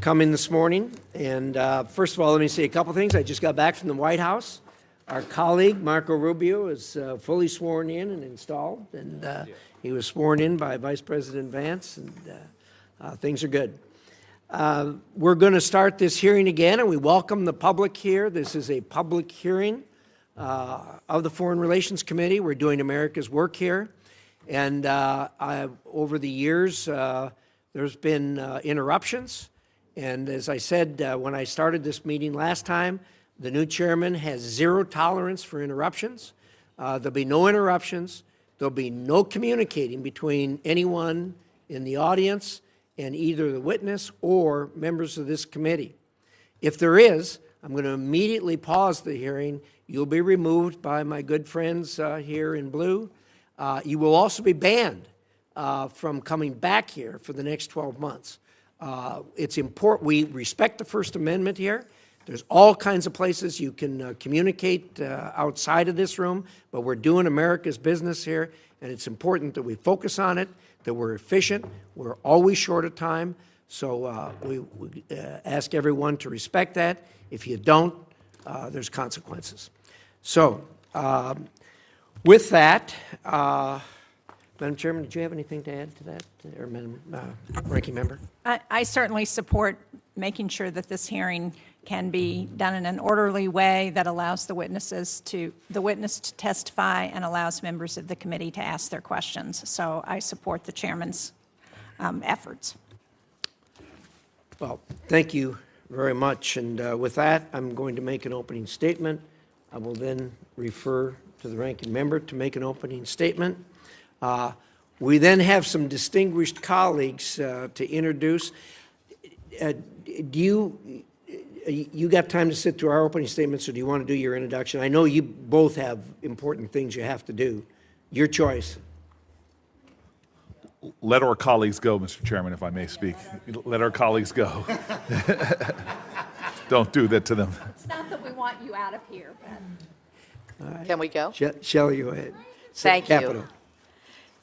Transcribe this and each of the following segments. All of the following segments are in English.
coming this morning. And first of all, let me say a couple things. I just got back from the White House. Our colleague, Marco Rubio, is fully sworn in and installed. And he was sworn in by Vice President Vance, and things are good. We're going to start this hearing again, and we welcome the public here. This is a public hearing of the Foreign Relations Committee. We're doing America's work here. And over the years, there's been interruptions. And as I said when I started this meeting last time, the new chairman has zero tolerance for interruptions. There'll be no interruptions. There'll be no communicating between anyone in the audience and either the witness or members of this committee. If there is, I'm going to immediately pause the hearing. You'll be removed by my good friends here in blue. You will also be banned from coming back here for the next 12 months. It's important. We respect the First Amendment here. There's all kinds of places you can communicate outside of this room, but we're doing America's business here, and it's important that we focus on it, that we're efficient. We're always short of time, so we ask everyone to respect that. If you don't, there's consequences. So with that, Madam Chairman, did you have anything to add to that, or Madam Ranking Member? I certainly support making sure that this hearing can be done in an orderly way that allows the witness to testify and allows members of the committee to ask their questions. So I support the chairman's efforts. Well, thank you very much. And with that, I'm going to make an opening statement. I will then refer to the ranking member to make an opening statement. We then have some distinguished colleagues to introduce. You got time to sit through our opening statements, or do you want to do your introduction? I know you both have important things you have to do. Your choice. Let our colleagues go, Mr. Chairman, if I may speak. Let our colleagues go. Don't do that to them. It's not that we want you out of here, but... Right. Can we go? Shelley, go ahead. Thank you.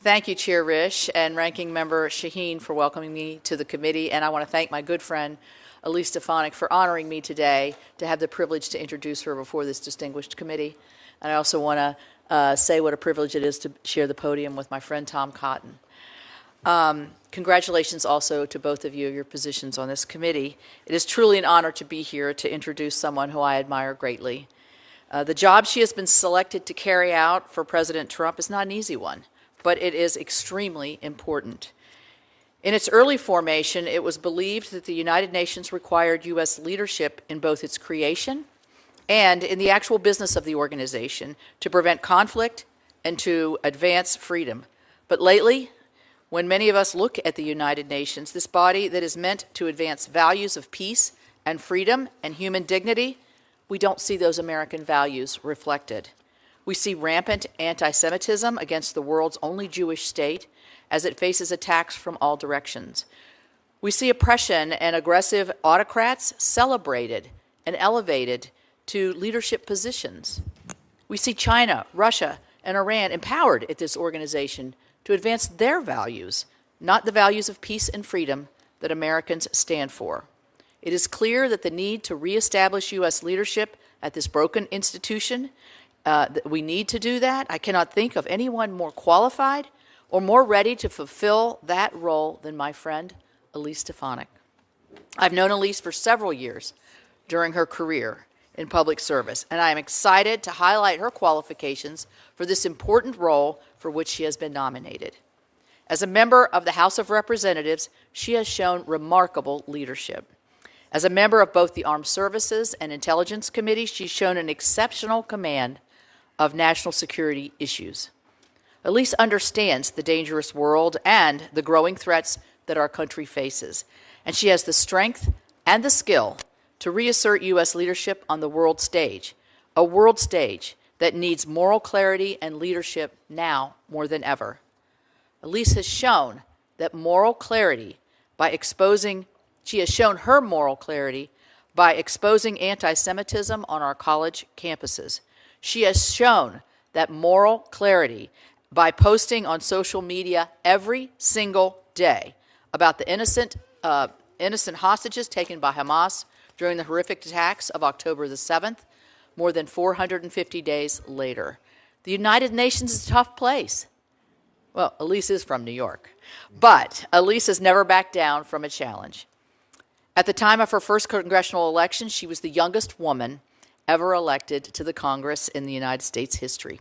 Thank you, Chair Risch and Ranking Member Shaheen, for welcoming me to the committee. And I want to thank my good friend, Elise Stefanik, for honoring me today to have the privilege to introduce her before this distinguished committee. And I also want to say what a privilege it is to share the podium with my friend Tom Cotton. Congratulations also to both of you, your positions on this committee. It is truly an honor to be here to introduce someone who I admire greatly. The job she has been selected to carry out for President Trump is not an easy one, but it is extremely important. In its early formation, it was believed that the United Nations required U.S. leadership in both its creation and in the actual business of the organization to prevent conflict and to advance freedom. But lately, when many of us look at the United Nations, this body that is meant to advance values of peace and freedom and human dignity, we don't see those American values reflected. We see rampant anti-Semitism against the world's only Jewish state as it faces attacks from all directions. We see oppression and aggressive autocrats celebrated and elevated to leadership positions. We see China, Russia, and Iran empowered at this organization to advance their values, not the values of peace and freedom that Americans stand for. It is clear that the need to reestablish U.S. leadership at this broken institution, that we need to do that. I cannot think of anyone more qualified or more ready to fulfill that role than my friend, Elise Stefanik. I've known Elise for several years during her career in public service, and I am excited to highlight her qualifications for this important role for which she has been nominated. As a member of the House of Representatives, she has shown remarkable leadership. As a member of both the Armed Services and Intelligence Committee, she's shown an exceptional command of national security issues. Elise understands the dangerous world and the growing threats that our country faces, and she has the strength and the skill to reassert U.S. leadership on the world stage, a world stage that needs moral clarity and leadership now more than ever. Elise has shown that moral clarity by exposing She has shown her moral clarity by exposing anti-Semitism on our college campuses. She has shown that moral clarity by posting on social media every single day about the innocent innocent hostages taken by Hamas during the horrific attacks of October the 7th, more than 450 days later. The United Nations is a tough place. Well, Elise is from New York, but Elise has never backed down from a challenge. At the time of her first congressional election, she was the youngest woman ever elected to the Congress in the United States history.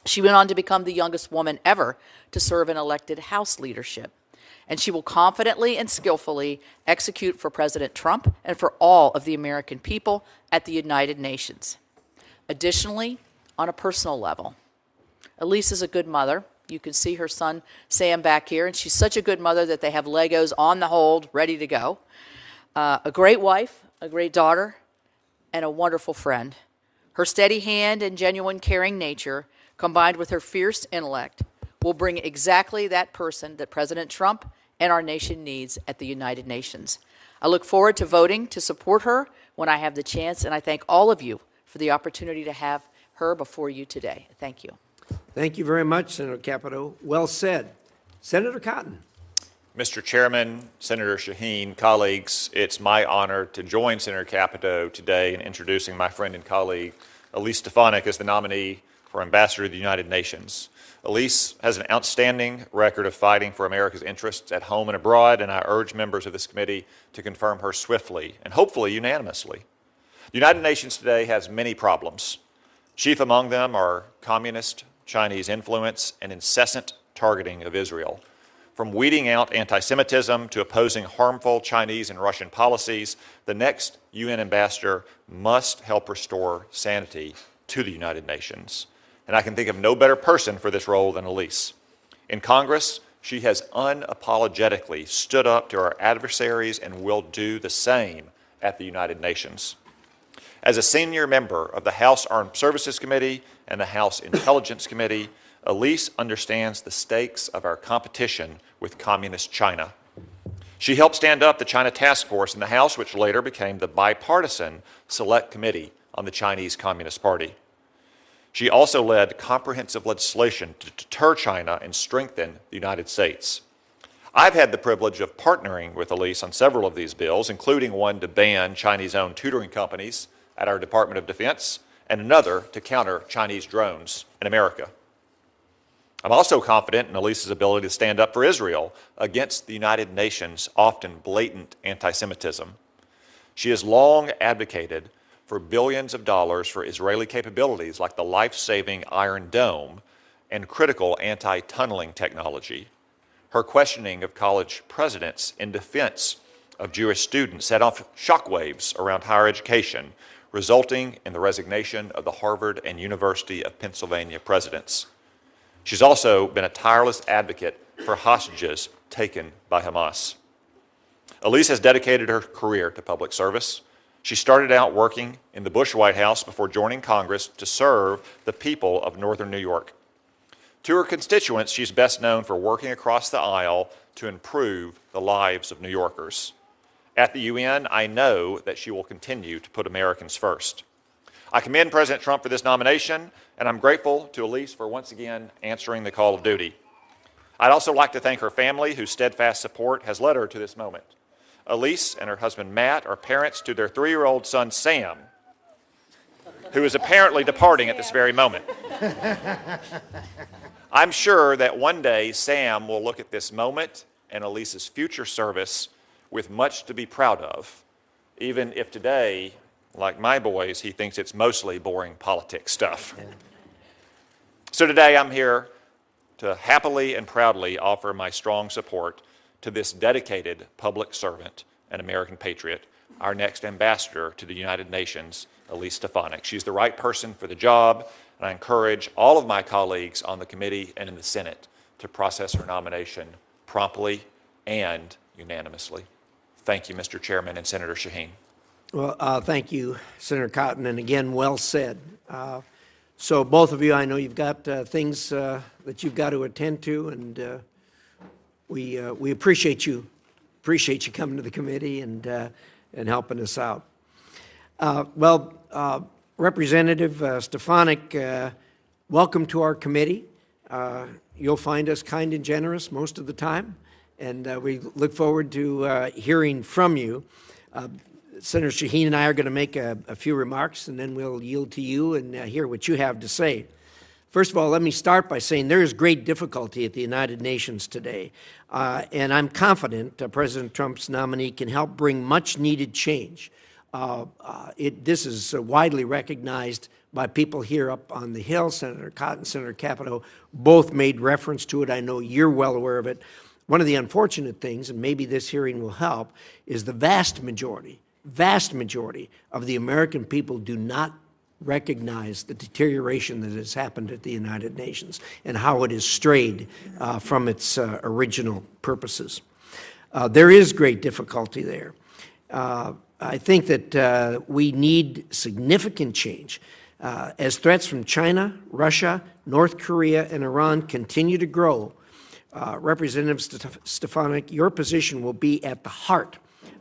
She went on to become the youngest woman ever to serve in elected House leadership. And she will confidently and skillfully execute for President Trump and for all of the American people at the United Nations. Additionally, on a personal level, Elise is a good mother. You can see her son Sam back here, and she's such a good mother that they have Legos on the hold, ready to go. A great wife, a great daughter, and a wonderful friend. Her steady hand and genuine caring nature, combined with her fierce intellect, will bring exactly that person that President Trump and our nation needs at the United Nations. I look forward to voting to support her when I have the chance, and I thank all of you for the opportunity to have her before you today. Thank you. Thank you very much, Senator Capito. Well said. Senator Cotton. Mr. Chairman, Senator Shaheen, colleagues, it's my honor to join Senator Capito today in introducing my friend and colleague, Elise Stefanik, as the nominee for Ambassador to the United Nations. Elise has an outstanding record of fighting for America's interests at home and abroad, and I urge members of this committee to confirm her swiftly and hopefully unanimously. The United Nations today has many problems. Chief among them are communist Chinese influence and incessant targeting of Israel. From weeding out anti-Semitism to opposing harmful Chinese and Russian policies, the next UN ambassador must help restore sanity to the United Nations. And I can think of no better person for this role than Elise. In Congress, she has unapologetically stood up to our adversaries and will do the same at the United Nations. As a senior member of the House Armed Services Committee and the House Intelligence Committee, Elise understands the stakes of our competition with Communist China. She helped stand up the China Task Force in the House, which later became the bipartisan Select Committee on the Chinese Communist Party. She also led comprehensive legislation to deter China and strengthen the United States. I've had the privilege of partnering with Elise on several of these bills, including one to ban Chinese-owned tutoring companies at our Department of Defense and another to counter Chinese drones in America. I'm also confident in Elise's ability to stand up for Israel against the United Nations' often blatant anti-Semitism. She has long advocated for billions of dollars for Israeli capabilities like the life-saving Iron Dome and critical anti-tunneling technology. Her questioning of college presidents in defense of Jewish students set off shockwaves around higher education, resulting in the resignation of the Harvard and University of Pennsylvania presidents. She's also been a tireless advocate for hostages taken by Hamas. Elise has dedicated her career to public service. She started out working in the Bush White House before joining Congress to serve the people of northern New York. To her constituents, she's best known for working across the aisle to improve the lives of New Yorkers. At the UN, I know that she will continue to put Americans first. I commend President Trump for this nomination, and I'm grateful to Elise for once again answering the call of duty. I'd also like to thank her family, whose steadfast support has led her to this moment. Elise and her husband Matt are parents to their 3-year-old son Sam, who is apparently departing at this very moment. I'm sure that one day Sam will look at this moment and Elise's future service with much to be proud of, even if today, like my boys, he thinks it's mostly boring politics stuff. So today I'm here to happily and proudly offer my strong support to this dedicated public servant and American patriot, our next ambassador to the United Nations, Elise Stefanik. She's the right person for the job, and I encourage all of my colleagues on the committee and in the Senate to process her nomination promptly and unanimously. Thank you, Mr. Chairman and Senator Shaheen. Well, thank you, Senator Cotton, and again, well said. So both of you, I know you've got things that you've got to attend to, and we appreciate you coming to the committee and helping us out. Representative Stefanik, welcome to our committee. You'll find us kind and generous most of the time, and we look forward to hearing from you. Senator Shaheen and I are going to make a few remarks, and then we'll yield to you and hear what you have to say. First of all, let me start by saying there is great difficulty at the United Nations today, and I'm confident President Trump's nominee can help bring much-needed change. This is widely recognized by people here up on the Hill. Senator Cotton, Senator Capito both made reference to it. I know you're well aware of it. One of the unfortunate things, and maybe this hearing will help, is the vast majority of the American people do not recognize the deterioration that has happened at the United Nations and how it has strayed from its original purposes. There is great difficulty there. I think that we need significant change. As threats from China, Russia, North Korea, and Iran continue to grow, Representative Stefanik, your position will be at the heart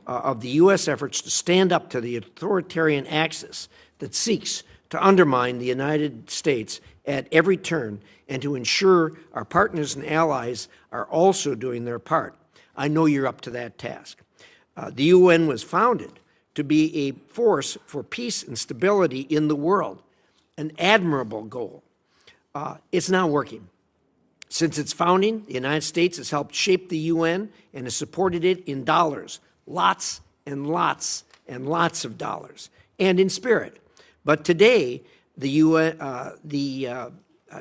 of the U.S. efforts to stand up to the authoritarian axis that seeks to undermine the United States at every turn and to ensure our partners and allies are also doing their part. I know you're up to that task. The UN was founded to be a force for peace and stability in the world, an admirable goal. It's not working. Since its founding, the United States has helped shape the UN and has supported it in dollars, lots and lots and lots of dollars, and in spirit. But today, the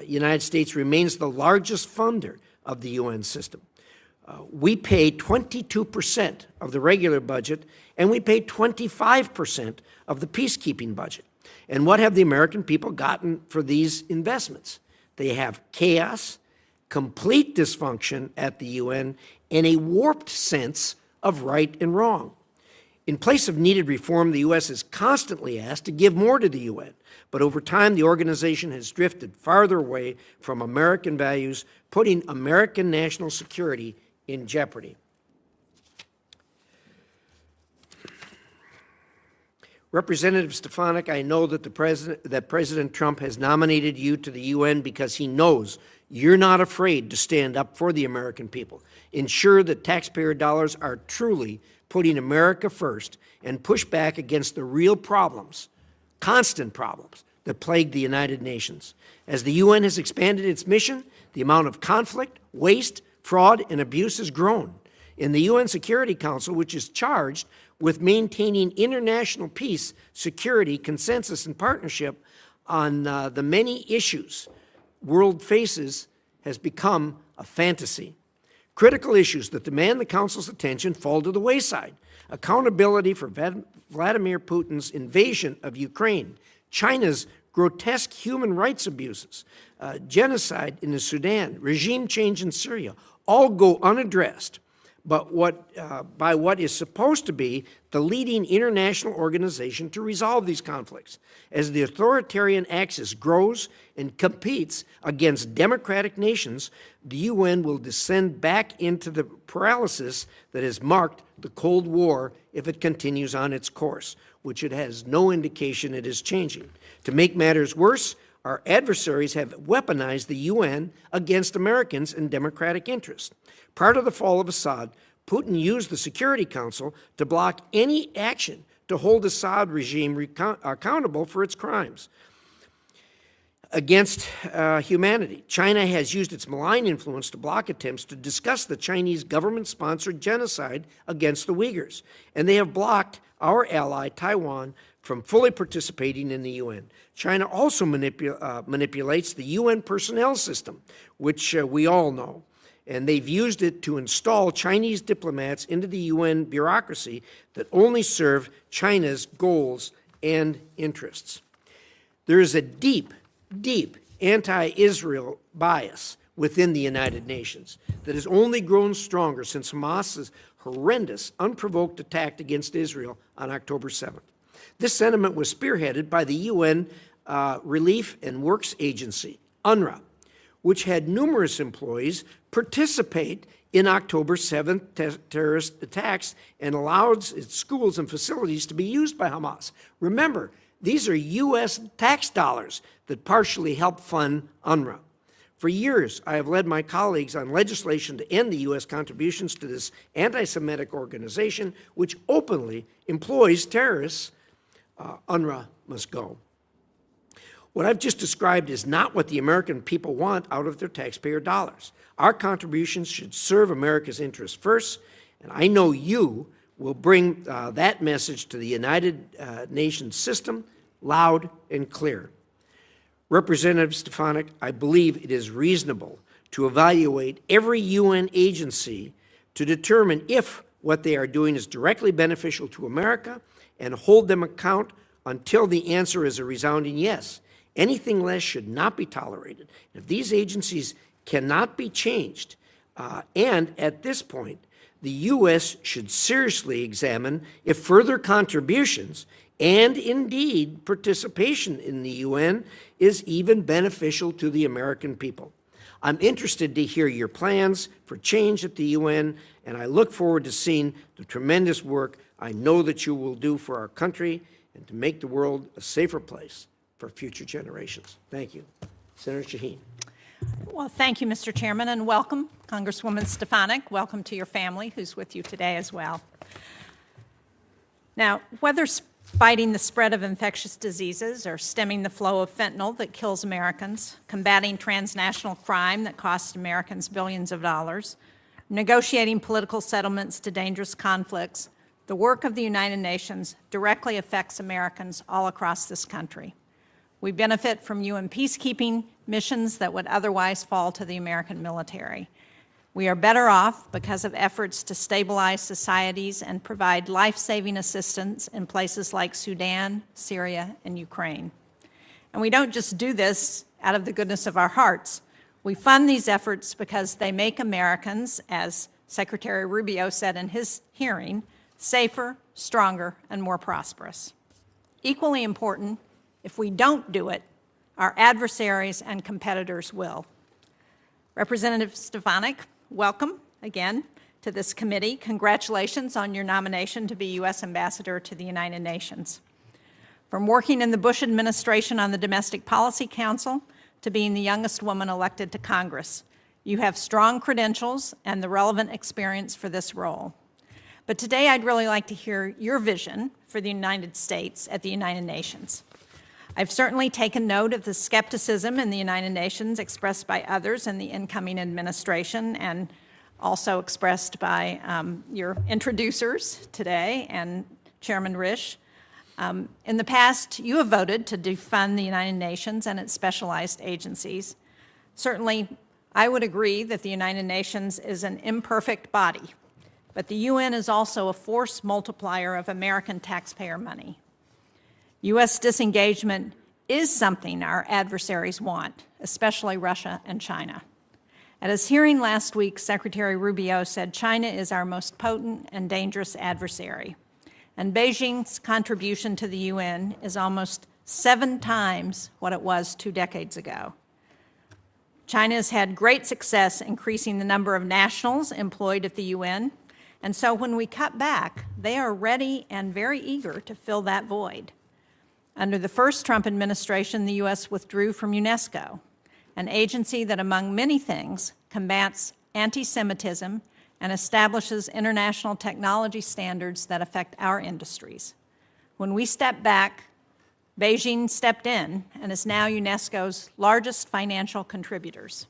United States remains the largest funder of the UN system. We pay 22% of the regular budget, and we pay 25% of the peacekeeping budget. And what have the American people gotten for these investments? They have chaos, complete dysfunction at the UN, and a warped sense of right and wrong. In place of needed reform, the U.S. is constantly asked to give more to the UN, but over time the organization has drifted farther away from American values, putting American national security in jeopardy. Representative Stefanik, I know that President Trump has nominated you to the UN because he knows you're not afraid to stand up for the American people, ensure that taxpayer dollars are truly putting America first, and push back against the real problems, constant problems, that plague the United Nations. As the UN has expanded its mission, the amount of conflict, waste, fraud, and abuse has grown. In the UN Security Council, which is charged with maintaining international peace, security, consensus, and partnership on the many issues world faces, has become a fantasy. Critical issues that demand the Council's attention fall to the wayside. Accountability for Vladimir Putin's invasion of Ukraine, China's grotesque human rights abuses, genocide in the Sudan, regime change in Syria, all go unaddressed. But by what is supposed to be the leading international organization to resolve these conflicts. As the authoritarian axis grows and competes against democratic nations, the UN will descend back into the paralysis that has marked the Cold War if it continues on its course, which it has no indication it is changing. To make matters worse, our adversaries have weaponized the UN against Americans and democratic interests. Prior to the fall of Assad, Putin used the Security Council to block any action to hold Assad regime accountable for its crimes against humanity. China has used its malign influence to block attempts to discuss the Chinese government-sponsored genocide against the Uyghurs, and they have blocked our ally, Taiwan, from fully participating in the UN. China also manipulates the UN personnel system, which we all know, and they've used it to install Chinese diplomats into the UN bureaucracy that only serve China's goals and interests. There is a deep, deep anti-Israel bias within the United Nations that has only grown stronger since Hamas's horrendous, unprovoked attack against Israel on October 7th. This sentiment was spearheaded by the UN Relief and Works Agency, UNRWA, which had numerous employees participate in October 7th terrorist attacks and allowed its schools and facilities to be used by Hamas. Remember, these are U.S. tax dollars that partially help fund UNRWA. For years, I have led my colleagues on legislation to end the U.S. contributions to this anti-Semitic organization, which openly employs terrorists. UNRWA must go. What I've just described is not what the American people want out of their taxpayer dollars. Our contributions should serve America's interests first, and I know you will bring that message to the United Nations system loud and clear. Representative Stefanik, I believe it is reasonable to evaluate every UN agency to determine if what they are doing is directly beneficial to America and hold them account until the answer is a resounding yes. Anything less should not be tolerated. If these agencies cannot be changed, and at this point, the U.S. should seriously examine if further contributions and indeed participation in the UN is even beneficial to the American people. I'm interested to hear your plans for change at the UN, and I look forward to seeing the tremendous work I know that you will do for our country and to make the world a safer place for future generations. Thank you. Senator Shaheen. Well, thank you, Mr. Chairman, and welcome, Congresswoman Stefanik. Welcome to your family, who's with you today as well. Now, whether fighting the spread of infectious diseases or stemming the flow of fentanyl that kills Americans, combating transnational crime that costs Americans billions of dollars, negotiating political settlements to dangerous conflicts, the work of the United Nations directly affects Americans all across this country. We benefit from UN peacekeeping missions that would otherwise fall to the American military. We are better off because of efforts to stabilize societies and provide life-saving assistance in places like Sudan, Syria, and Ukraine. And we don't just do this out of the goodness of our hearts. We fund these efforts because they make Americans, as Secretary Rubio said in his hearing, safer, stronger, and more prosperous. Equally important, if we don't do it, our adversaries and competitors will. Representative Stefanik, welcome again to this committee. Congratulations on your nomination to be U.S. Ambassador to the United Nations. From working in the Bush administration on the Domestic Policy Council to being the youngest woman elected to Congress, you have strong credentials and the relevant experience for this role. But today I'd really like to hear your vision for the United States at the United Nations. I've certainly taken note of the skepticism in the United Nations expressed by others in the incoming administration and also expressed by your introducers today and Chairman Risch. In the past, you have voted to defund the United Nations and its specialized agencies. Certainly, I would agree that the United Nations is an imperfect body, but the UN is also a force multiplier of American taxpayer money. U.S. disengagement is something our adversaries want, especially Russia and China. At his hearing last week, Secretary Rubio said China is our most potent and dangerous adversary, and Beijing's contribution to the UN is almost 7 times what it was 2 decades ago. China has had great success increasing the number of nationals employed at the UN, and so when we cut back, they are ready and very eager to fill that void. Under the first Trump administration, the U.S. withdrew from UNESCO, an agency that, among many things, combats anti-Semitism and establishes international technology standards that affect our industries. When we stepped back, Beijing stepped in and is now UNESCO's largest financial contributors.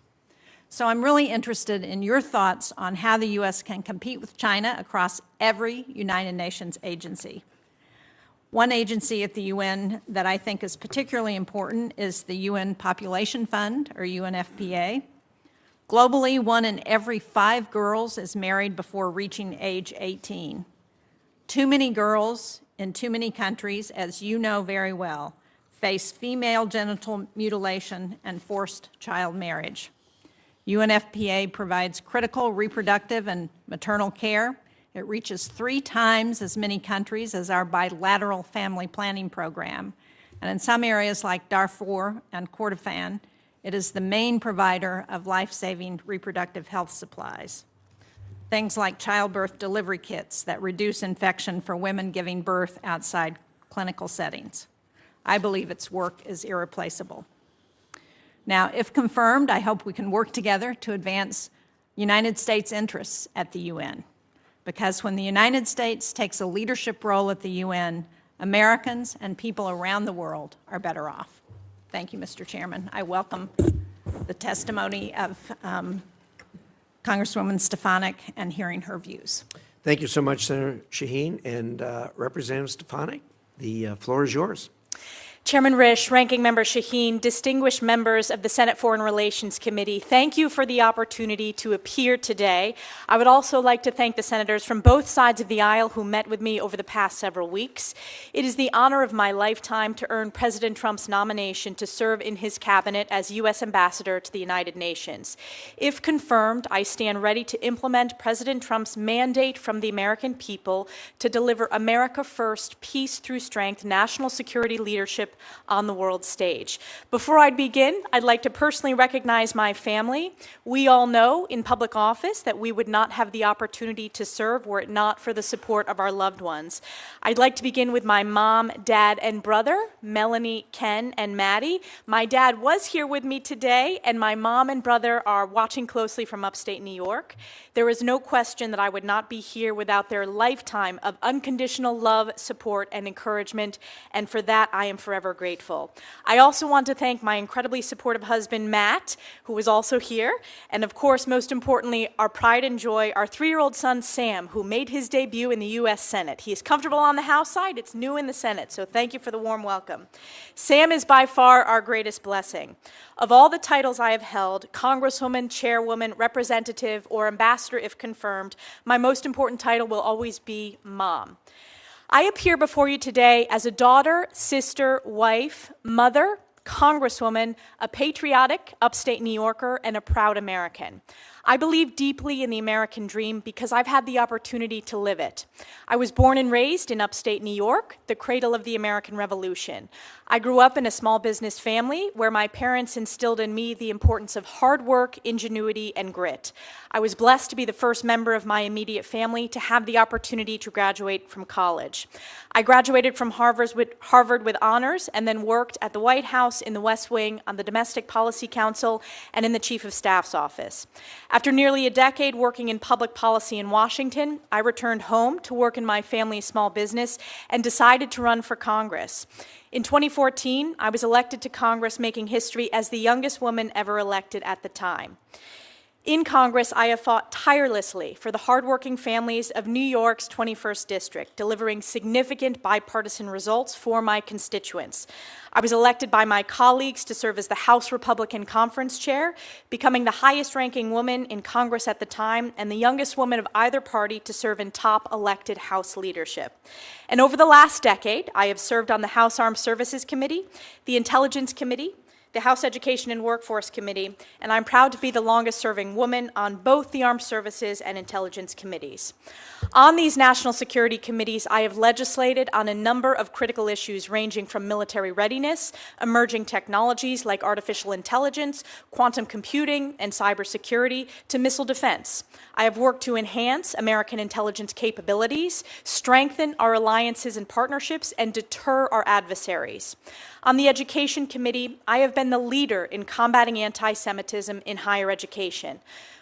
So I'm really interested in your thoughts on how the U.S. can compete with China across every United Nations agency. One agency at the UN that I think is particularly important is the UN Population Fund, or UNFPA. Globally, 1 in every 5 girls is married before reaching age 18. Too many girls in too many countries, as you know very well, face female genital mutilation and forced child marriage. UNFPA provides critical reproductive and maternal care. It reaches 3 times as many countries as our bilateral family planning program. And in some areas like Darfur and Kordofan, it is the main provider of life-saving reproductive health supplies. Things like childbirth delivery kits that reduce infection for women giving birth outside clinical settings. I believe its work is irreplaceable. Now, if confirmed, I hope we can work together to advance United States interests at the UN. Because when the United States takes a leadership role at the UN, Americans and people around the world are better off. Thank you, Mr. Chairman. I welcome the testimony of Congresswoman Stefanik and hearing her views. Thank you so much, Senator Shaheen. And Representative Stefanik, the floor is yours. Chairman Risch, Ranking Member Shaheen, distinguished members of the Senate Foreign Relations Committee, thank you for the opportunity to appear today. I would also like to thank the senators from both sides of the aisle who met with me over the past several weeks. It is the honor of my lifetime to earn President Trump's nomination to serve in his cabinet as U.S. Ambassador to the United Nations. If confirmed, I stand ready to implement President Trump's mandate from the American people to deliver America First, peace through strength, national security leadership on the world stage. Before I begin, I'd like to personally recognize my family. We all know in public office that we would not have the opportunity to serve were it not for the support of our loved ones. I'd like to begin with my mom, dad, and brother, Melanie, Ken, and Maddie. My dad was here with me today, and my mom and brother are watching closely from upstate New York. There is no question that I would not be here without their lifetime of unconditional love, support, and encouragement, and for that I am forever grateful. I also want to thank my incredibly supportive husband, Matt, who is also here, and of course, most importantly, our pride and joy, our 3-year-old son, Sam, who made his debut in the U.S. Senate. He is comfortable on the House side, it's new in the Senate, so thank you for the warm welcome. Sam is by far our greatest blessing. Of all the titles I have held, Congresswoman, Chairwoman, Representative, or Ambassador if confirmed, my most important title will always be Mom. I appear before you today as a daughter, sister, wife, mother, Congresswoman, a patriotic upstate New Yorker, and a proud American. I believe deeply in the American dream because I've had the opportunity to live it. I was born and raised in upstate New York, the cradle of the American Revolution. I grew up in a small business family where my parents instilled in me the importance of hard work, ingenuity, and grit. I was blessed to be the first member of my immediate family to have the opportunity to graduate from college. I graduated from Harvard with honors and then worked at the White House, in the West Wing, on the Domestic Policy Council, and in the Chief of Staff's office. After nearly a decade working in public policy in Washington, I returned home to work in my family's small business and decided to run for Congress. In 2014, I was elected to Congress, making history as the youngest woman ever elected at the time. In Congress, I have fought tirelessly for the hardworking families of New York's 21st District, delivering significant bipartisan results for my constituents. I was elected by my colleagues to serve as the House Republican Conference Chair, becoming the highest-ranking woman in Congress at the time and the youngest woman of either party to serve in top elected House leadership. And over the last decade, I have served on the House Armed Services Committee, the Intelligence Committee, the House Education and Workforce Committee, and I'm proud to be the longest-serving woman on both the Armed Services and Intelligence Committees. On these national security committees, I have legislated on a number of critical issues ranging from military readiness, emerging technologies like artificial intelligence, quantum computing, and cybersecurity, to missile defense. I have worked to enhance American intelligence capabilities, strengthen our alliances and partnerships, and deter our adversaries. On the Education Committee, I have been the leader in combating anti-Semitism in higher education.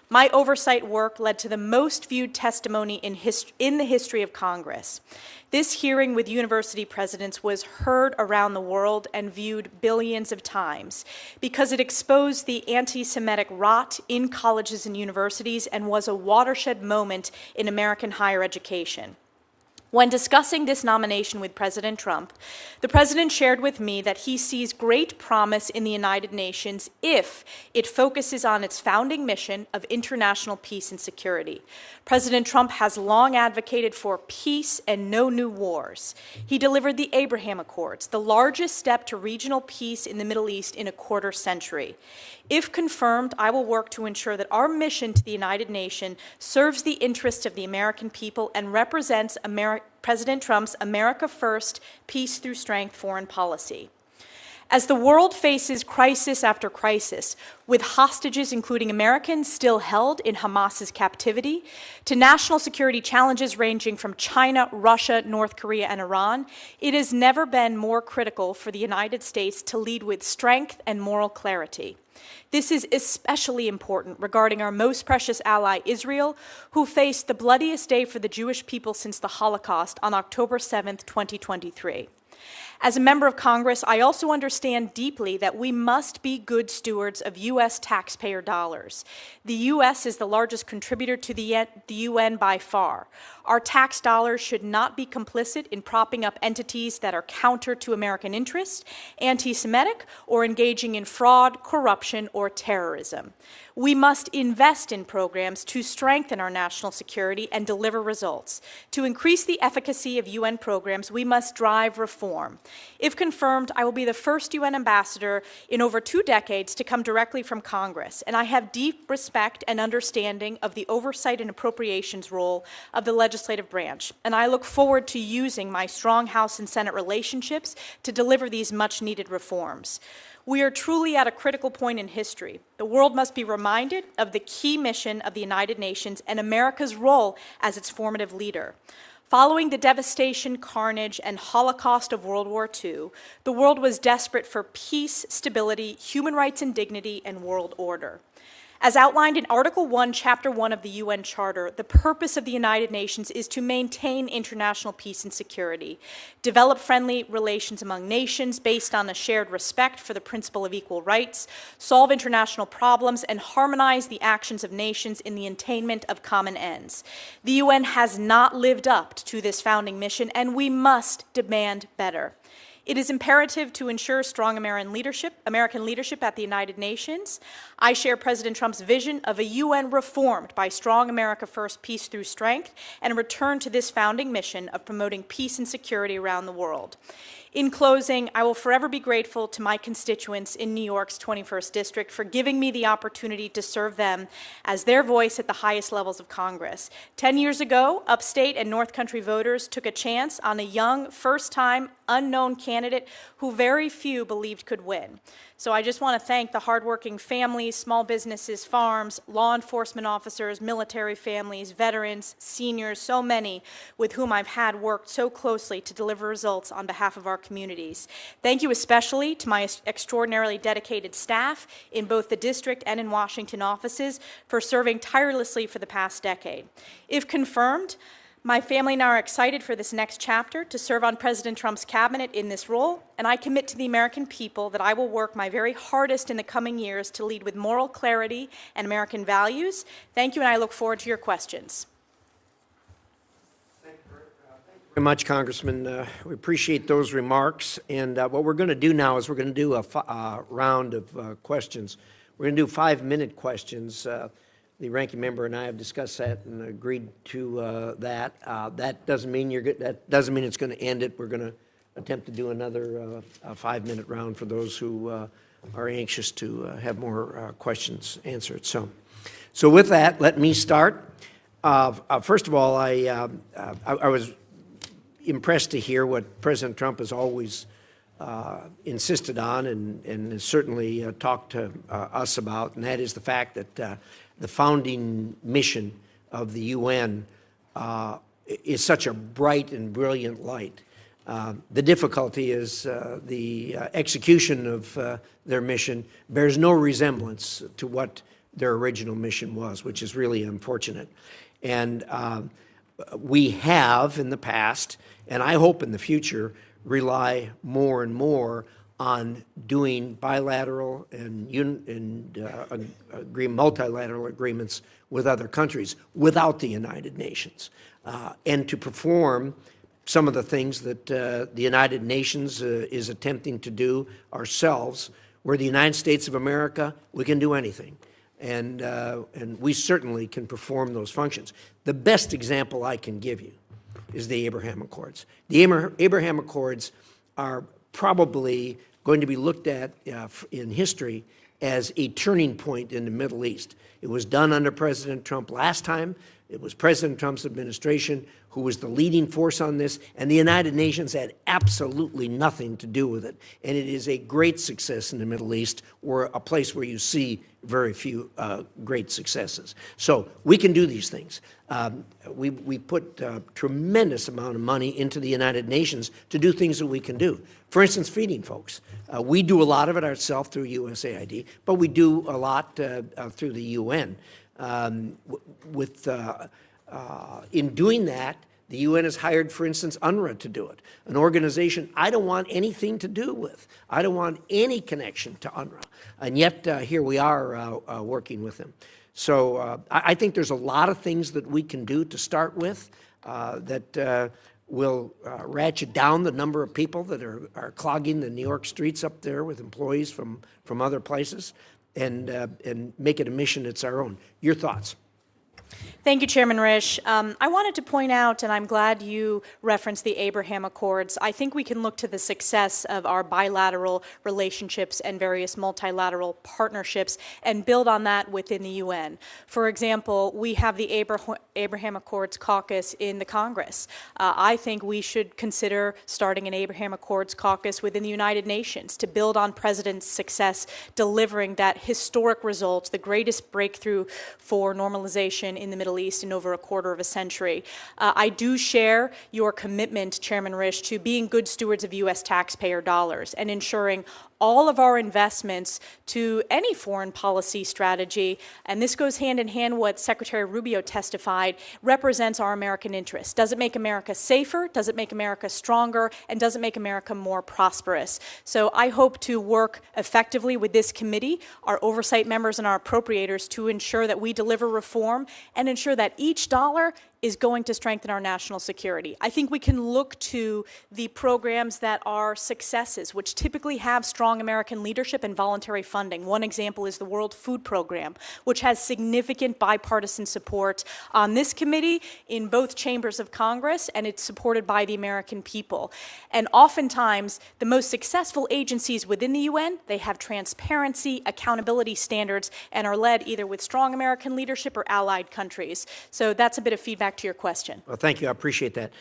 My oversight work led to the most viewed testimony in the history of Congress. This hearing with university presidents was heard around the world and viewed billions of times because it exposed the anti-Semitic rot in colleges and universities and was a watershed moment in American higher education. When discussing this nomination with President Trump, the President shared with me that he sees great promise in the United Nations if it focuses on its founding mission of international peace and security. President Trump has long advocated for peace and no new wars. He delivered the Abraham Accords, the largest step to regional peace in the Middle East in a quarter century. If confirmed, I will work to ensure that our mission to the United Nations serves the interests of the American people and represents President Trump's America First, peace through strength foreign policy. As the world faces crisis after crisis, with hostages, including Americans, still held in Hamas's captivity, to national security challenges ranging from China, Russia, North Korea, and Iran, it has never been more critical for the United States to lead with strength and moral clarity. This is especially important regarding our most precious ally, Israel, who faced the bloodiest day for the Jewish people since the Holocaust on October 7th, 2023. As a member of Congress, I also understand deeply that we must be good stewards of U.S. taxpayer dollars. The U.S. is the largest contributor to the UN by far. Our tax dollars should not be complicit in propping up entities that are counter to American interests, anti-Semitic, or engaging in fraud, corruption, or terrorism. We must invest in programs to strengthen our national security and deliver results. To increase the efficacy of UN programs, we must drive reform. If confirmed, I will be the first UN ambassador in over 2 decades to come directly from Congress, and I have deep respect and understanding of the oversight and appropriations role of the legislative branch, and I look forward to using my strong House and Senate relationships to deliver these much-needed reforms. We are truly at a critical point in history. The world must be reminded of the key mission of the United Nations and America's role as its formative leader. Following the devastation, carnage, and Holocaust of World War II, the world was desperate for peace, stability, human rights and dignity, and world order. As outlined in Article 1, Chapter 1 of the UN Charter, the purpose of the United Nations is to maintain international peace and security, develop friendly relations among nations based on a shared respect for the principle of equal rights, solve international problems, and harmonize the actions of nations in the attainment of common ends. The UN has not lived up to this founding mission, and we must demand better. It is imperative to ensure strong American leadership at the United Nations. I share President Trump's vision of a UN reformed by strong America first, peace through strength, and a return to this founding mission of promoting peace and security around the world. In closing, I will forever be grateful to my constituents in New York's 21st District for giving me the opportunity to serve them as their voice at the highest levels of Congress. 10 years ago, upstate and North Country voters took a chance on a young, first-time, unknown candidate who very few believed could win. So I just want to thank the hardworking families, small businesses, farms, law enforcement officers, military families, veterans, seniors, so many with whom I've had worked so closely to deliver results on behalf of our communities. Thank you especially to my extraordinarily dedicated staff in both the district and in Washington offices for serving tirelessly for the past decade. If confirmed, my family and I are excited for this next chapter to serve on President Trump's cabinet in this role, and I commit to the American people that I will work my very hardest in the coming years to lead with moral clarity and American values. Thank you, and I look forward to your questions. Thank you very much, Congressman. We appreciate those remarks, and what we're going to do now is we're going to do a round of questions. We're going to do 5-minute questions. The ranking member and I have discussed that and agreed to that. That doesn't mean it's going to end it. We're going to attempt to do another 5-minute round for those who are anxious to have more questions answered. So with that, let me start. First of all, I was impressed to hear what President Trump has always insisted on and has certainly talked to us about, and that is the fact that the founding mission of the UN is such a bright and brilliant light. The difficulty is the execution of their mission bears no resemblance to what their original mission was, which is really unfortunate. And we have in the past, and I hope in the future, rely more and more on doing bilateral and multilateral agreements with other countries without the United Nations, and to perform some of the things that the United Nations is attempting to do ourselves. We're the United States of America, we can do anything. And we certainly can perform those functions. The best example I can give you is the Abraham Accords. The Abraham Accords are probably going to be looked at in history as a turning point in the Middle East. It was done under President Trump last time. It was President Trump's administration who was the leading force on this, and the United Nations had absolutely nothing to do with it. And it is a great success in the Middle East, or a place where you see very few great successes. So we can do these things. We put a tremendous amount of money into the United Nations to do things that we can do. For instance, feeding folks. We do a lot of it ourselves through USAID, but we do a lot through the UN. In doing that, the UN has hired, for instance, UNRWA to do it, an organization I don't want anything to do with. I don't want any connection to UNRWA, and yet here we are working with them. So I think there's a lot of things that we can do to start with that will ratchet down the number of people that are clogging the New York streets up there with employees from other places, and make it a mission that's our own. Your thoughts? Thank you, Chairman Risch. I wanted to point out, and I'm glad you referenced the Abraham Accords, I think we can look to the success of our bilateral relationships and various multilateral partnerships and build on that within the UN. For example, we have the Abraham Accords caucus in the Congress. I think we should consider starting an Abraham Accords caucus within the United Nations to build on President's success delivering that historic result, the greatest breakthrough for normalization in the Middle East in over a quarter of a century. I do share your commitment, Chairman Risch, to being good stewards of U.S. taxpayer dollars and ensuring all of our investments to any foreign policy strategy, and this goes hand in hand what Secretary Rubio testified, represents our American interests. Does it make America safer? Does it make America stronger? And does it make America more prosperous? So I hope to work effectively with this committee, our oversight members and our appropriators to ensure that we deliver reform and ensure that each dollar is going to strengthen our national security. I think we can look to the programs that are successes, which typically have strong American leadership and voluntary funding. One example is the World Food Program, which has significant bipartisan support on this committee in both chambers of Congress, and it's supported by the American people. And oftentimes, the most successful agencies within the UN, they have transparency, accountability standards, and are led either with strong American leadership or allied countries. So that's a bit of feedback to your question. Well, thank you. I appreciate that.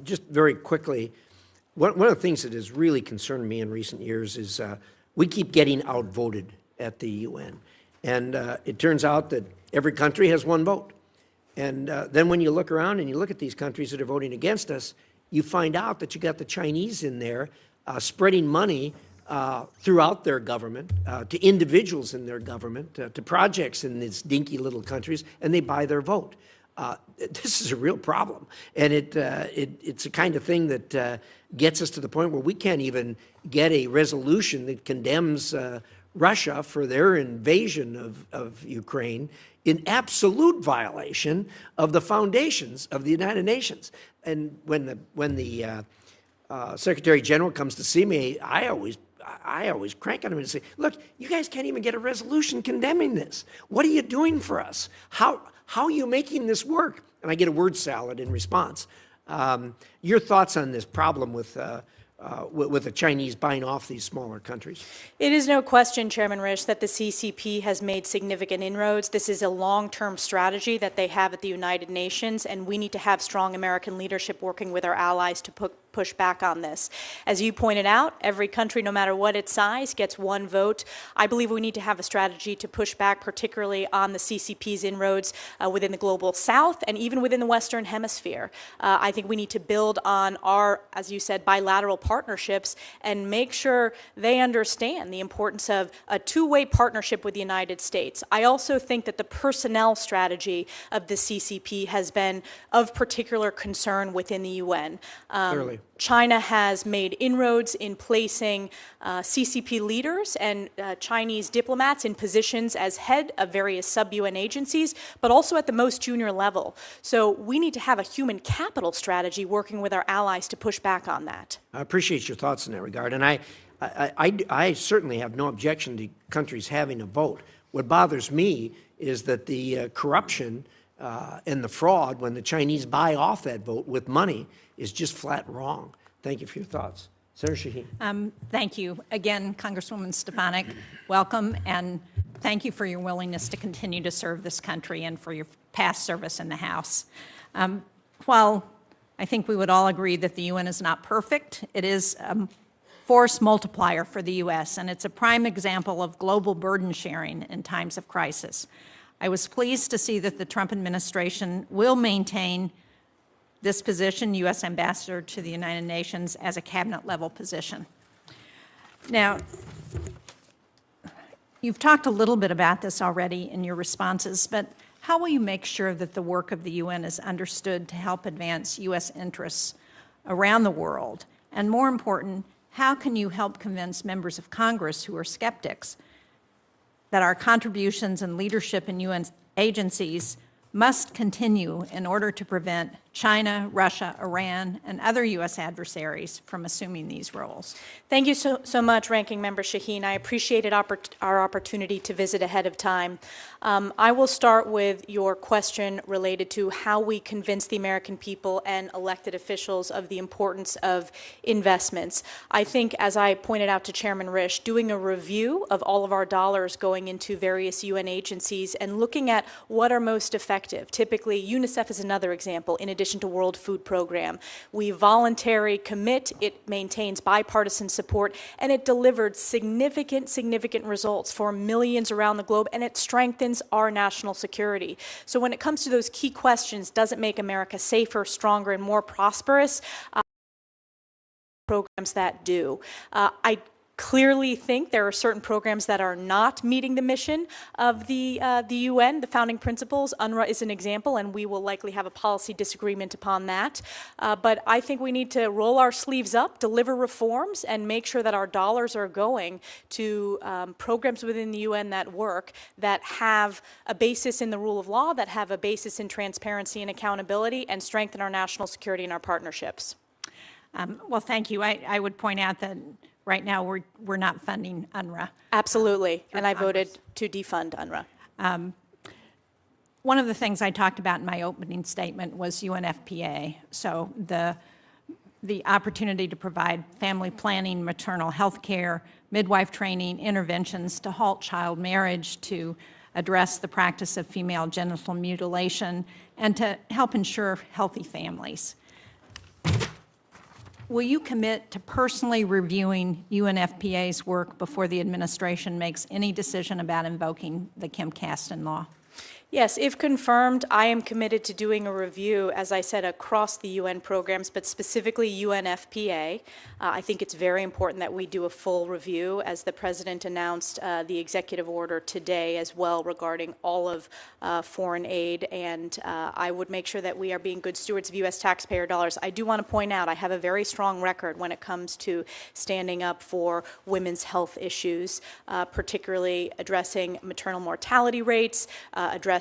Just very quickly, one of the things that has really concerned me in recent years is we keep getting outvoted at the UN. And it turns out that every country has one vote. And then when you look around and you look at these countries that are voting against us, you find out that you got the Chinese in there spreading money throughout their government, to individuals in their government, to projects in these dinky little countries, and they buy their vote. This is a real problem, and it's the kind of thing that gets us to the point where we can't even get a resolution that condemns Russia for their invasion of Ukraine in absolute violation of the foundations of the United Nations. And when the Secretary General comes to see me, I always crank on him and say, look, you guys can't even get a resolution condemning this. What are you doing for us? How are you making this work? And I get a word salad in response. Your thoughts on this problem with the Chinese buying off these smaller countries? It is no question, Chairman Risch, that the CCP has made significant inroads. This is a long-term strategy that they have at the United Nations, and we need to have strong American leadership working with our allies to push back on this. As you pointed out, every country, no matter what its size, gets one vote. I believe we need to have a strategy to push back, particularly on the CCP's inroads within the global south and even within the Western Hemisphere. I think we need to build on our, as you said, bilateral partnerships and make sure they understand the importance of a two-way partnership with the United States. I also think that the personnel strategy of the CCP has been of particular concern within the UN. Clearly. China has made inroads in placing CCP leaders and Chinese diplomats in positions as head of various sub-UN agencies, but also at the most junior level. So we need to have a human capital strategy working with our allies to push back on that. I appreciate your thoughts in that regard, and I certainly have no objection to countries having a vote. What bothers me is that the corruption and the fraud when the Chinese buy off that vote with money is just flat wrong. Thank you for your thoughts. Senator Shaheen. Thank you. Again, Congresswoman Stefanik, welcome, and thank you for your willingness to continue to serve this country and for your past service in the House. While I think we would all agree that the UN is not perfect, it is a force multiplier for the U.S., and it's a prime example of global burden sharing in times of crisis. I was pleased to see that the Trump administration will maintain this position, U.S. Ambassador to the United Nations, as a cabinet-level position. Now, you've talked a little bit about this already in your responses, but how will you make sure that the work of the UN is understood to help advance U.S. interests around the world? And more important, how can you help convince members of Congress who are skeptics that our contributions and leadership in UN agencies must continue in order to prevent China, Russia, Iran, and other U.S. adversaries from assuming these roles? Thank you so much, Ranking Member Shaheen. I appreciated our opportunity to visit ahead of time. I will start with your question related to how we convince the American people and elected officials of the importance of investments. I think, as I pointed out to Chairman Risch, doing a review of all of our dollars going into various UN agencies and looking at what are most effective. Typically, UNICEF is another example, in addition to World Food Program. We voluntary commit, it maintains bipartisan support, and it delivered significant results for millions around the globe, and it strengthens our national security. So when it comes to those key questions, does it make America safer, stronger, and more prosperous? Programs that do. I clearly think there are certain programs that are not meeting the mission of the UN, the founding principles. UNRWA is an example, and we will likely have a policy disagreement upon that. But I think we need to roll our sleeves up, deliver reforms, and make sure that our dollars are going to programs within the UN that work, that have a basis in the rule of law, that have a basis in transparency and accountability, and strengthen our national security and our partnerships. Well, thank you. I would point out that right now we're not funding UNRWA. Absolutely, and I voted to defund UNRWA. One of the things I talked about in my opening statement was UNFPA. So the opportunity to provide family planning, maternal health care, midwife training, interventions to halt child marriage, to address the practice of female genital mutilation, and to help ensure healthy families. Will you commit to personally reviewing UNFPA's work before the administration makes any decision about invoking the Kim Kasten law? Yes, if confirmed, I am committed to doing a review, as I said, across the UN programs, but specifically UNFPA. I think it's very important that we do a full review, as the President announced the executive order today as well regarding all of foreign aid, and I would make sure that we are being good stewards of U.S. taxpayer dollars. I do want to point out I have a very strong record when it comes to standing up for women's health issues, particularly addressing maternal mortality rates, addressing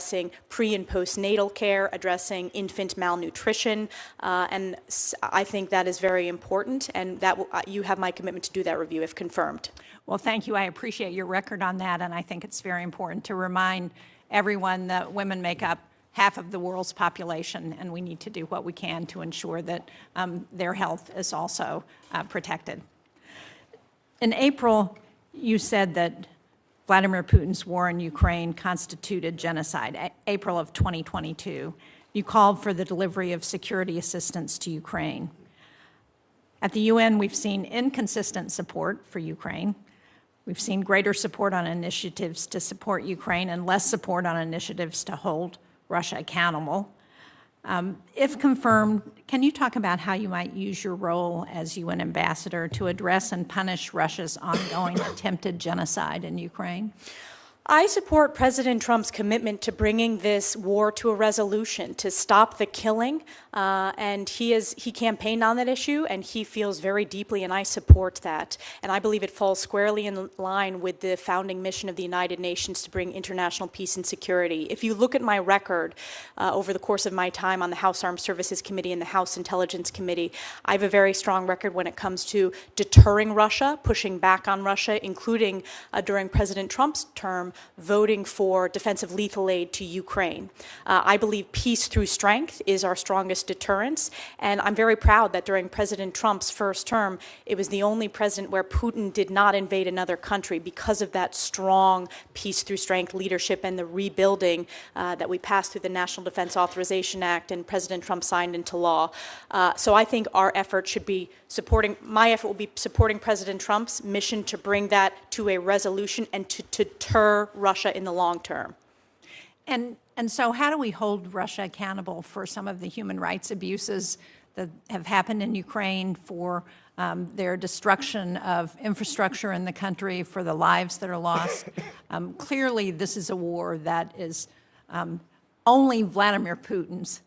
pre- and postnatal care, addressing infant malnutrition, and I think that is very important, and that you have my commitment to do that review if confirmed. Well, thank you. I appreciate your record on that, and I think it's very important to remind everyone that women make up half of the world's population, and we need to do what we can to ensure that their health is also protected. In April, you said that Vladimir Putin's war in Ukraine constituted genocide, April of 2022. You called for the delivery of security assistance to Ukraine. At the UN, we've seen inconsistent support for Ukraine. We've seen greater support on initiatives to support Ukraine and less support on initiatives to hold Russia accountable. If confirmed, can you talk about how you might use your role as UN ambassador to address and punish Russia's ongoing attempted genocide in Ukraine? I support President Trump's commitment to bringing this war to a resolution, to stop the killing, and he campaigned on that issue, and he feels very deeply, and I support that. And I believe it falls squarely in line with the founding mission of the United Nations to bring international peace and security. If you look at my record over the course of my time on the House Armed Services Committee and the House Intelligence Committee, I have a very strong record when it comes to deterring Russia, pushing back on Russia, including during President Trump's term, voting for defensive lethal aid to Ukraine. I believe peace through strength is our strongest deterrence, and I'm very proud that during President Trump's first term, it was the only president where Putin did not invade another country because of that strong peace through strength leadership and the rebuilding that we passed through the National Defense Authorization Act and President Trump signed into law. So I think our effort should be my effort will be supporting President Trump's mission to bring that to a resolution and to deter Russia in the long term. And so how do we hold Russia accountable for some of the human rights abuses that have happened in Ukraine, for their destruction of infrastructure in the country, for the lives that are lost? Clearly, this is a war that is only Vladimir Putin's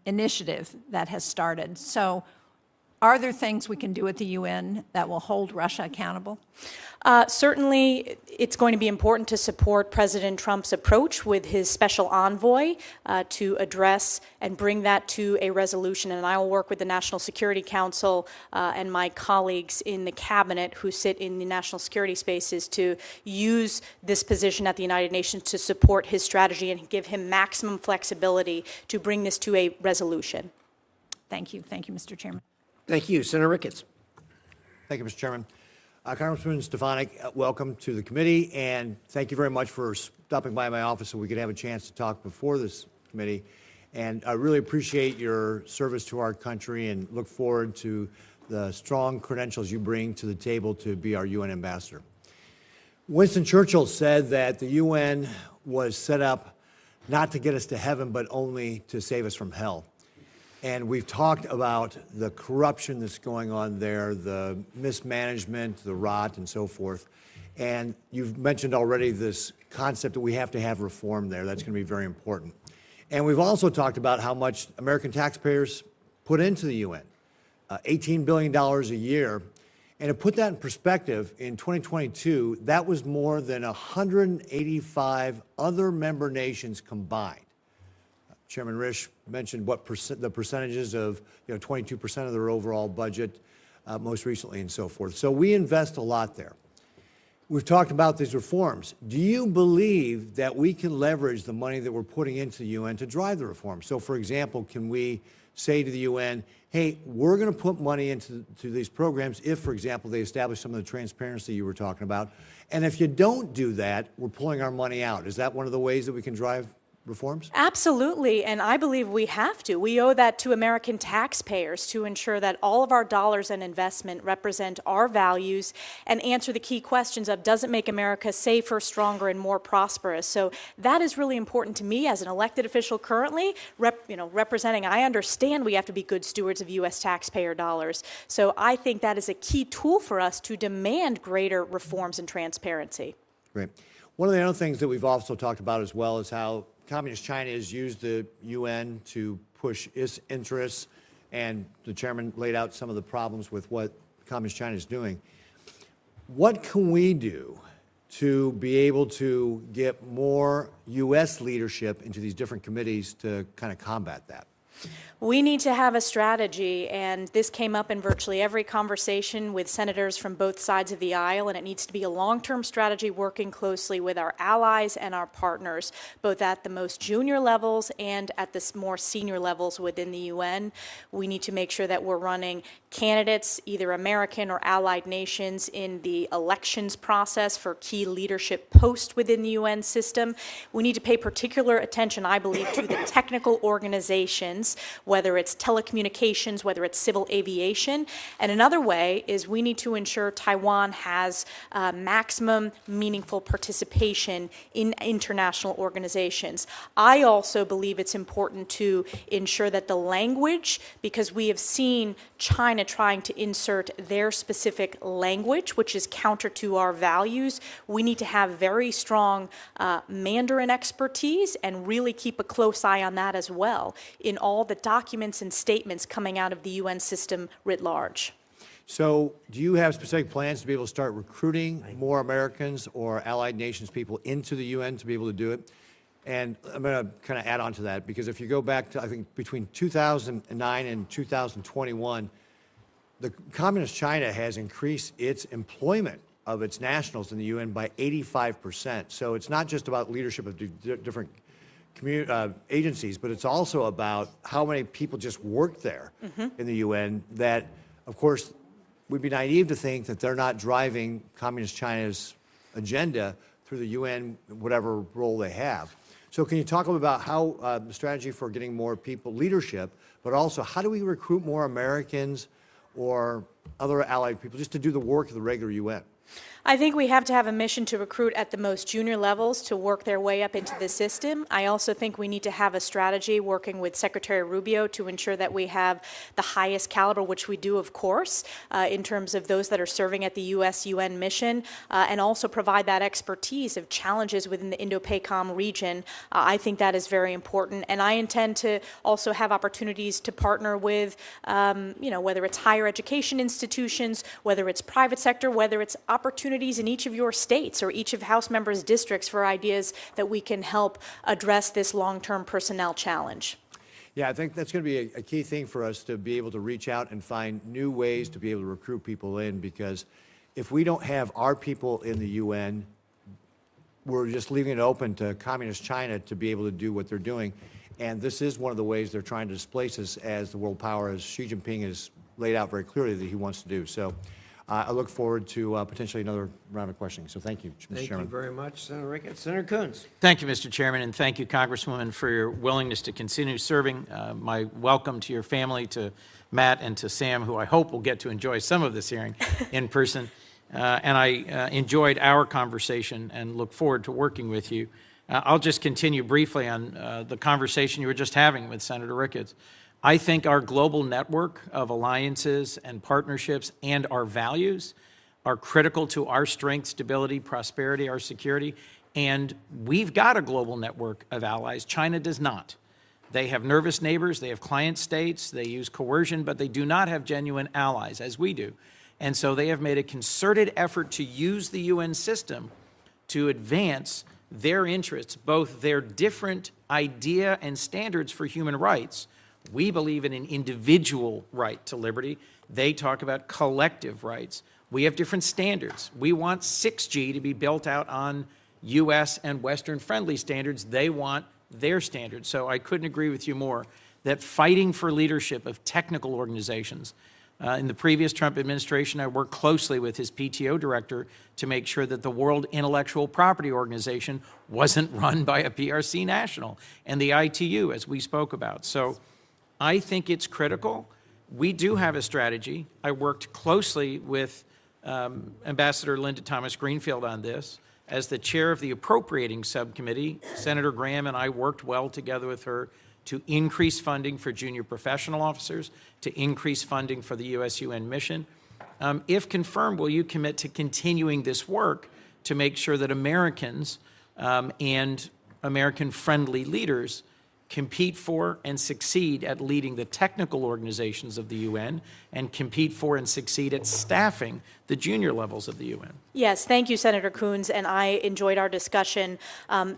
initiative that has started. So are there things we can do at the UN that will hold Russia accountable? Certainly, it's going to be important to support President Trump's approach with his special envoy to address and bring that to a resolution. And I will work with the National Security Council and my colleagues in the cabinet who sit in the national security spaces to use this position at the United Nations to support his strategy and give him maximum flexibility to bring this to a resolution. Thank you. Thank you, Mr. Chairman. Thank you. Senator Ricketts. Thank you, Mr. Chairman. Congresswoman Stefanik, welcome to the committee, and thank you very much for stopping by my office so we could have a chance to talk before this committee. And I really appreciate your service to our country and look forward to the strong credentials you bring to the table to be our UN ambassador. Winston Churchill said that the UN was set up not to get us to heaven, but only to save us from hell. And we've talked about the corruption that's going on there, the mismanagement, the rot, and so forth. And you've mentioned already this concept that we have to have reform there. That's going to be very important. And we've also talked about how much American taxpayers put into the UN, $18 billion a year. And to put that in perspective, in 2022, that was more than 185 other member nations combined. Chairman Risch mentioned what the percentages of 22% of their overall budget most recently and so forth. So we invest a lot there. We've talked about these reforms. Do you believe that we can leverage the money that we're putting into the UN to drive the reforms? So, for example, can we say to the UN, hey, we're going to put money into these programs if, for example, they establish some of the transparency you were talking about. And if you don't do that, we're pulling our money out. Is that one of the ways that we can drive reforms? Absolutely, and I believe we have to. We owe that to American taxpayers to ensure that all of our dollars and investment represent our values and answer the key questions of, does it make America safer, stronger, and more prosperous? So that is really important to me as an elected official currently, representing. I understand we have to be good stewards of U.S. taxpayer dollars. So I think that is a key tool for us to demand greater reforms and transparency. Great. One of the other things that we've also talked about as well is how Communist China has used the UN to push its interests, and the chairman laid out some of the problems with what Communist China is doing. What can we do to be able to get more U.S. leadership into these different committees to kind of combat that? We need to have a strategy, and this came up in virtually every conversation with senators from both sides of the aisle, and it needs to be a long-term strategy working closely with our allies and our partners, both at the most junior levels and at the more senior levels within the UN. We need to make sure that we're running candidates, either American or allied nations, in the elections process for key leadership posts within the UN system. We need to pay particular attention, I believe, to the technical organizations, whether it's telecommunications, whether it's civil aviation. And another way is we need to ensure Taiwan has maximum meaningful participation in international organizations. I also believe it's important to ensure that the language, because we have seen China trying to insert their specific language, which is counter to our values, we need to have very strong Mandarin expertise and really keep a close eye on that as well in all the documents and statements coming out of the UN system writ large. So do you have specific plans to be able to start recruiting more Americans or allied nations people into the UN to be able to do it? And I'm going to kind of add on to that, because if you go back to, I think, between 2009 and 2021, the Communist China has increased its employment of its nationals in the UN by 85%. So it's not just about leadership of different agencies, but it's also about how many people just work there in the UN that, of course, we'd be naive to think that they're not driving Communist China's agenda through the UN, whatever role they have. So can you talk a little about how the strategy for getting more people leadership, but also how do we recruit more Americans or other allied people just to do the work of the regular UN? I think we have to have a mission to recruit at the most junior levels to work their way up into the system. I also think we need to have a strategy working with Secretary Rubio to ensure that we have the highest caliber, which we do, of course, in terms of those that are serving at the U.S.-UN mission, and also provide that expertise of challenges within the Indo-PACOM region. I think that is very important, and I intend to also have opportunities to partner with, whether it's higher education institutions, whether it's private sector, whether it's opportunities in each of your states or each of House members' districts for ideas that we can help address this long-term personnel challenge. Yeah, I think that's going to be a key thing for us to be able to reach out and find new ways to be able to recruit people in, because if we don't have our people in the UN, we're just leaving it open to Communist China to be able to do what they're doing. And this is one of the ways they're trying to displace us as the world power, as Xi Jinping has laid out very clearly that he wants to do. So I look forward to potentially another round of questioning. So thank you, Mr. Chairman. Thank you very much, Senator Ricketts. Senator Coons. Thank you, Mr. Chairman, and thank you, Congresswoman, for your willingness to continue serving. My welcome to your family, to Matt and to Sam, who I hope will get to enjoy some of this hearing in person. And I enjoyed our conversation and look forward to working with you. I'll just continue briefly on the conversation you were just having with Senator Ricketts. I think our global network of alliances and partnerships and our values are critical to our strength, stability, prosperity, our security. And we've got a global network of allies. China does not. They have nervous neighbors, they have client states, they use coercion, but they do not have genuine allies, as we do. And so they have made a concerted effort to use the UN system to advance their interests, both their different idea and standards for human rights. We believe in an individual right to liberty. They talk about collective rights. We have different standards. We want 6G to be built out on U.S. and Western-friendly standards. They want their standards. So I couldn't agree with you more that fighting for leadership of technical organizations. In the previous Trump administration, I worked closely with his PTO director to make sure that the World Intellectual Property Organization wasn't run by a PRC national, and the ITU, as we spoke about. So I think it's critical. We do have a strategy. I worked closely with Ambassador Linda Thomas-Greenfield on this. As the chair of the appropriating subcommittee, Senator Graham and I worked well together with her to increase funding for junior professional officers, to increase funding for the U.S.-UN mission. If confirmed, will you commit to continuing this work to make sure that Americans and American-friendly leaders compete for and succeed at leading the technical organizations of the UN and compete for and succeed at staffing the junior levels of the UN? Yes, thank you, Senator Coons, and I enjoyed our discussion.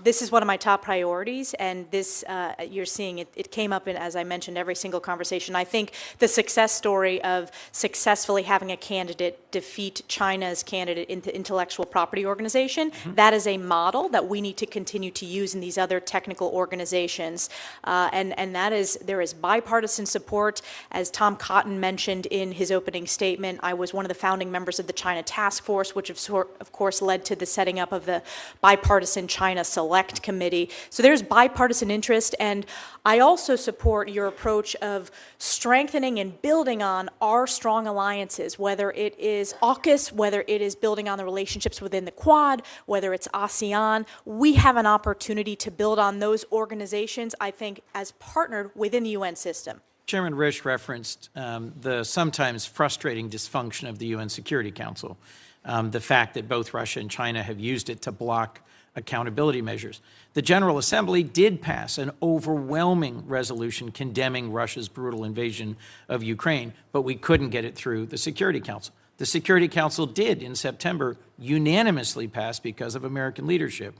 This is one of my top priorities, and this, you're seeing, it came up in, as I mentioned, every single conversation. I think the success story of successfully having a candidate defeat China's candidate in the Intellectual Property Organization, that is a model that we need to continue to use in these other technical organizations. And that is, there is bipartisan support. As Tom Cotton mentioned in his opening statement, I was one of the founding members of the China Task Force, which of course led to the setting up of the Bipartisan China Select Committee. So there's bipartisan interest, and I also support your approach of strengthening and building on our strong alliances, whether it is AUKUS, whether it is building on the relationships within the Quad, whether it's ASEAN. We have an opportunity to build on those organizations, I think, as partnered within the UN system. Chairman Risch referenced the sometimes frustrating dysfunction of the UN Security Council, the fact that both Russia and China have used it to block accountability measures. The General Assembly did pass an overwhelming resolution condemning Russia's brutal invasion of Ukraine, but we couldn't get it through the Security Council. The Security Council did, in September, unanimously pass, because of American leadership,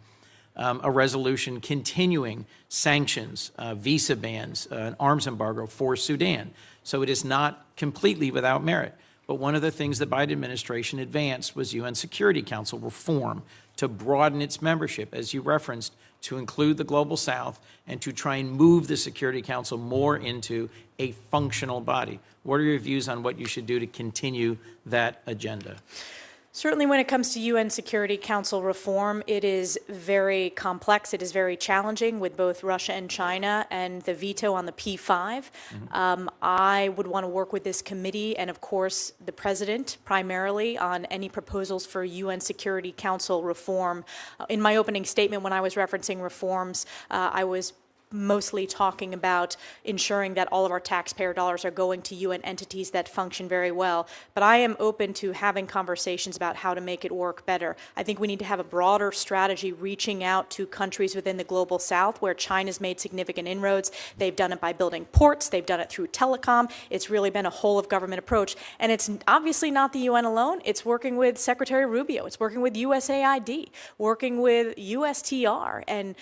a resolution continuing sanctions, visa bans, an arms embargo for Sudan. So it is not completely without merit. But one of the things the Biden administration advanced was UN Security Council reform to broaden its membership, as you referenced, to include the Global South and to try and move the Security Council more into a functional body. What are your views on what you should do to continue that agenda? Certainly when it comes to UN Security Council reform, it is very complex. It is very challenging with both Russia and China and the veto on the P5. I would want to work with this committee and, of course, the president primarily on any proposals for UN Security Council reform. In my opening statement, when I was referencing reforms, I was mostly talking about ensuring that all of our taxpayer dollars are going to UN entities that function very well. But I am open to having conversations about how to make it work better. I think we need to have a broader strategy reaching out to countries within the Global South where China's made significant inroads. They've done it by building ports. They've done it through telecom. It's really been a whole of government approach. And it's obviously not the UN alone. It's working with Secretary Rubio. It's working with USAID, working with USTR, and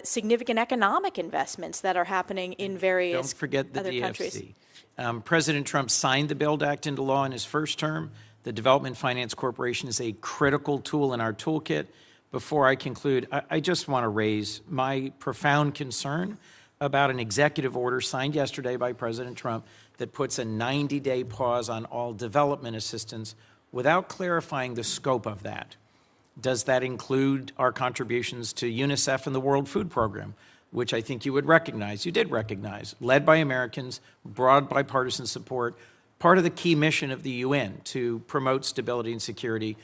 significant economic investments that are happening in various Don't forget the other DFC. countries. President Trump signed the BUILD Act into law in his first term. The Development Finance Corporation is a critical tool in our toolkit. Before I conclude, I just want to raise my profound concern about an executive order signed yesterday by President Trump that puts a 90-day pause on all development assistance without clarifying the scope of that. Does that include our contributions to UNICEF and the World Food Program, which I think you would recognize, you did recognize, led by Americans, broad bipartisan support, part of the key mission of the UN to promote stability and security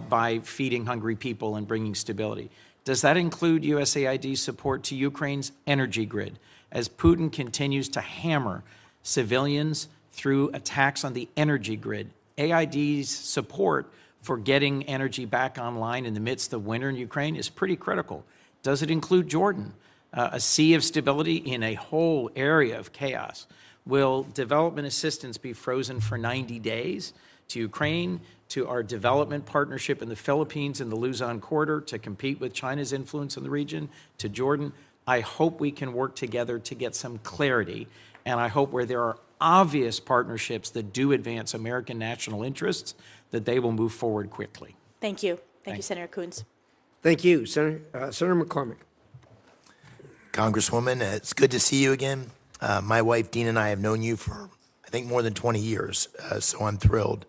by feeding hungry people and bringing stability? Does that include USAID support to Ukraine's energy grid as Putin continues to hammer civilians through attacks on the energy grid? AID's support for getting energy back online in the midst of winter in Ukraine is pretty critical. Does it include Jordan? A sea of stability in a whole area of chaos. Will development assistance be frozen for 90 days to Ukraine, to our development partnership in the Philippines and the Luzon corridor to compete with China's influence in the region, to Jordan? I hope we can work together to get some clarity, and I hope where there are obvious partnerships that do advance American national interests, that they will move forward quickly. Thank you. Thank you, Senator Coons. Thank you, Senator McCormick. Congresswoman, it's good to see you again. My wife, Dean, and I have known you for, I think, more than 20 years, so I'm thrilled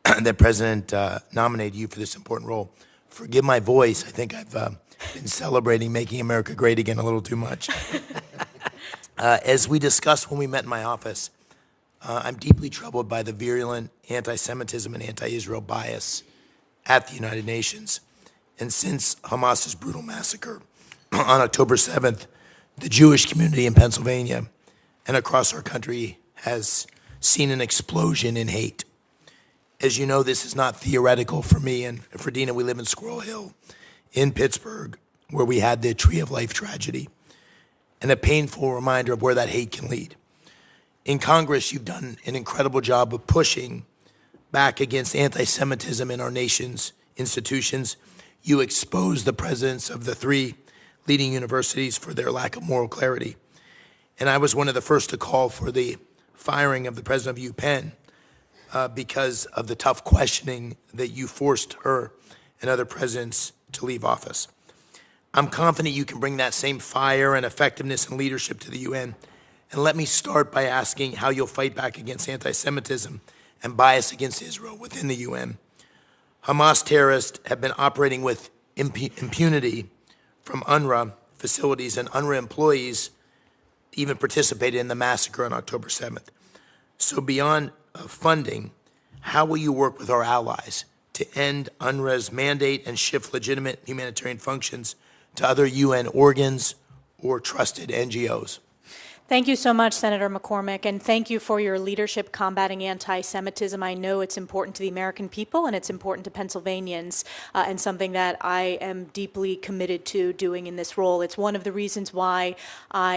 that President nominated you for this important role. Forgive my voice. I think I've been celebrating making America great again a little too much. As we discussed when we met in my office, I'm deeply troubled by the virulent anti-Semitism and anti-Israel bias at the United Nations. And since Hamas's brutal massacre on October 7th, the Jewish community in Pennsylvania and across our country has seen an explosion in hate. As you know, this is not theoretical for me and for Dina. We live in Squirrel Hill in Pittsburgh, where we had the Tree of Life tragedy, and a painful reminder of where that hate can lead. In Congress, you've done an incredible job of pushing back against anti-Semitism in our nation's institutions. You exposed the presidents of the three leading universities for their lack of moral clarity. And I was one of the first to call for the firing of the president of UPenn because of the tough questioning that you forced her and other presidents to leave office. I'm confident you can bring that same fire and effectiveness and leadership to the UN. And let me start by asking how you'll fight back against anti-Semitism and bias against Israel within the UN. Hamas terrorists have been operating with impunity from UNRWA facilities, and UNRWA employees even participated in the massacre on October 7th. So beyond funding, how will you work with our allies to end UNRWA's mandate and shift legitimate humanitarian functions to other UN organs or trusted NGOs? Thank you so much, Senator McCormick, and thank you for your leadership combating anti-Semitism. I know it's important to the American people and it's important to Pennsylvanians, and something that I am deeply committed to doing in this role. It's one of the reasons why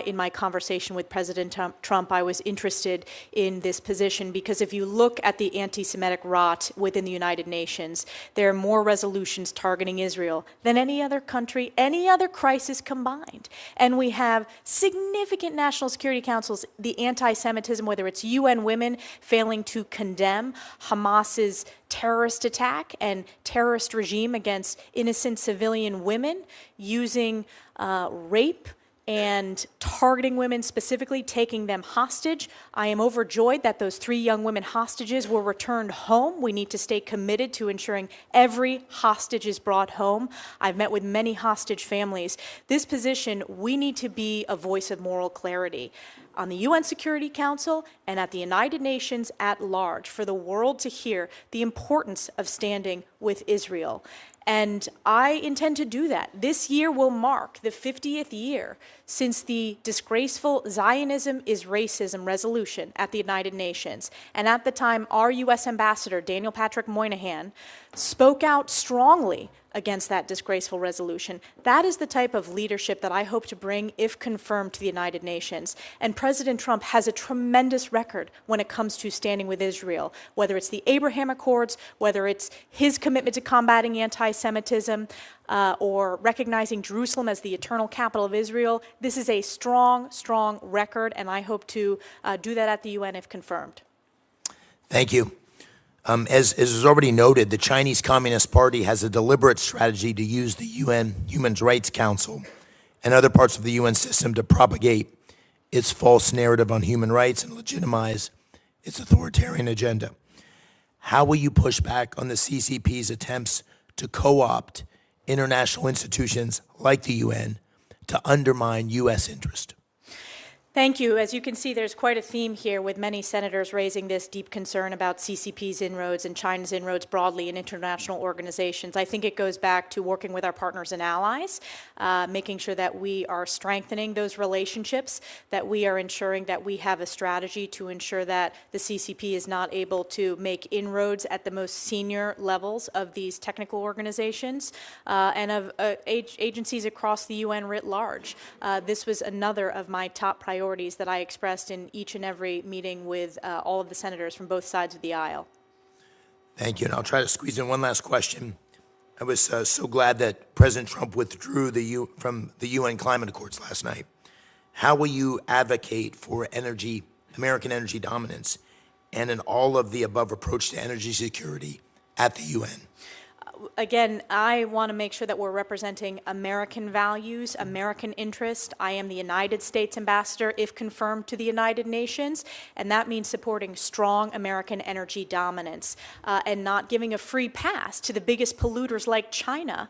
in my conversation with President Trump, I was interested in this position, because if you look at the anti-Semitic rot within the United Nations, there are more resolutions targeting Israel than any other country, any other crisis combined. And we have significant national security Security Council's the anti-Semitism, whether it's UN Women failing to condemn Hamas's terrorist attack and terrorist regime against innocent civilian women, using rape and targeting women specifically, taking them hostage. I am overjoyed that those 3 young women hostages were returned home. We need to stay committed to ensuring every hostage is brought home. I've met with many hostage families. This position, we need to be a voice of moral clarity on the UN Security Council and at the United Nations at large, for the world to hear the importance of standing with Israel. And I intend to do that. This year will mark the 50th year since the disgraceful Zionism is Racism resolution at the United Nations. And at the time, our U.S. Ambassador, Daniel Patrick Moynihan, spoke out strongly against that disgraceful resolution. That is the type of leadership that I hope to bring, if confirmed, to the United Nations. And President Trump has a tremendous record when it comes to standing with Israel, whether it's the Abraham Accords, whether it's his commitment to combating anti-Semitism, or recognizing Jerusalem as the eternal capital of Israel. This is a strong, strong record, and I hope to do that at the UN if confirmed. Thank you. As is already noted, the Chinese Communist Party has a deliberate strategy to use the UN Human Rights Council and other parts of the UN system to propagate its false narrative on human rights and legitimize its authoritarian agenda. How will you push back on the CCP's attempts to co-opt international institutions like the UN to undermine U.S. interest? Thank you. As you can see, there's quite a theme here with many senators raising this deep concern about CCP's inroads and China's inroads broadly in international organizations. I think it goes back to working with our partners and allies, making sure that we are strengthening those relationships, that we are ensuring that we have a strategy to ensure that the CCP is not able to make inroads at the most senior levels of these technical organizations and of agencies across the UN writ large. This was another of my top priorities that I expressed in each and every meeting with all of the senators from both sides of the aisle. Thank you. And I'll try to squeeze in one last question. I was so glad that President Trump withdrew from the UN climate accords last night. How will you advocate for American energy dominance and an all-of-the-above approach to energy security at the UN? Again, I want to make sure that we're representing American values, American interest. I am the United States ambassador, if confirmed, to the United Nations, and that means supporting strong American energy dominance and not giving a free pass to the biggest polluters like China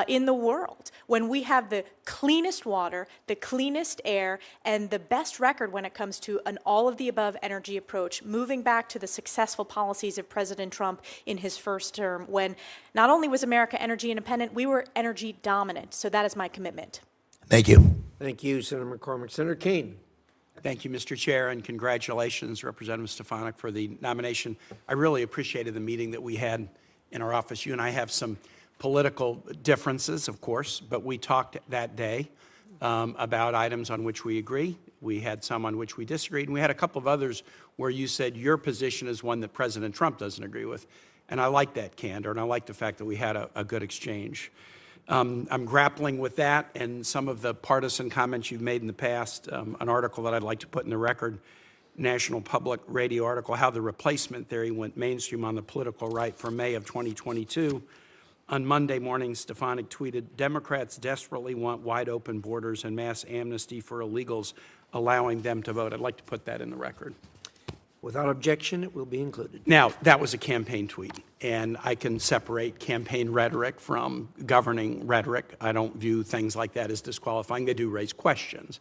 in the world, when we have the cleanest water, the cleanest air, and the best record when it comes to an all-of-the-above energy approach, moving back to the successful policies of President Trump in his first term, when not only was America energy independent, we were energy dominant. So that is my commitment. Thank you. Thank you, Senator McCormick. Senator Kane. Thank you, Mr. Chair, and congratulations, Representative Stefanik, for the nomination. I really appreciated the meeting that we had in our office. You and I have some political differences, of course, but we talked that day about items on which we agree. We had some on which we disagreed, and we had a couple of others where you said your position is one that President Trump doesn't agree with. And I like that candor, and I like the fact that we had a good exchange. I'm grappling with that and some of the partisan comments you've made in the past. An article that I'd like to put in the record, National Public Radio article, How the Replacement Theory Went Mainstream on the Political Right, from May of 2022. On Monday morning, Stefanik tweeted, "Democrats desperately want wide-open borders and mass amnesty for illegals, allowing them to vote." I'd like to put that in the record. Without objection, it will be included. Now, that was a campaign tweet, and I can separate campaign rhetoric from governing rhetoric. I don't view things like that as disqualifying. They do raise questions.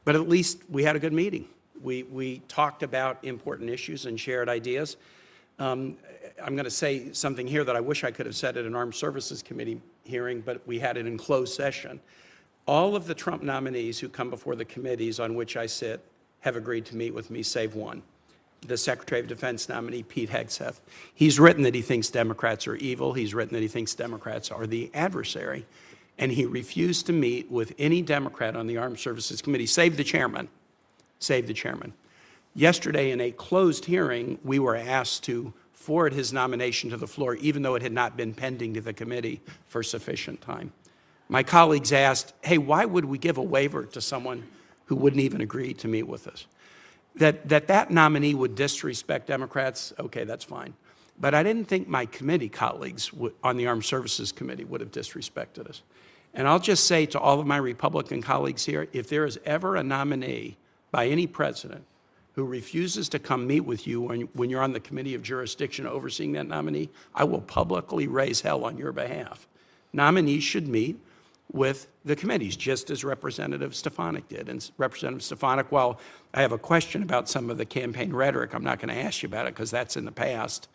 But at least we had a good meeting. We talked about important issues and shared ideas. I'm going to say something here that I wish I could have said at an Armed Services Committee hearing, but we had it in closed session. All of the Trump nominees who come before the committees on which I sit have agreed to meet with me, save one. The Secretary of Defense nominee, Pete Hegseth. He's written that he thinks Democrats are evil. He's written that he thinks Democrats are the adversary. And he refused to meet with any Democrat on the Armed Services Committee, save the chairman. Save the chairman. Yesterday, in a closed hearing, we were asked to forward his nomination to the floor, even though it had not been pending to the committee for sufficient time. My colleagues asked, hey, why would we give a waiver to someone who wouldn't even agree to meet with us. That nominee would disrespect Democrats, okay, that's fine. But I didn't think my committee colleagues on the Armed Services Committee would have disrespected us. And I'll just say to all of my Republican colleagues here, if there is ever a nominee by any president who refuses to come meet with you when you're on the committee of jurisdiction overseeing that nominee, I will publicly raise hell on your behalf. Nominees should meet with the committees, just as Representative Stefanik did. And Representative Stefanik, while I have a question about some of the campaign rhetoric, I'm not going to ask you about it because that's in the past.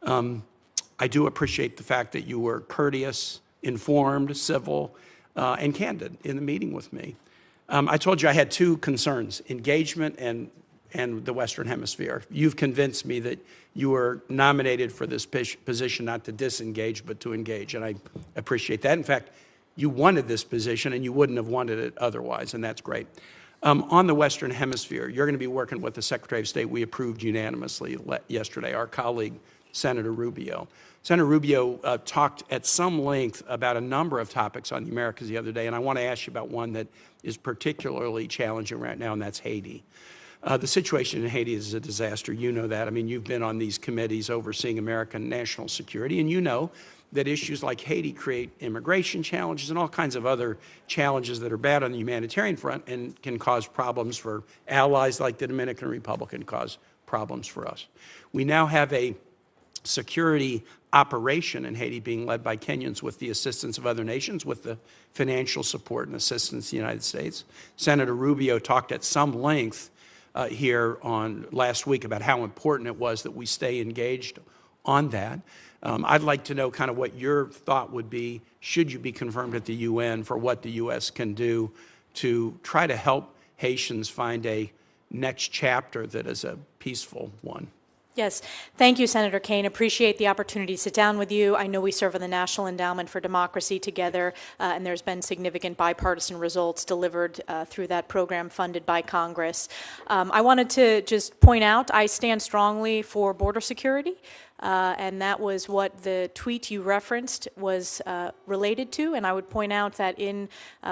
I do appreciate the fact that you were courteous, informed, civil, and candid in the meeting with me. I told you I had two concerns, engagement and the Western Hemisphere. You've convinced me that you were nominated for this position not to disengage, but to engage, and I appreciate that. In fact, you wanted this position, and you wouldn't have wanted it otherwise, and that's great. On the Western Hemisphere, you're going to be working with the Secretary of State we approved unanimously yesterday, our colleague, Senator Rubio. Senator Rubio talked at some length about a number of topics on the Americas the other day, and I want to ask you about one that is particularly challenging right now, and that's Haiti. The situation in Haiti is a disaster. You know that. I mean, you've been on these committees overseeing American national security, and you know that issues like Haiti create immigration challenges and all kinds of other challenges that are bad on the humanitarian front and can cause problems for allies like the Dominican Republic and cause problems for us. We now have a security operation in Haiti being led by Kenyans with the assistance of other nations, with the financial support and assistance of the United States. Senator Rubio talked at some length here on last week about how important it was that we stay engaged on that. I'd like to know kind of what your thought would be, should you be confirmed at the UN, for what the U.S. can do to try to help Haitians find a next chapter that is a peaceful one. Yes. Thank you, Senator Kane. Appreciate the opportunity to sit down with you. I know we serve on the National Endowment for Democracy together, and there's been significant bipartisan results delivered through that program funded by Congress. I wanted to just point out I stand strongly for border security. And that was what the tweet you referenced was related to. And I would point out that in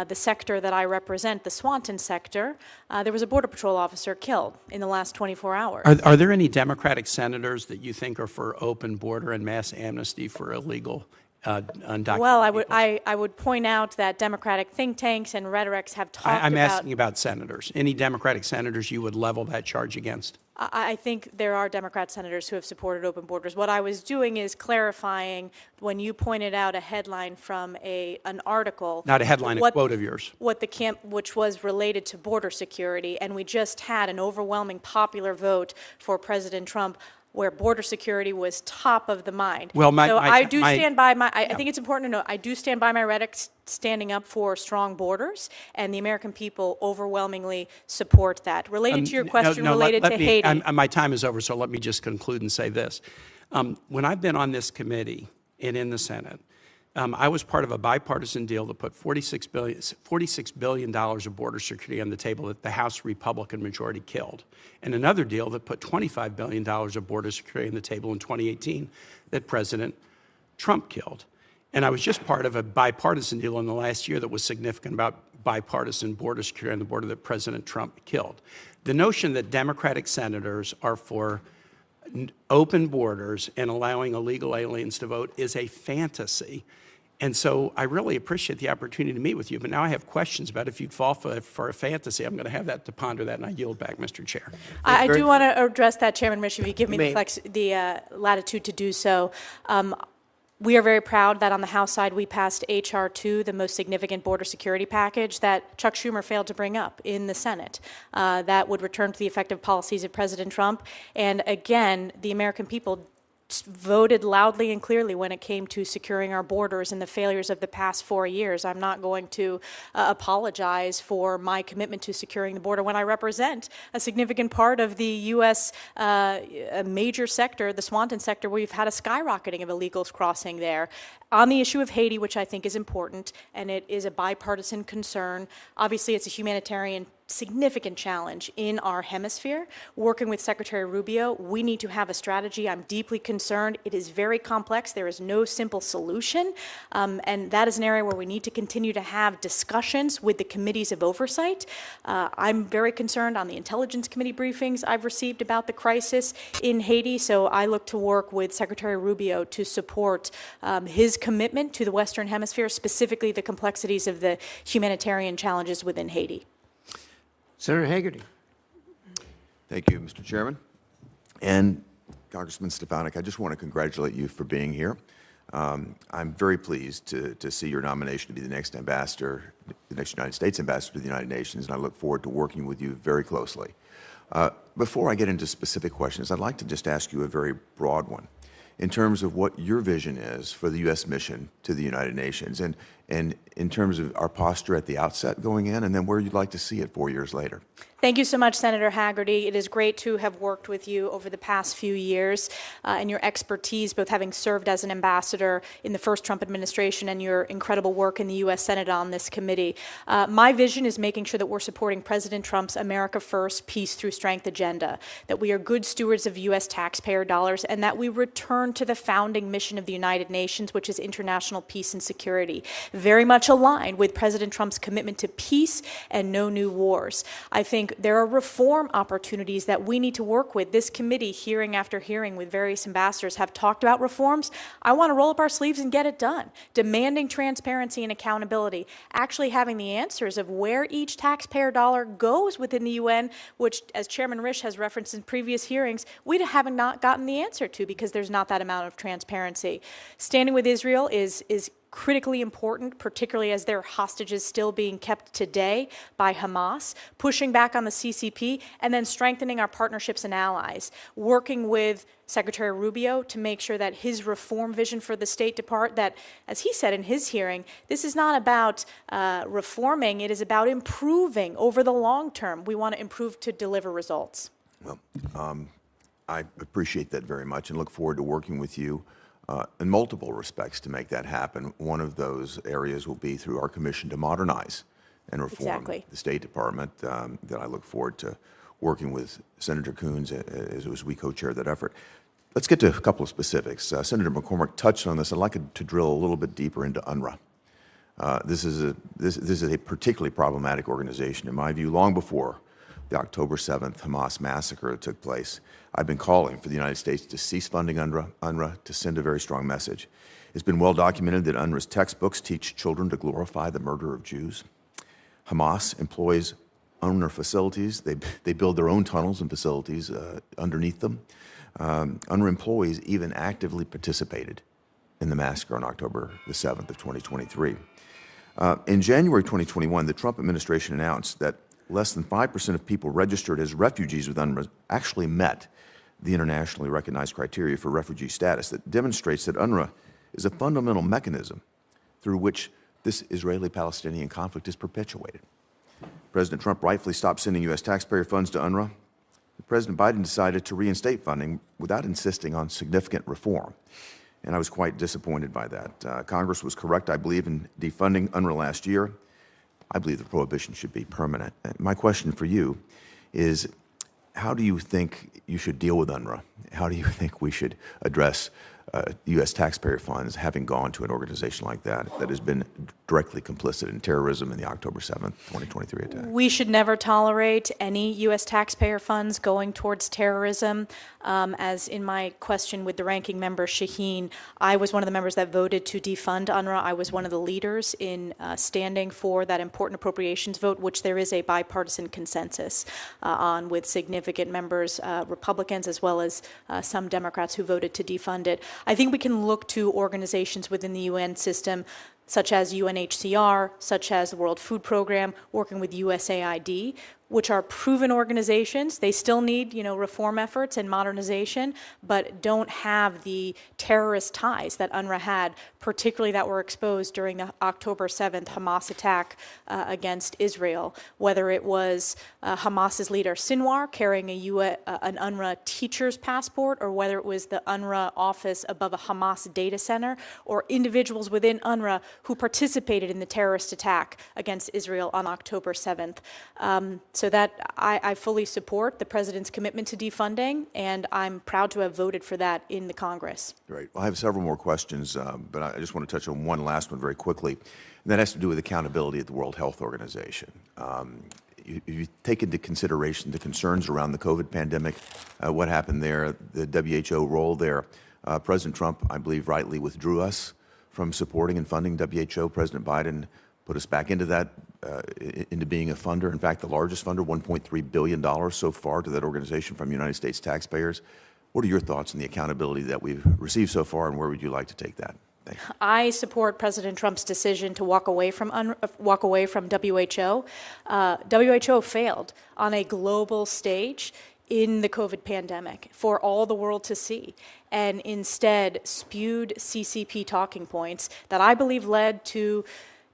the sector that I represent, the Swanton sector, there was a Border Patrol officer killed in the last 24 hours. Are there any Democratic senators that you think are for open border and mass amnesty for illegal undocumented Well, people? I would point out that Democratic think tanks and rhetorics have talked about... I'm asking about senators. Any Democratic senators you would level that charge against? I think there are Democrat senators who have supported open borders. What I was doing is clarifying when you pointed out a headline from an article. Not a headline, a quote of yours. What the which was related to border security, and we just had an overwhelming popular vote for President Trump, where border security was top of the mind. Well, I think it's important to note, I do stand by my rhetoric standing up for strong borders, and the American people overwhelmingly support that. Related to your question related to Haiti. My time is over, so let me just conclude and say this. When I've been on this committee and in the Senate, I was part of a bipartisan deal that put $46 billion of border security on the table that the House Republican majority killed, and another deal that put $25 billion of border security on the table in 2018 that President Trump killed. And I was just part of a bipartisan deal in the last year that was significant about bipartisan border security on the border that President Trump killed. The notion that Democratic senators are for open borders and allowing illegal aliens to vote is a fantasy. And so I really appreciate the opportunity to meet with you. But now I have questions about if you'd fall for a fantasy. I'm going to have that to ponder that, and I yield back, Mr. Chair. I do want to address that, Chairman Risch, if you give me the latitude to do so. We are very proud that on the House side we passed H.R. 2, the most significant border security package that Chuck Schumer failed to bring up in the Senate. That would return to the effective policies of President Trump. And again, the American people voted loudly and clearly when it came to securing our borders and the failures of the past 4 years. I'm not going to apologize for my commitment to securing the border when I represent a significant part of the U.S. Major sector, the Swanton sector, where we've had a skyrocketing of illegals crossing there. On the issue of Haiti, which I think is important, and it is a bipartisan concern, obviously it's a humanitarian significant challenge in our hemisphere. Working with Secretary Rubio, we need to have a strategy. I'm deeply concerned. It is very complex. There is no simple solution. And that is an area where we need to continue to have discussions with the committees of oversight. I'm very concerned on the Intelligence Committee briefings I've received about the crisis in Haiti, so I look to work with Secretary Rubio to support his commitment to the Western Hemisphere, specifically the complexities of the humanitarian challenges within Haiti. Senator Hagerty. Thank you, Mr. Chairman. And Congressman Stefanik, I just want to congratulate you for being here. I'm very pleased to see your nomination to be the next ambassador, the next United States ambassador to the United Nations, and I look forward to working with you very closely. Before I get into specific questions, I'd like to just ask you a very broad one in terms of what your vision is for the U.S. mission to the United Nations, and in terms of our posture at the outset going in, and then where you'd like to see it 4 years later. Thank you so much, Senator Hagerty. It is great to have worked with you over the past few years and your expertise, both having served as an ambassador in the first Trump administration and your incredible work in the U.S. Senate on this committee. My vision is making sure that we're supporting President Trump's America First, Peace Through Strength agenda, that we are good stewards of U.S. taxpayer dollars, and that we return to the founding mission of the United Nations, which is international peace and security, very much aligned with President Trump's commitment to peace and no new wars. I think there are reform opportunities that we need to work with. This committee, hearing after hearing with various ambassadors, have talked about reforms. I want to roll up our sleeves and get it done, demanding transparency and accountability, actually having the answers of where each taxpayer dollar goes within the UN, which, as Chairman Risch has referenced in previous hearings, we have not gotten the answer to because there's not that amount of transparency. Standing with Israel is critically important, particularly as there are hostages still being kept today by Hamas, pushing back on the CCP, and then strengthening our partnerships and allies, working with Secretary Rubio to make sure that his reform vision for the State Department, that, as he said in his hearing, this is not about reforming, it is about improving over the long term. We want to improve to deliver results. Well, I appreciate that very much and look forward to working with you in multiple respects to make that happen. One of those areas will be through our commission to modernize and reform the State Department, that I look forward to working with Senator Coons as we co-chair that effort. Let's get to a couple of specifics. Senator McCormick touched on this. I'd like to drill a little bit deeper into UNRWA. This is a particularly problematic organization, in my view, long before the October 7th Hamas massacre that took place. I've been calling for the United States to cease funding UNRWA to send a very strong message. It's been well documented that UNRWA's textbooks teach children to glorify the murder of Jews. Hamas employs UNRWA facilities. They build their own tunnels and facilities underneath them. UNRWA employees even actively participated in the massacre on October the 7th of 2023. In January 2021, the Trump administration announced that less than 5% of people registered as refugees with UNRWA actually met the internationally recognized criteria for refugee status that demonstrates that UNRWA is a fundamental mechanism through which this Israeli-Palestinian conflict is perpetuated. President Trump rightfully stopped sending U.S. taxpayer funds to UNRWA. President Biden decided to reinstate funding without insisting on significant reform, and I was quite disappointed by that. Congress was correct, I believe, in defunding UNRWA last year. I believe the prohibition should be permanent. My question for you is, how do you think you should deal with UNRWA? How do you think we should address U.S. taxpayer funds having gone to an organization like that has been directly complicit in terrorism in the October 7th, 2023 attack? We should never tolerate any U.S. taxpayer funds going towards terrorism. As in my question with the ranking member, Shaheen, I was one of the members that voted to defund UNRWA. I was one of the leaders in standing for that important appropriations vote, which there is a bipartisan consensus on, with significant members, Republicans, as well as some Democrats who voted to defund it. I think we can look to organizations within the UN system, such as UNHCR, such as the World Food Program, working with USAID, which are proven organizations. They still need, reform efforts and modernization, but don't have the terrorist ties that UNRWA had, particularly that were exposed during the October 7th Hamas attack against Israel. Whether it was Hamas's leader Sinwar carrying an UNRWA teacher's passport, or whether it was the UNRWA office above a Hamas data center, or individuals within UNRWA who participated in the terrorist attack against Israel on October 7th. So that I fully support the president's commitment to defunding, and I'm proud to have voted for that in the Congress. Great. Well, I have several more questions, but I just want to touch on one last one very quickly, and that has to do with accountability at the World Health Organization. You take into consideration the concerns around the COVID pandemic, what happened there, the WHO role there. President Trump, I believe, rightly withdrew us from supporting and funding WHO. President Biden put us back into that, into being a funder. In fact, the largest funder, $1.3 billion so far to that organization from United States taxpayers. What are your thoughts on the accountability that we've received so far, and where would you like to take that? Thanks. I support President Trump's decision to walk away from WHO. WHO failed on a global stage in the COVID pandemic for all the world to see, and instead spewed CCP talking points that I believe led to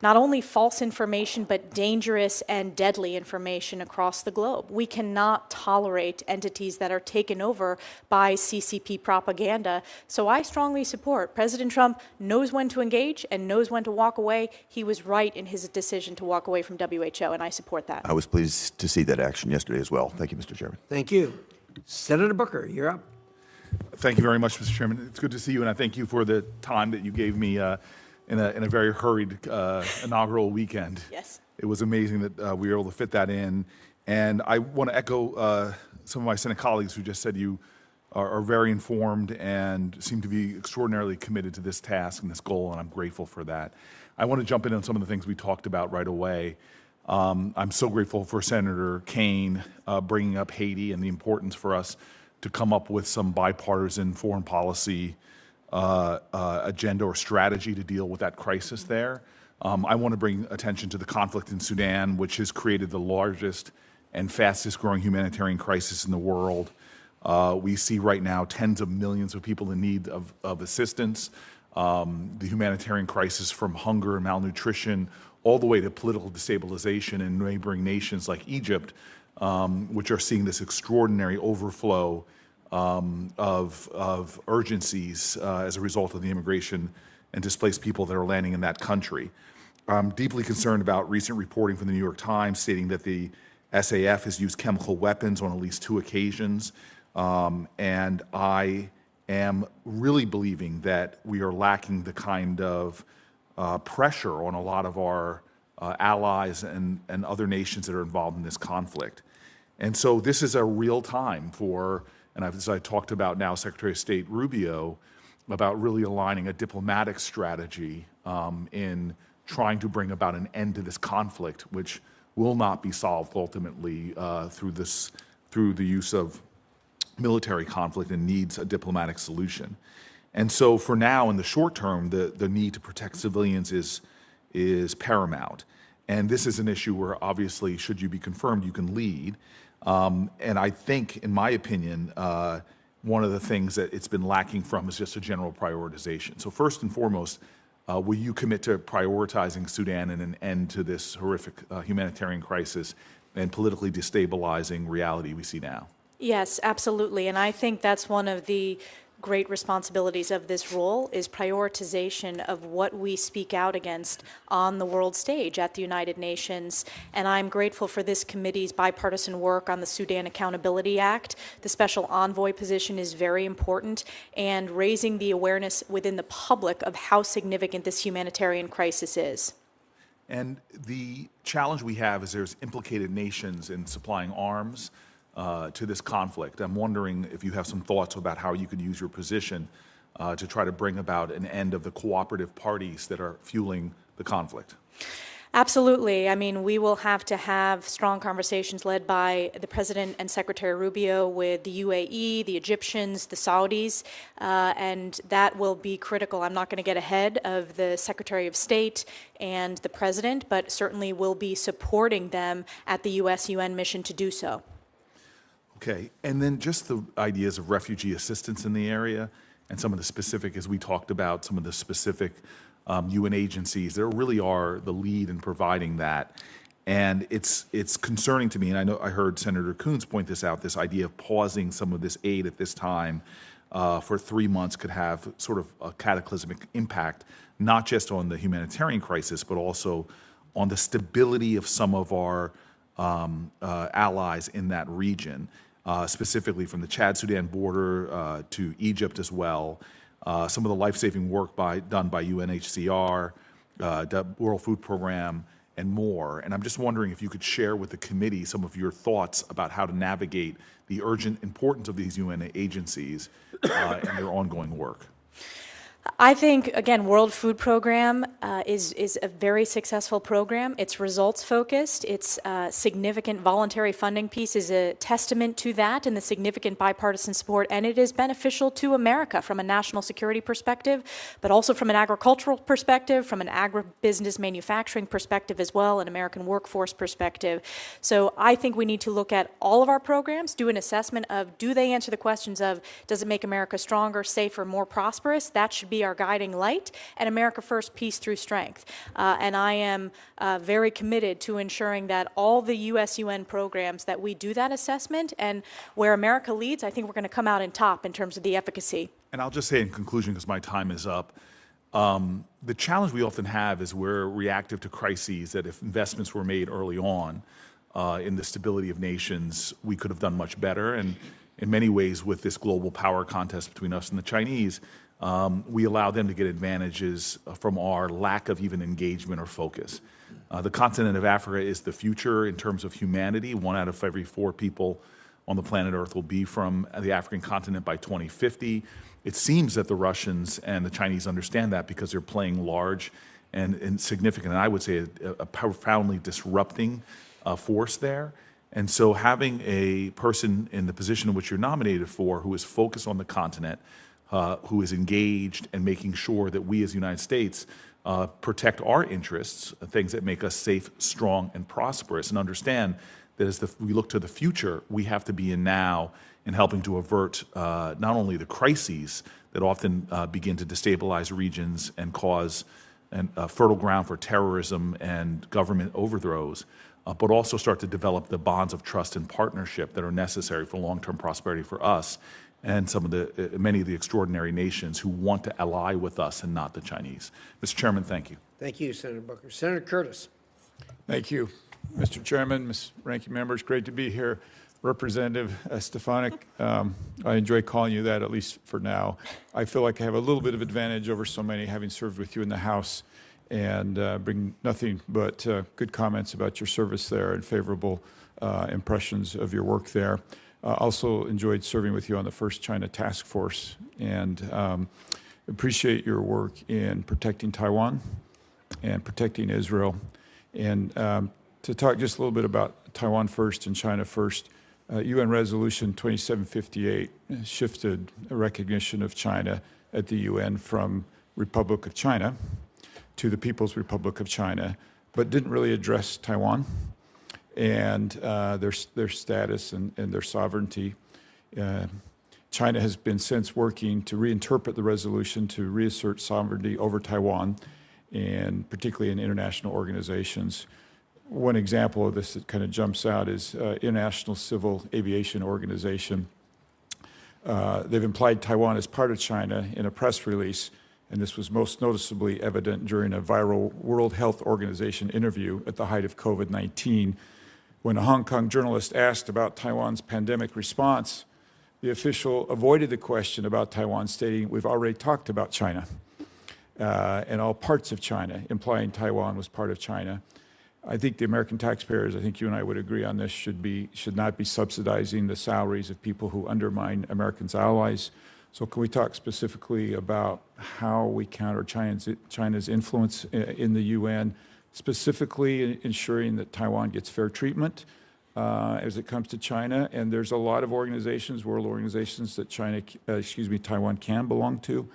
not only false information, but dangerous and deadly information across the globe. We cannot tolerate entities that are taken over by CCP propaganda. So I strongly support President Trump knows when to engage and knows when to walk away. He was right in his decision to walk away from WHO, and I support that. I was pleased to see that action yesterday as well. Thank you, Mr. Chairman. Thank you. Senator Booker, you're up. Thank you very much, Mr. Chairman. It's good to see you, and I thank you for the time that you gave me in a very hurried inaugural weekend. Yes. It was amazing that we were able to fit that in. And I want to echo some of my Senate colleagues who just said you are very informed and seem to be extraordinarily committed to this task and this goal, and I'm grateful for that. I want to jump in on some of the things we talked about right away. I'm so grateful for Senator Kaine bringing up Haiti and the importance for us to come up with some bipartisan foreign policy agenda or strategy to deal with that crisis there. I want to bring attention to the conflict in Sudan, which has created the largest and fastest growing humanitarian crisis in the world. We see right now tens of millions of people in need of assistance. The humanitarian crisis from hunger and malnutrition all the way to political destabilization in neighboring nations like Egypt, which are seeing this extraordinary overflow of urgencies as a result of the immigration and displaced people that are landing in that country. I'm deeply concerned about recent reporting from the New York Times stating that the SAF has used chemical weapons on at least 2 occasions. And I am really believing that we are lacking the kind of pressure on a lot of our allies and other nations that are involved in this conflict. And so this is a real time for, and as I talked about now, Secretary of State Rubio, about really aligning a diplomatic strategy in trying to bring about an end to this conflict, which will not be solved ultimately through the use of military conflict and needs a diplomatic solution. And so for now, in the short term, the need to protect civilians is paramount. And this is an issue where obviously, should you be confirmed, you can lead. And I think, in my opinion, one of the things that it's been lacking from is just a general prioritization. So first and foremost, will you commit to prioritizing Sudan and an end to this horrific humanitarian crisis and politically destabilizing reality we see now? Yes, absolutely. And I think that's one of the great responsibilities of this role is prioritization of what we speak out against on the world stage at the United Nations. And I'm grateful for this committee's bipartisan work on the Sudan Accountability Act. The special envoy position is very important, and raising the awareness within the public of how significant this humanitarian crisis is. And the challenge we have is there's implicated nations in supplying arms to this conflict. I'm wondering if you have some thoughts about how you could use your position to try to bring about an end of the cooperative parties that are fueling the conflict. Absolutely. I mean, we will have to have strong conversations led by the President and Secretary Rubio with the UAE, the Egyptians, the Saudis, and that will be critical. I'm not going to get ahead of the Secretary of State and the President, but certainly will be supporting them at the U.S.-UN mission to do so. Okay, and then just the ideas of refugee assistance in the area and some of the specific, as we talked about, some of the specific UN agencies that really are the lead in providing that. And it's concerning to me, and I know I heard Senator Coons point this out, this idea of pausing some of this aid at this time for 3 months could have sort of a cataclysmic impact, not just on the humanitarian crisis, but also on the stability of some of our allies in that region, specifically from the Chad-Sudan border to Egypt as well. Some of the life-saving work done by UNHCR, the World Food Program, and more. And I'm just wondering if you could share with the committee some of your thoughts about how to navigate the urgent importance of these UN agencies and their ongoing work. I think, again, World Food Program is a very successful program. It's results-focused. Its significant voluntary funding piece is a testament to that and the significant bipartisan support, and it is beneficial to America from a national security perspective, but also from an agricultural perspective, from an agribusiness manufacturing perspective as well, an American workforce perspective. So I think we need to look at all of our programs, do an assessment of, do they answer the questions of, does it make America stronger, safer, more prosperous? That should be our guiding light, and America First, peace through strength. And I am very committed to ensuring that all the US-UN programs that we do that assessment, and where America leads, I think we're going to come out in top in terms of the efficacy. And I'll just say in conclusion, because my time is up, the challenge we often have is we're reactive to crises, that if investments were made early on in the stability of nations, we could have done much better. And in many ways, with this global power contest between us and the Chinese, we allow them to get advantages from our lack of even engagement or focus. The continent of Africa is the future in terms of humanity. 1 out of every 4 people on the planet Earth will be from the African continent by 2050. It seems that the Russians and the Chinese understand that because they're playing large and significant, and I would say a profoundly disrupting force there. And so having a person in the position in which you're nominated for who is focused on the continent, who is engaged and making sure that we as the United States protect our interests, things that make us safe, strong, and prosperous, and understand that as we look to the future, we have to be in now in helping to avert not only the crises that often begin to destabilize regions and cause fertile ground for terrorism and government overthrows, but also start to develop the bonds of trust and partnership that are necessary for long-term prosperity for us and many of the extraordinary nations who want to ally with us and not the Chinese. Mr. Chairman, thank you. Thank you, Senator Booker. Senator Curtis. Thank you, Mr. Chairman, Ms. Ranking Members. Great to be here. Representative Stefanik, I enjoy calling you that, at least for now. I feel like I have a little bit of advantage over so many, having served with you in the House, and bring nothing but good comments about your service there and favorable impressions of your work there. Also enjoyed serving with you on the first China Task Force, and appreciate your work in protecting Taiwan and protecting Israel. And to talk just a little bit about Taiwan first and China first, UN Resolution 2758 shifted a recognition of China at the UN from Republic of China to the People's Republic of China, but didn't really address Taiwan and their status and their sovereignty. China has been since working to reinterpret the resolution to reassert sovereignty over Taiwan, and particularly in international organizations. One example of this that kind of jumps out is International Civil Aviation Organization. They've implied Taiwan as part of China in a press release, and this was most noticeably evident during a viral World Health Organization interview at the height of COVID-19. When a Hong Kong journalist asked about Taiwan's pandemic response, the official avoided the question about Taiwan, stating, "We've already talked about China and all parts of China," implying Taiwan was part of China. I think the American taxpayers, I think you and I would agree on this, should not be subsidizing the salaries of people who undermine Americans' allies. So can we talk specifically about how we counter China's influence in the UN, specifically ensuring that Taiwan gets fair treatment as it comes to China? And there's a lot of organizations, world organizations, that Taiwan can belong to.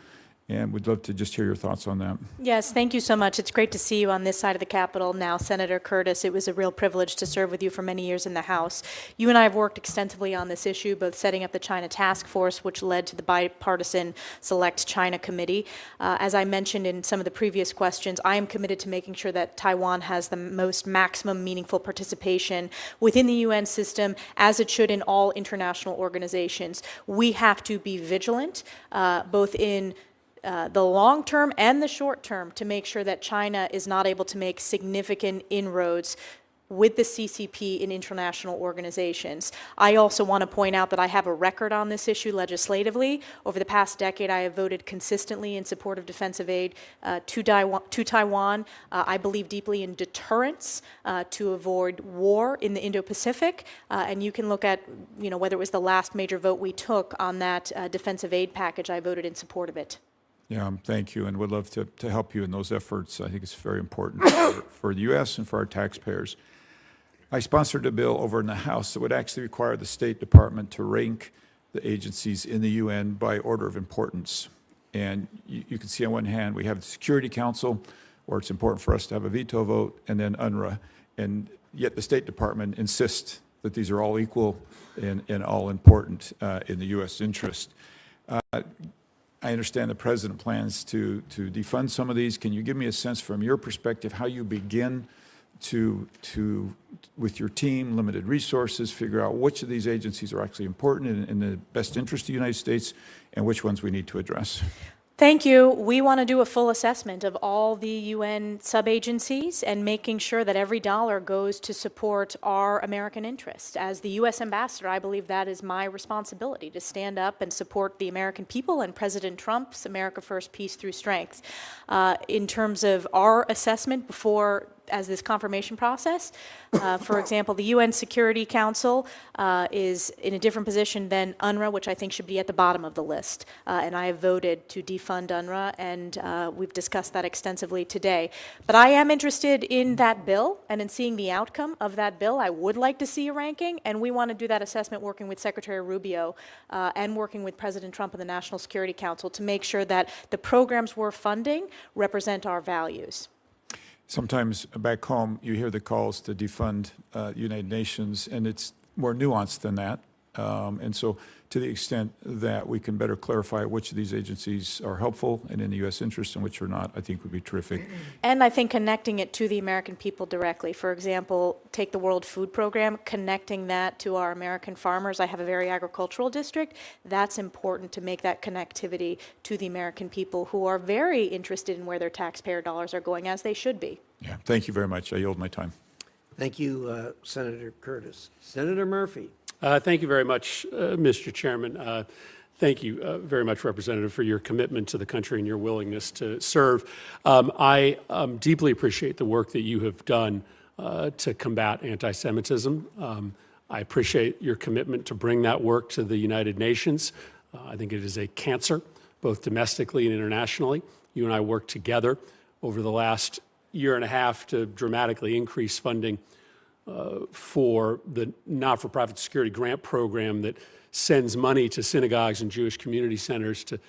and we'd love to just hear your thoughts on that. Yes, thank you so much. It's great to see you on this side of the Capitol now, Senator Curtis. It was a real privilege to serve with you for many years in the House. You and I have worked extensively on this issue, both setting up the China Task Force, which led to the bipartisan Select China Committee. As I mentioned in some of the previous questions, I am committed to making sure that Taiwan has the most maximum meaningful participation within the UN system, as it should in all international organizations. We have to be vigilant, both in the long term and the short term, to make sure that China is not able to make significant inroads with the CCP in international organizations. I also want to point out that I have a record on this issue legislatively. Over the past decade, I have voted consistently in support of defensive aid to Taiwan. I believe deeply in deterrence to avoid war in the Indo-Pacific. And you can look at, whether it was the last major vote we took on that defensive aid package, I voted in support of it. Yeah, thank you, and would love to help you in those efforts. I think it's very important for the U.S. and for our taxpayers. I sponsored a bill over in the House that would actually require the State Department to rank the agencies in the UN by order of importance. And you can see on one hand, we have the Security Council, where it's important for us to have a veto vote, and then UNRWA. And yet the State Department insists that these are all equal and all important in the U.S. interest. I understand the President plans to defund some of these. Can you give me a sense from your perspective how you begin to with your team, limited resources, figure out which of these agencies are actually important in the best interest of the United States and which ones we need to address? Thank you. We want to do a full assessment of all the UN sub-agencies and making sure that every dollar goes to support our American interests. As the U.S. ambassador, I believe that is my responsibility, to stand up and support the American people and President Trump's America First, Peace Through Strength. In terms of our assessment as this confirmation process. For example, the UN Security Council is in a different position than UNRWA, which I think should be at the bottom of the list. And I have voted to defund UNRWA, and we've discussed that extensively today. But I am interested in that bill and in seeing the outcome of that bill. I would like to see a ranking, and we want to do that assessment working with Secretary Rubio and working with President Trump and the National Security Council to make sure that the programs we're funding represent our values. Sometimes back home, you hear the calls to defund United Nations, and it's more nuanced than that. And so to the extent that we can better clarify which of these agencies are helpful and in the U.S. interest and which are not, I think would be terrific. And I think connecting it to the American people directly. For example, take the World Food Program, connecting that to our American farmers. I have a very agricultural district. That's important to make that connectivity to the American people who are very interested in where their taxpayer dollars are going, as they should be. Yeah, thank you very much. I yield my time. Thank you, Senator Curtis. Senator Murphy. Thank you very much, Mr. Chairman. Thank you very much, Representative, for your commitment to the country and your willingness to serve. I deeply appreciate the work that you have done to combat anti-Semitism. I appreciate your commitment to bring that work to the United Nations. I think it is a cancer, both domestically and internationally. You and I worked together over the last year and a half to dramatically increase funding for the not-for-profit security grant program that sends money to synagogues and Jewish community centers to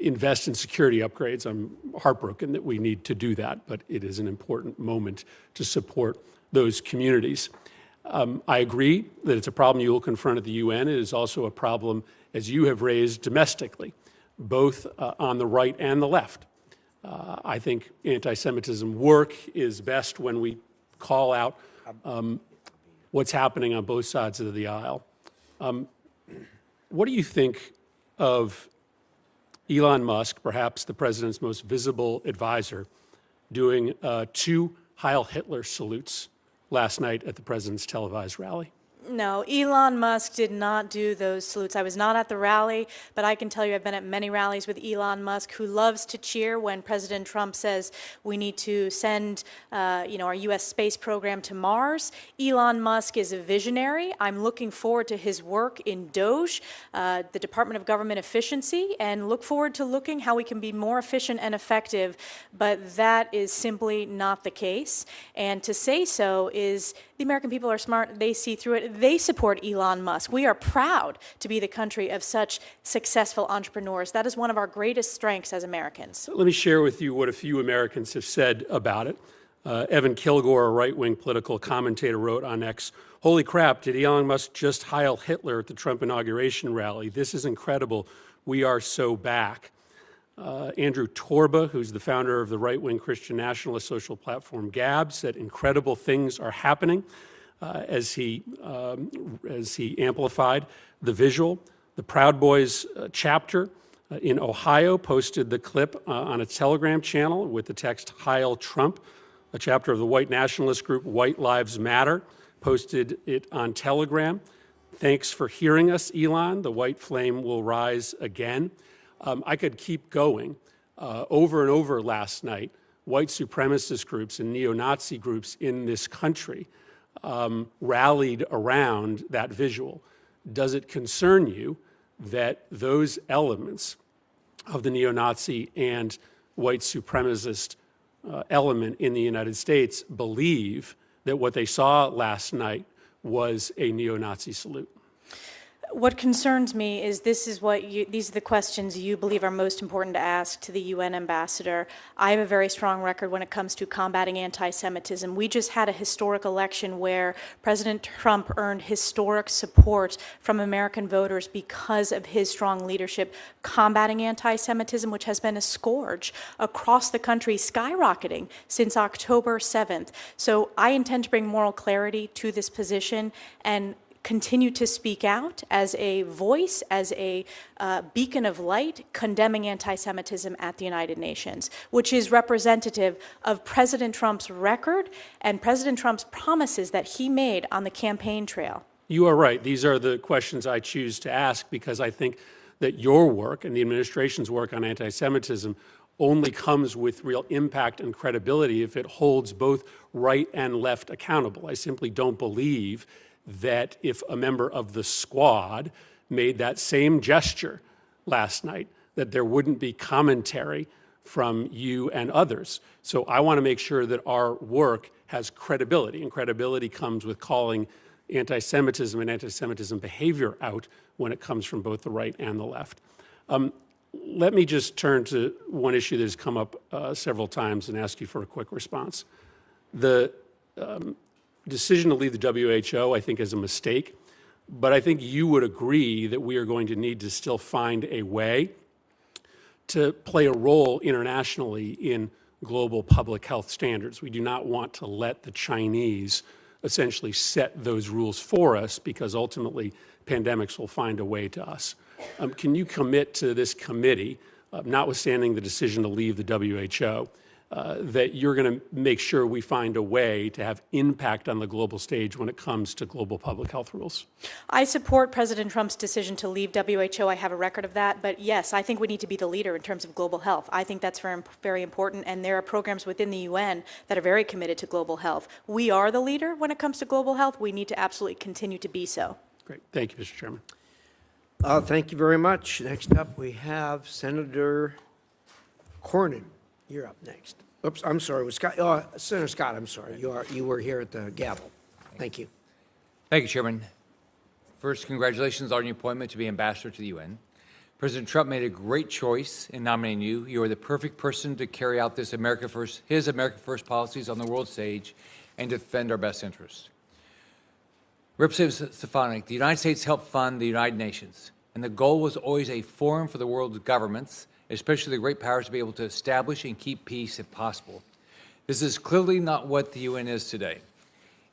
invest in security upgrades. I'm heartbroken that we need to do that, but it is an important moment to support those communities. I agree that it's a problem you will confront at the UN. It is also a problem, as you have raised, domestically, both on the right and the left. I think anti-Semitism work is best when we call out what's happening on both sides of the aisle. What do you think of Elon Musk, perhaps the president's most visible advisor, doing 2 Heil Hitler salutes last night at the president's televised rally? No, Elon Musk did not do those salutes. I was not at the rally, but I can tell you I've been at many rallies with Elon Musk, who loves to cheer when President Trump says we need to send our U.S. space program to Mars. Elon Musk is a visionary. I'm looking forward to his work in DOGE, the Department of Government Efficiency, and look forward to looking how we can be more efficient and effective, but that is simply not the case. And to say so is the American people are smart. They see through it. they support Elon Musk. We are proud to be the country of such successful entrepreneurs. That is one of our greatest strengths as Americans. Let me share with you what a few Americans have said about it. Evan Kilgore, a right-wing political commentator, wrote on X, "Holy crap, did Elon Musk just Heil Hitler at the Trump inauguration rally? This is incredible. We are so back." Andrew Torba, who's the founder of the right-wing Christian nationalist social platform Gab, said incredible things are happening as he amplified the visual. The Proud Boys chapter in Ohio posted the clip on its Telegram channel with the text "Heil Trump." A chapter of the white nationalist group White Lives Matter posted it on Telegram. "Thanks for hearing us, Elon. The white flame will rise again." I could keep going. Over and over last night, white supremacist groups and neo-Nazi groups in this country rallied around that visual. Does it concern you that those elements of the neo-Nazi and white supremacist element in the United States believe that what they saw last night was a neo-Nazi salute? What concerns me is these are the questions you believe are most important to ask to the UN ambassador. I have a very strong record when it comes to combating anti-Semitism. We just had a historic election where President Trump earned historic support from American voters because of his strong leadership combating anti-Semitism, which has been a scourge across the country, skyrocketing since October 7th. So I intend to bring moral clarity to this position and continue to speak out as a voice, as a beacon of light, condemning anti-Semitism at the United Nations, which is representative of President Trump's record and President Trump's promises that he made on the campaign trail. You are right. These are the questions I choose to ask because I think that your work and the administration's work on anti-Semitism only comes with real impact and credibility if it holds both right and left accountable. I simply don't believe that if a member of the squad made that same gesture last night, that there wouldn't be commentary from you and others. So I want to make sure that our work has credibility, and credibility comes with calling anti-Semitism and anti-Semitism behavior out when it comes from both the right and the left. Let me just turn to one issue that has come up several times and ask you for a quick response. The decision to leave the WHO, I think, is a mistake, but I think you would agree that we are going to need to still find a way to play a role internationally in global public health standards. We do not want to let the Chinese essentially set those rules for us because ultimately pandemics will find a way to us. Can you commit to this committee, notwithstanding the decision to leave the WHO, that you're going to make sure we find a way to have impact on the global stage when it comes to global public health rules? I support President Trump's decision to leave WHO. I have a record of that. But yes, I think we need to be the leader in terms of global health. I think that's very, very important. And there are programs within the UN that are very committed to global health. We are the leader when it comes to global health. We need to absolutely continue to be so. Great. Thank you, Mr. Chairman. Thank you very much. Next up, we have Senator Cornyn. You're up next. Oops, I'm sorry. Was Scott? Senator Scott, I'm sorry. You were here at the gavel. Thank you. Thank you, Chairman. First, congratulations on your appointment to be ambassador to the UN. President Trump made a great choice in nominating you. You are the perfect person to carry out his America First policies on the world stage and defend our best interests. Representative Stefanik, the United States helped fund the United Nations, and the goal was always a forum for the world's governments, especially the great powers, to be able to establish and keep peace if possible. This is clearly not what the UN is today.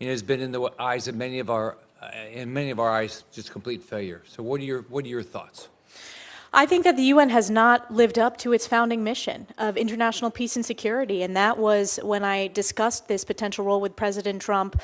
It has been in the eyes of many of our eyes, just complete failure. So what are your thoughts? I think that the UN has not lived up to its founding mission of international peace and security, and that was when I discussed this potential role with President Trump.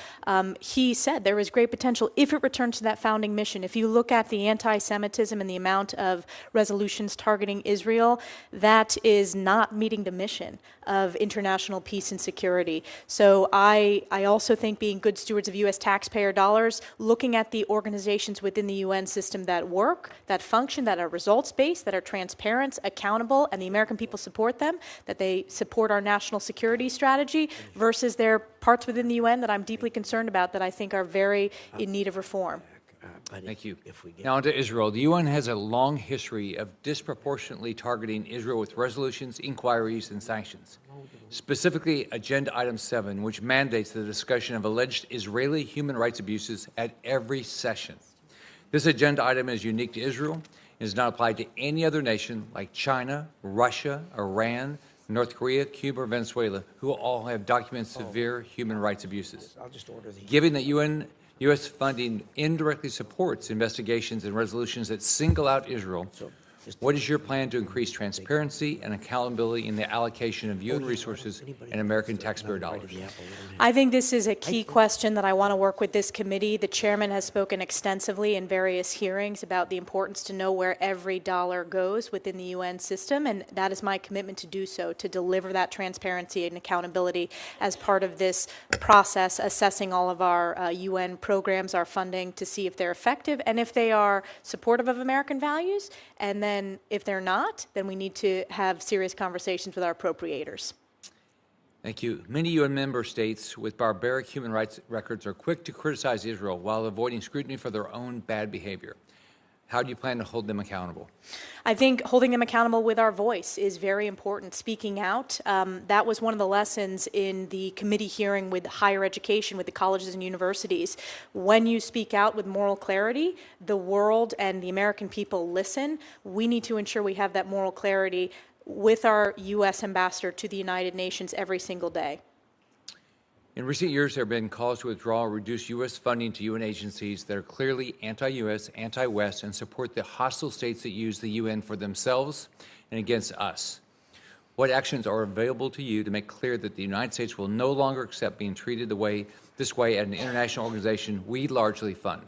He said there is great potential if it returns to that founding mission. If you look at the anti-Semitism and the amount of resolutions targeting Israel, that is not meeting the mission of international peace and security. So I also think being good stewards of U.S. taxpayer dollars, looking at the organizations within the UN system that work, that function, that are results-based, rights-based, that are transparent, accountable, and the American people support them, that they support our national security strategy, versus there are parts within the UN that I'm deeply concerned about that I think are very in need of reform. Thank you. Now on to Israel. The UN has a long history of disproportionately targeting Israel with resolutions, inquiries, and sanctions. Specifically, Agenda Item 7, which mandates the discussion of alleged Israeli human rights abuses at every session. This agenda item is unique to Israel and is not applied to any other nation like China, Russia, Iran, North Korea, Cuba, or Venezuela, who all have documented severe human rights abuses. Given that U.S. funding indirectly supports investigations and resolutions that single out Israel, what is your plan to increase transparency and accountability in the allocation of UN resources and American taxpayer dollars? I think this is a key question that I want to work with this committee. The chairman has spoken extensively in various hearings about the importance to know where every dollar goes within the UN system, and that is my commitment to do so, to deliver that transparency and accountability as part of this process, assessing all of our UN programs, our funding, to see if they're effective and if they are supportive of American values. And then if they're not, then we need to have serious conversations with our appropriators. Thank you. Many UN member states with barbaric human rights records are quick to criticize Israel while avoiding scrutiny for their own bad behavior. How do you plan to hold them accountable? I think holding them accountable with our voice is very important. Speaking out, that was one of the lessons in the committee hearing with higher education, with the colleges and universities. When you speak out with moral clarity, the world and the American people listen. We need to ensure we have that moral clarity with our U.S. ambassador to the United Nations every single day. In recent years, there have been calls to withdraw or reduce U.S. funding to UN agencies that are clearly anti-U.S., anti-West, and support the hostile states that use the UN for themselves and against us. What actions are available to you to make clear that the United States will no longer accept being treated this way at an international organization we largely fund?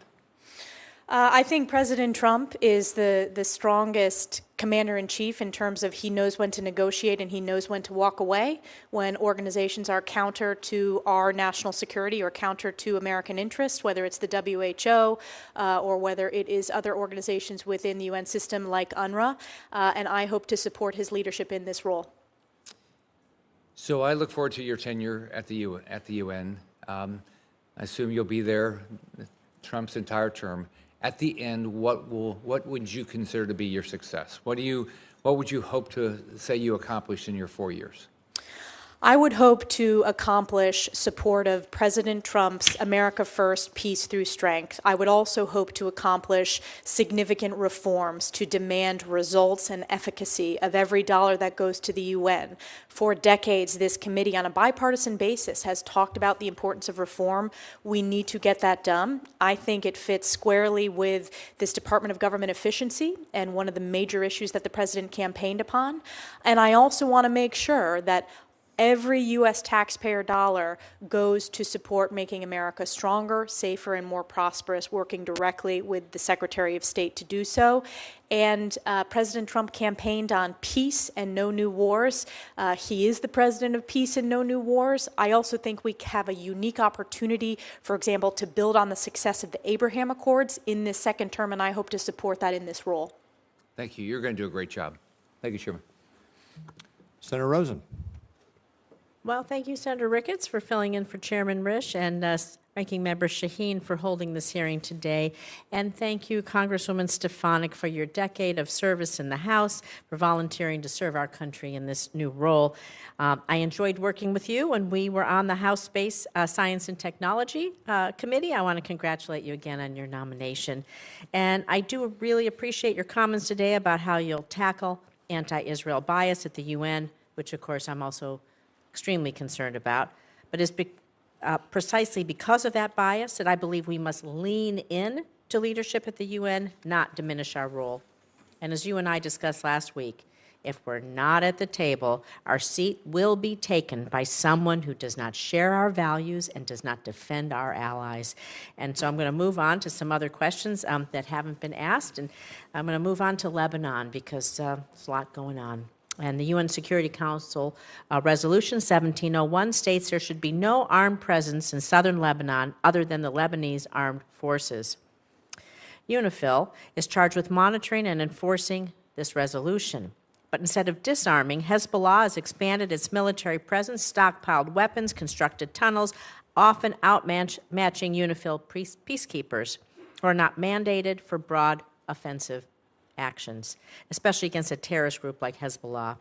I think President Trump is the strongest commander-in-chief in terms of he knows when to negotiate and he knows when to walk away when organizations are counter to our national security or counter to American interests, whether it's the WHO or whether it is other organizations within the UN system like UNRWA, and I hope to support his leadership in this role. So I look forward to your tenure at the UN. I assume you'll be there Trump's entire term. At the end, what would you consider to be your success? What would you hope to say you accomplished in your 4 years? I would hope to accomplish support of President Trump's America First, Peace Through Strength. I would also hope to accomplish significant reforms to demand results and efficacy of every dollar that goes to the UN. For decades, this committee on a bipartisan basis has talked about the importance of reform. We need to get that done. I think it fits squarely with this Department of Government efficiency and one of the major issues that the president campaigned upon. And I also want to make sure that every U.S. taxpayer dollar goes to support making America stronger, safer, and more prosperous, working directly with the Secretary of State to do so. And President Trump campaigned on peace and no new wars. He is the president of peace and no new wars. I also think we have a unique opportunity, for example, to build on the success of the Abraham Accords in this second term, and I hope to support that in this role. Thank you. You're going to do a great job. Thank you, Chairman. Senator Rosen. Well, thank you, Senator Ricketts, for filling in for Chairman Risch, and Ranking Member Shaheen for holding this hearing today. And thank you, Congresswoman Stefanik, for your decade of service in the House, for volunteering to serve our country in this new role. I enjoyed working with you when we were on the House Space Science and Technology Committee. I want to congratulate you again on your nomination. And I do really appreciate your comments today about how you'll tackle anti-Israel bias at the UN, which, of course, I'm also extremely concerned about, but it's precisely because of that bias that I believe we must lean in to leadership at the UN, not diminish our role. And as you and I discussed last week, if we're not at the table, our seat will be taken by someone who does not share our values and does not defend our allies. And so I'm going to move on to some other questions that haven't been asked, and I'm going to move on to Lebanon because there's a lot going on. And the UN Security Council Resolution 1701 states there should be no armed presence in southern Lebanon other than the Lebanese armed forces. UNIFIL is charged with monitoring and enforcing this resolution. But instead of disarming, Hezbollah has expanded its military presence, stockpiled weapons, constructed tunnels, often outmatching UNIFIL peacekeepers who are not mandated for broad offensive actions, especially against a terrorist group like Hezbollah.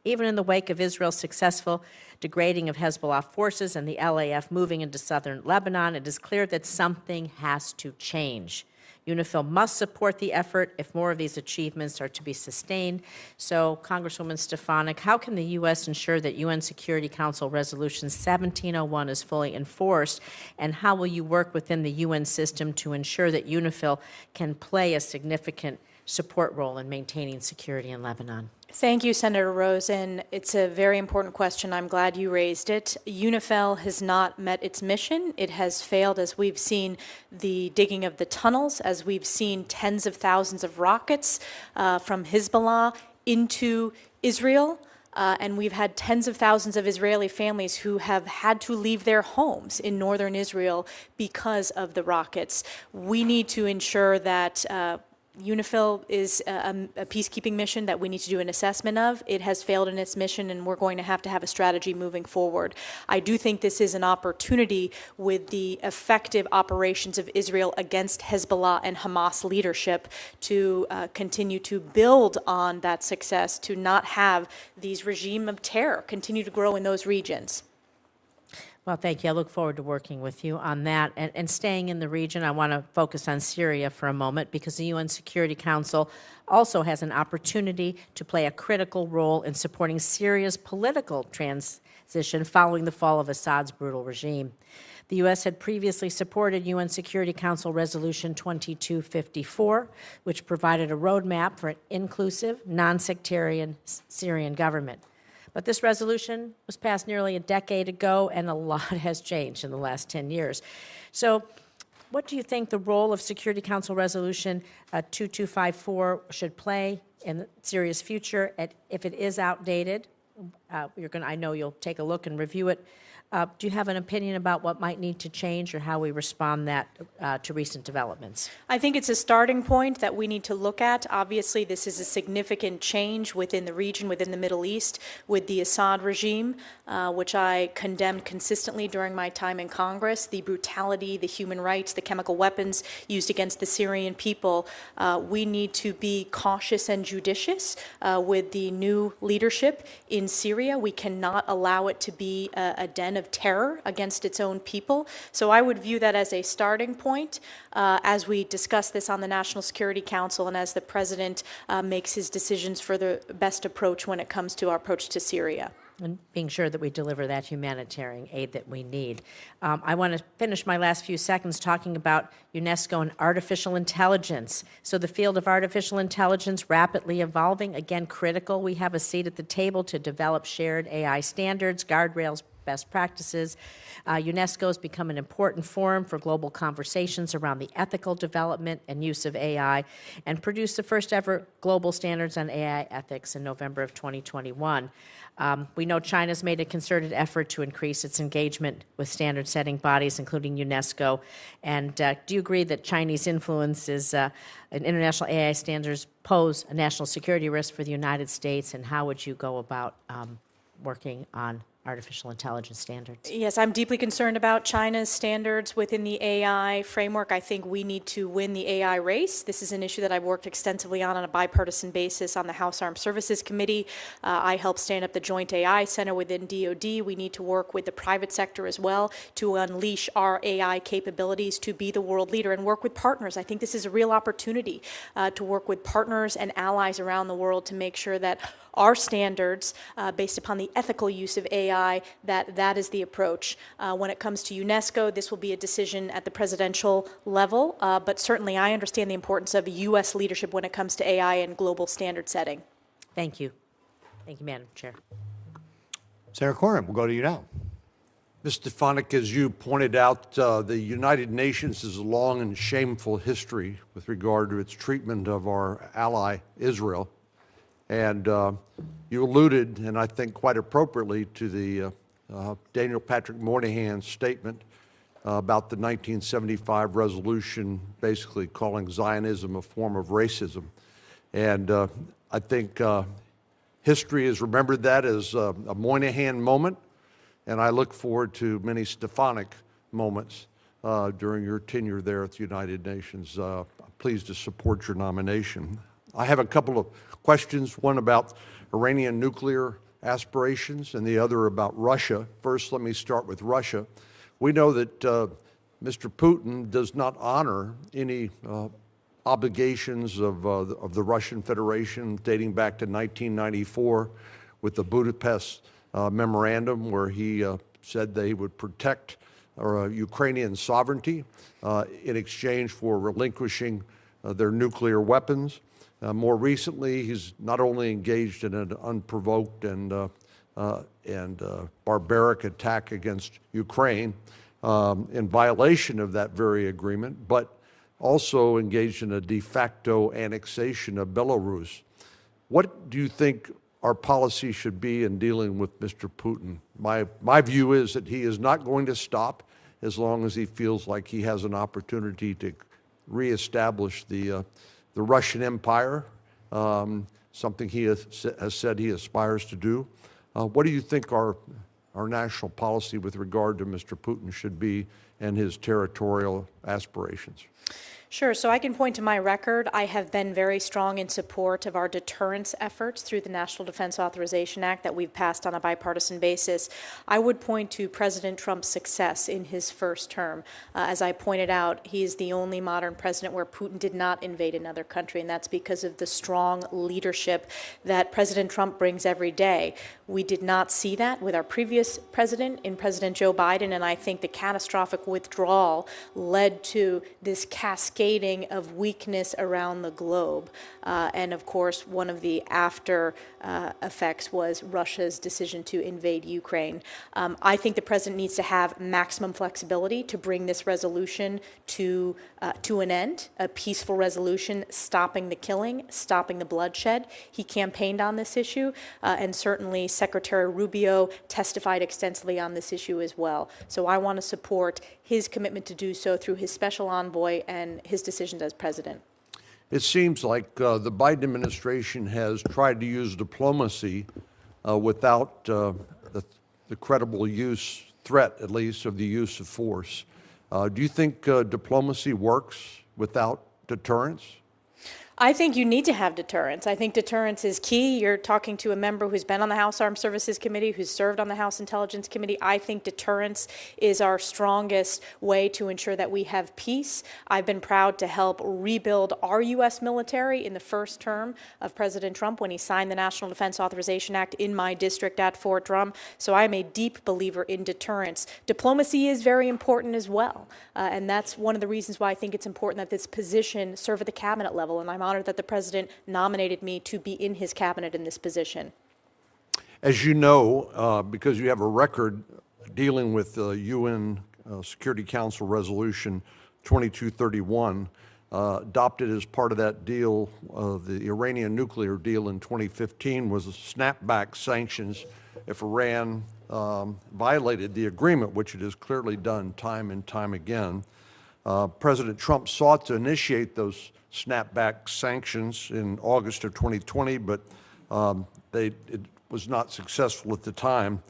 Even in the wake of Israel's successful degrading of Hezbollah forces and the LAF moving into southern Lebanon, it is clear that something has to change. UNIFIL must support the effort if more of these achievements are to be sustained. So, Congresswoman Stefanik, how can the U.S. ensure that UN Security Council Resolution 1701 is fully enforced, and how will you work within the UN system to ensure that UNIFIL can play a significant support role in maintaining security in Lebanon? Thank you, Senator Rosen. It's a very important question. I'm glad you raised it. UNIFIL has not met its mission. It has failed as we've seen the digging of the tunnels, as we've seen tens of thousands of rockets from Hezbollah into Israel. And we've had tens of thousands of Israeli families who have had to leave their homes in northern Israel because of the rockets. We need to ensure that UNIFIL is a peacekeeping mission that we need to do an assessment of. It has failed in its mission, and we're going to have a strategy moving forward. I do think this is an opportunity with the effective operations of Israel against Hezbollah and Hamas leadership to continue to build on that success, to not have these regime of terror continue to grow in those regions. Well, thank you. I look forward to working with you on that. And staying in the region, I want to focus on Syria for a moment, because the UN Security Council also has an opportunity to play a critical role in supporting Syria's political transition following the fall of Assad's brutal regime. The U.S. had previously supported UN Security Council Resolution 2254, which provided a roadmap for an inclusive, non-sectarian Syrian government. But this resolution was passed nearly a decade ago, and a lot has changed in the last 10 years. So what do you think the role of Security Council Resolution 2254 should play in Syria's future? And if it is outdated, I know you'll take a look and review it. Do you have an opinion about what might need to change or how we respond to recent developments? I think it's a starting point that we need to look at. Obviously, this is a significant change within the region, within the Middle East, with the Assad regime, which I condemned consistently during my time in Congress. The brutality, the human rights, the chemical weapons used against the Syrian people. We need to be cautious and judicious with the new leadership in Syria. We cannot allow it to be a den of terror against its own people. So I would view that as a starting point as we discuss this on the National Security Council and as the President makes his decisions for the best approach when it comes to our approach to Syria. And being sure that we deliver that humanitarian aid that we need. I want to finish my last few seconds talking about UNESCO and artificial intelligence. So the field of artificial intelligence rapidly evolving, again critical. We have a seat at the table to develop shared AI standards, guardrails, best practices. UNESCO has become an important forum for global conversations around the ethical development and use of AI, and produced the first ever global standards on AI ethics in November of 2021. We know China's made a concerted effort to increase its engagement with standard-setting bodies, including UNESCO. And do you agree that Chinese influence in international AI standards pose a national security risk for the United States, and how would you go about working on artificial intelligence standards? Yes, I'm deeply concerned about China's standards within the AI framework. I think we need to win the AI race. This is an issue that I've worked extensively on a bipartisan basis on the House Armed Services Committee. I helped stand up the Joint AI Center within DoD. We need to work with the private sector as well to unleash our AI capabilities to be the world leader and work with partners. I think this is a real opportunity to work with partners and allies around the world to make sure that our standards, based upon the ethical use of AI, that is the approach. When it comes to UNESCO, this will be a decision at the presidential level, but certainly I understand the importance of U.S. leadership when it comes to AI and global standard setting. Thank you. Thank you, Madam Chair. Senator Cornyn, we'll go to you now. Ms. Stefanik, as you pointed out, the United Nations has a long and shameful history with regard to its treatment of our ally, Israel. And you alluded, and I think quite appropriately, to the Daniel Patrick Moynihan's statement about the 1975 resolution basically calling Zionism a form of racism. And I think history has remembered that as a Moynihan moment, and I look forward to many Stefanik moments during your tenure there at the United Nations. I'm pleased to support your nomination. I have a couple of questions, one about Iranian nuclear aspirations and the other about Russia. First, let me start with Russia. We know that Mr. Putin does not honor any obligations of the Russian Federation dating back to 1994 with the Budapest memorandum, where he said they would protect Ukrainian sovereignty in exchange for relinquishing their nuclear weapons. More recently, he's not only engaged in an unprovoked and barbaric attack against Ukraine in violation of that very agreement, but also engaged in a de facto annexation of Belarus. What do you think our policy should be in dealing with Mr. Putin? My view is that he is not going to stop as long as he feels like he has an opportunity to reestablish the Russian Empire, something he has said he aspires to do. What do you think our national policy with regard to Mr. Putin should be and his territorial aspirations? Sure. So I can point to my record. I have been very strong in support of our deterrence efforts through the National Defense Authorization Act that we've passed on a bipartisan basis. I would point to President Trump's success in his first term. As I pointed out, he is the only modern president where Putin did not invade another country, and that's because of the strong leadership that President Trump brings every day. We did not see that with our previous president, in President Joe Biden, and I think the catastrophic withdrawal led to this cascading of weakness around the globe. And of course, one of the after effects was Russia's decision to invade Ukraine. I think the president needs to have maximum flexibility to bring this resolution to an end, a peaceful resolution, stopping the killing, stopping the bloodshed. He campaigned on this issue, and certainly Secretary Rubio testified extensively on this issue as well. So I want to support his commitment to do so through his special envoy and his decisions as president. It seems like the Biden administration has tried to use diplomacy without the credible threat, at least, of the use of force. Do you think diplomacy works without deterrence? I think you need to have deterrence. I think deterrence is key. You're talking to a member who's been on the House Armed Services Committee, who's served on the House Intelligence Committee. I think deterrence is our strongest way to ensure that we have peace. I've been proud to help rebuild our U.S. military in the first term of President Trump when he signed the National Defense Authorization Act in my district at Fort Drum. So I'm a deep believer in deterrence. Diplomacy is very important as well. And that's one of the reasons why I think it's important that this position serve at the cabinet level. And I'm honored that the president nominated me to be in his cabinet in this position. As you know, because you have a record dealing with the UN Security Council Resolution 2231, adopted as part of that deal, the Iranian nuclear deal in 2015, was snapback sanctions if Iran violated the agreement, which it has clearly done time and time again. President Trump sought to initiate those snapback sanctions in August of 2020, but it was not successful at the time.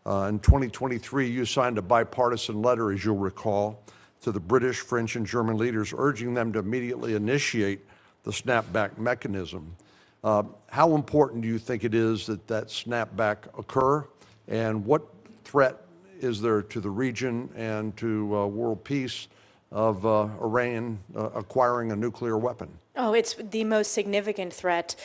In 2023, you signed a bipartisan letter, as you'll recall, to the British, French, and German leaders, urging them to immediately initiate the snapback mechanism. How important do you think it is that that snapback occur, and what threat is there to the region and to world peace of Iran acquiring a nuclear weapon? Oh, it's the most significant threat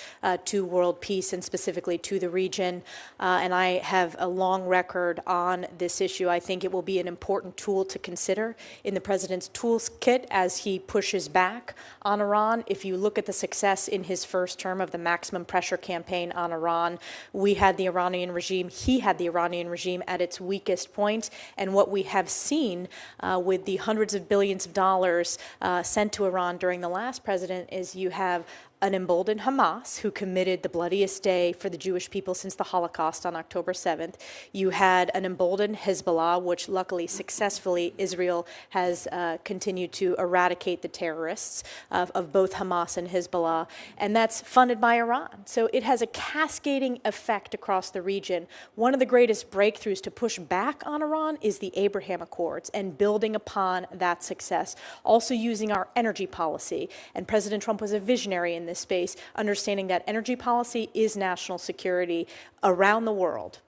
to world peace and specifically to the region. And I have a long record on this issue. I think it will be an important tool to consider in the president's toolkit as he pushes back on Iran. If you look at the success in his first term of the maximum pressure campaign on Iran, we had the Iranian regime, he had the Iranian regime at its weakest point. And what we have seen with the hundreds of billions of dollars sent to Iran during the last president is you have an emboldened Hamas, who committed the bloodiest day for the Jewish people since the Holocaust on October 7th. You had an emboldened Hezbollah, which luckily successfully Israel has continued to eradicate the terrorists of both Hamas and Hezbollah, and that's funded by Iran. So it has a cascading effect across the region. One of the greatest breakthroughs to push back on Iran is the Abraham Accords and building upon that success. Also using our energy policy, and President Trump was a visionary in this space, understanding that energy policy is national security around the world.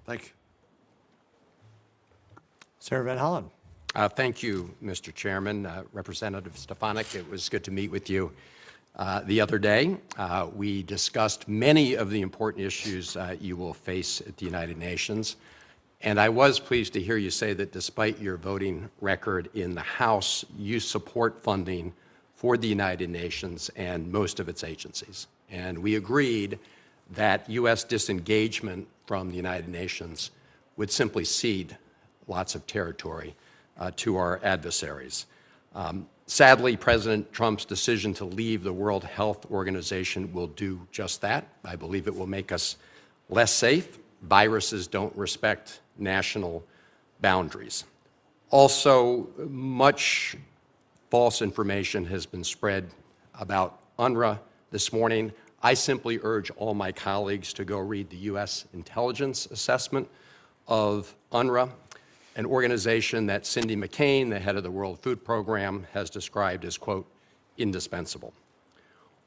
Thank you. Senator Van Hollen. Thank you, Mr. Chairman. Representative Stefanik, it was good to meet with you the other day. We discussed many of the important issues you will face at the United Nations. And I was pleased to hear you say that despite your voting record in the House, you support funding for the United Nations and most of its agencies. And we agreed that U.S. disengagement from the United Nations would simply cede lots of territory to our adversaries. Sadly, President Trump's decision to leave the World Health Organization will do just that. I believe it will make us less safe. Viruses don't respect national boundaries. Also, much false information has been spread about UNRWA this morning. I simply urge all my colleagues to go read the U.S. intelligence assessment of UNRWA, an organization that Cindy McCain, the head of the World Food Program, has described as, quote, indispensable.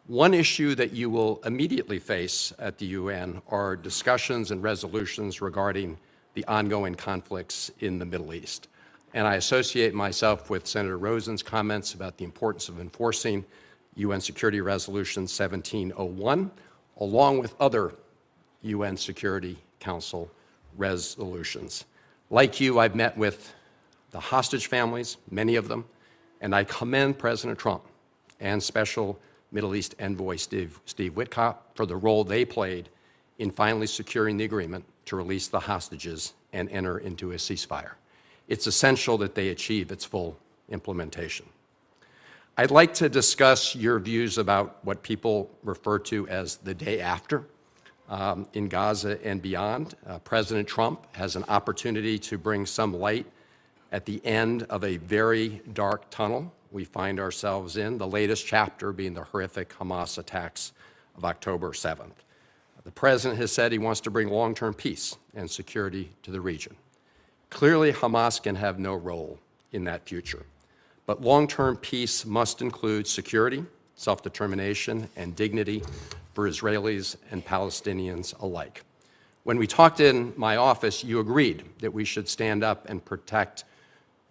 One issue that you will immediately face at the UN are discussions and resolutions regarding the ongoing conflicts in the Middle East. And I associate myself with Senator Rosen's comments about the importance of enforcing UN Security Resolution 1701, along with other UN Security Council resolutions. Like you, I've met with the hostage families, many of them, and I commend President Trump and Special Middle East Envoy Steve Witkoff for the role they played in finally securing the agreement to release the hostages and enter into a ceasefire. It's essential that they achieve its full implementation. I'd like to discuss your views about what people refer to as the day after in Gaza and beyond. President Trump has an opportunity to bring some light at the end of a very dark tunnel we find ourselves in, the latest chapter being the horrific Hamas attacks of October 7th. The president has said he wants to bring long-term peace and security to the region. Clearly, Hamas can have no role in that future. But long-term peace must include security, self-determination, and dignity for Israelis and Palestinians alike. When we talked in my office, you agreed that we should stand up and protect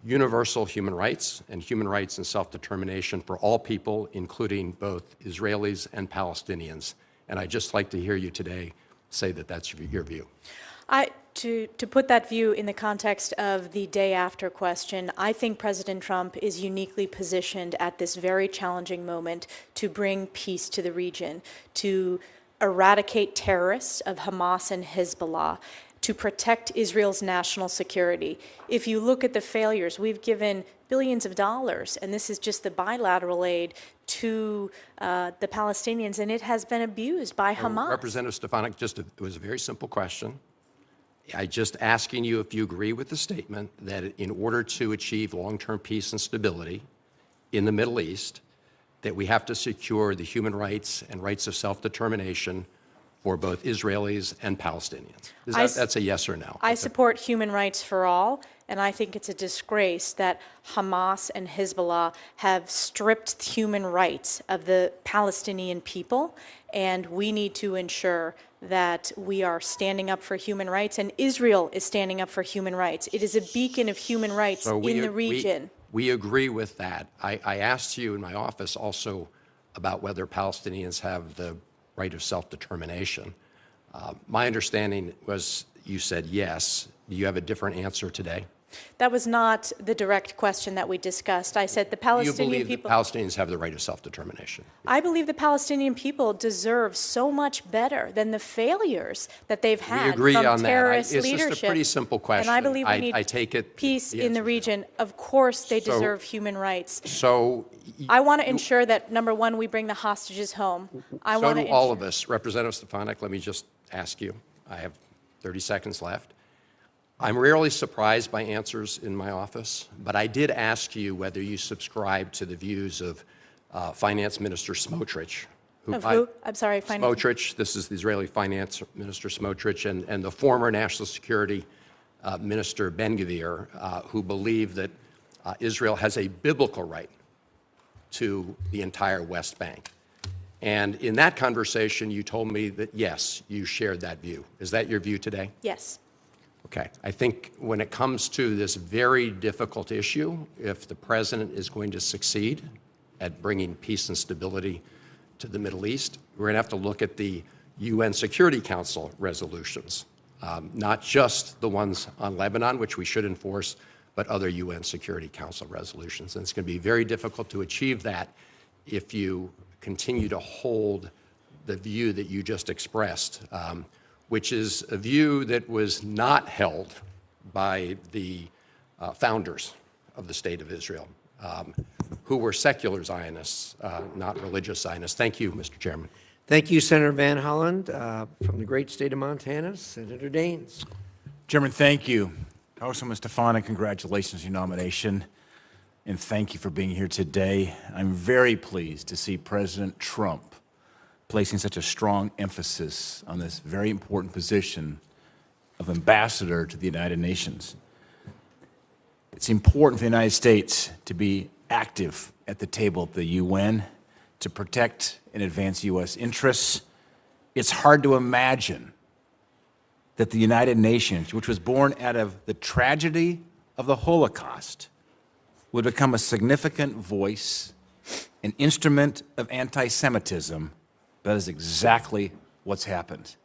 universal human rights and self-determination for all people, including both Israelis and Palestinians. And I'd just like to hear you today say that that's your view. To put that view in the context of the day after question, I think President Trump is uniquely positioned at this very challenging moment to bring peace to the region, to eradicate terrorists of Hamas and Hezbollah, to protect Israel's national security. If you look at the failures, we've given billions of dollars, and this is just the bilateral aid to the Palestinians, and it has been abused by Hamas. Representative Stefanik, it was a very simple question. I just asking you if you agree with the statement that in order to achieve long-term peace and stability in the Middle East, that we have to secure the human rights and rights of self-determination for both Israelis and Palestinians. That's a yes or no. I support human rights for all, and I think it's a disgrace that Hamas and Hezbollah have stripped human rights of the Palestinian people, and we need to ensure that we are standing up for human rights, and Israel is standing up for human rights. It is a beacon of human rights in the region. We agree with that. I asked you in my office also about whether Palestinians have the right of self-determination. My understanding was you said yes. Do you have a different answer today? That was not the direct question that we discussed. I said the You Palestinian believe people. that Palestinians have the right of self-determination? I believe the Palestinian people deserve so much better than the failures that they've had We agree from on that. terrorist It's leadership. just a pretty simple question. And I believe we need I take it peace the in the answer's region. Of course, they So- deserve human rights. So I want to ensure that, number one, we bring the hostages home. I so want do to all of us. Representative Stefanik, let me just ask you. I have 30 seconds left. I'm rarely surprised by answers in my office, but I did ask you whether you subscribe to the views of Finance Minister Smotrich. Of who? I'm sorry, finance. Smotrich, this is the Israeli Finance Minister Smotrich, and the former National Security Minister Ben-Gvir, who believe that Israel has a biblical right to the entire West Bank. And in that conversation, you told me that, yes, you shared that view. Is that your view today? Yes. Okay. I think when it comes to this very difficult issue, if the president is going to succeed at bringing peace and stability to the Middle East, we're going to have to look at the UN Security Council resolutions, not just the ones on Lebanon, which we should enforce, but other UN Security Council resolutions. And it's going to be very difficult to achieve that if you continue to hold the view that you just expressed, which is a view that was not held by the founders of the State of Israel, who were secular Zionists, not religious Zionists. Thank you, Mr. Chairman. Thank you, Senator Van Hollen. From the great state of Montana, Senator Daines. Chairman, thank you. Congresswoman Stefanik, congratulations on your nomination, and thank you for being here today. I'm very pleased to see President Trump placing such a strong emphasis on this very important position of ambassador to the United Nations. It's important for the United States to be active at the table at the UN to protect and advance U.S. interests. It's hard to imagine that the United Nations, which was born out of the tragedy of the Holocaust, would become a significant voice, an instrument of anti-Semitism. That is exactly what's happened.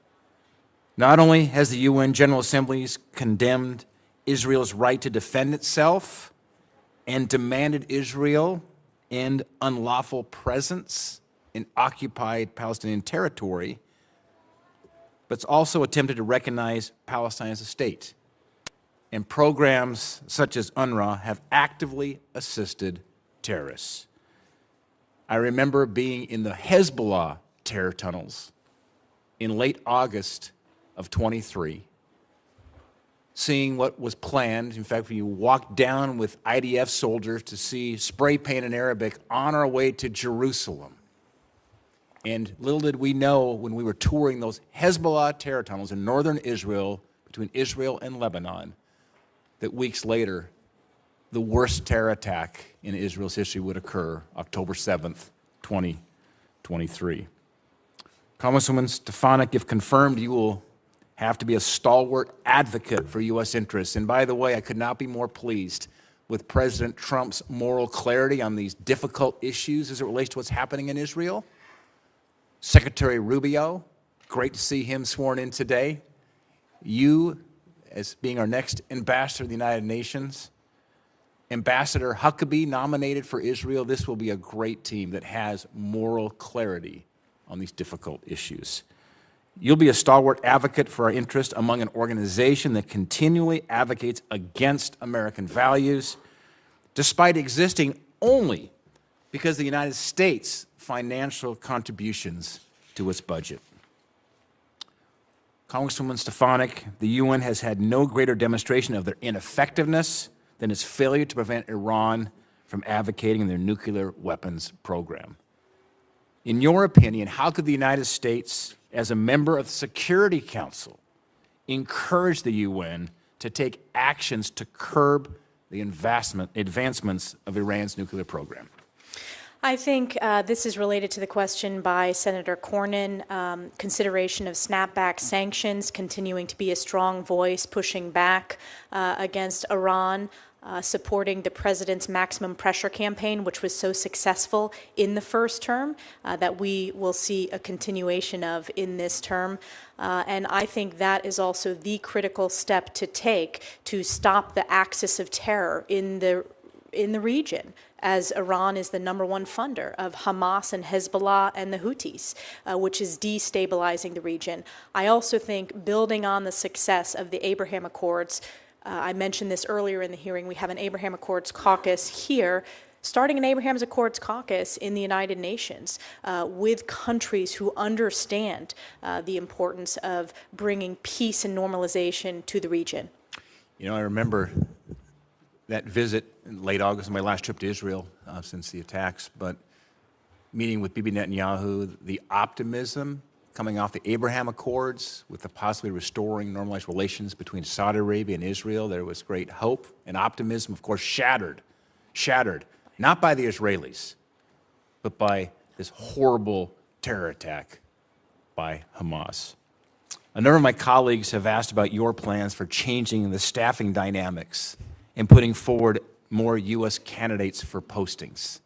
Not only has the UN General Assembly condemned Israel's right to defend itself and demanded Israel end unlawful presence in occupied Palestinian territory, but it's also attempted to recognize Palestine as a state. And programs such as UNRWA have actively assisted terrorists. I remember being in the Hezbollah terror tunnels in late August of 23, seeing what was planned. In fact, when you walk down with IDF soldiers to see spray paint in Arabic on our way to Jerusalem. And little did we know when we were touring those Hezbollah terror tunnels in northern Israel, between Israel and Lebanon, that weeks later, the worst terror attack in Israel's history would occur, October 7th, 2023. Congresswoman Stefanik, if confirmed, you will have to be a stalwart advocate for U.S. interests. And by the way, I could not be more pleased with President Trump's moral clarity on these difficult issues as it relates to what's happening in Israel. Secretary Rubio, great to see him sworn in today. You, as being our next ambassador to the United Nations, Ambassador Huckabee nominated for Israel. This will be a great team that has moral clarity on these difficult issues. You'll be a stalwart advocate for our interest among an organization that continually advocates against American values, despite existing only because the United States' financial contributions to its budget. Congresswoman Stefanik, the UN has had no greater demonstration of their ineffectiveness than its failure to prevent Iran from advocating their nuclear weapons program. In your opinion, how could the United States, as a member of the Security Council, encourage the UN to take actions to curb the advancements of Iran's nuclear program? I think this is related to the question by Senator Cornyn, consideration of snapback sanctions, continuing to be a strong voice pushing back against Iran, supporting the president's maximum pressure campaign, which was so successful in the first term, that we will see a continuation of in this term. And I think that is also the critical step to take to stop the axis of terror in the region, as Iran is the #1 funder of Hamas and Hezbollah and the Houthis, which is destabilizing the region. I also think building on the success of the Abraham Accords, I mentioned this earlier in the hearing, we have an Abraham Accords caucus here, starting an Abraham Accords caucus in the United Nations with countries who understand the importance of bringing peace and normalization to the region. You know, I remember that visit in late August, my last trip to Israel since the attacks, but meeting with Bibi Netanyahu, the optimism coming off the Abraham Accords with the possibly restoring normalized relations between Saudi Arabia and Israel, there was great hope and optimism, of course, shattered, not by the Israelis, but by this horrible terror attack by Hamas. A number of my colleagues have asked about your plans for changing the staffing dynamics and putting forward more U.S. candidates for postings.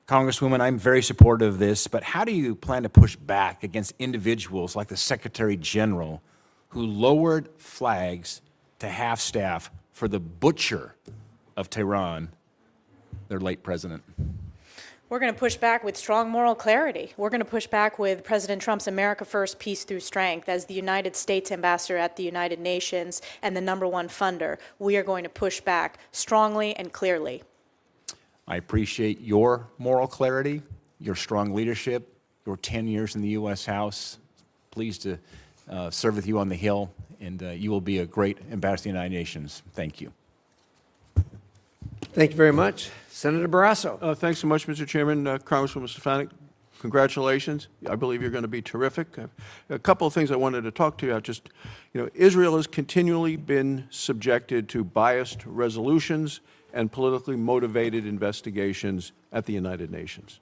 Congresswoman, I'm very supportive of this, but how do you plan to push back against individuals like the Secretary General who lowered flags to half-staff for the butcher of Tehran, their late president? We're going to push back with strong moral clarity. We're going to push back with President Trump's America First, Peace Through Strength. As the United States ambassador at the United Nations and the #1 funder, we are going to push back strongly and clearly. I appreciate your moral clarity, your strong leadership, your 10 years in the U.S. House. Pleased to serve with you on the Hill, and you will be a great ambassador to the United Nations. Thank you. Thank you very much. Senator Barrasso. Thanks so much, Mr. Chairman. Congresswoman Stefanik, congratulations. I believe you're going to be terrific. A couple of things I wanted to talk to you about. Just, Israel has continually been subjected to biased resolutions and politically motivated investigations at the United Nations.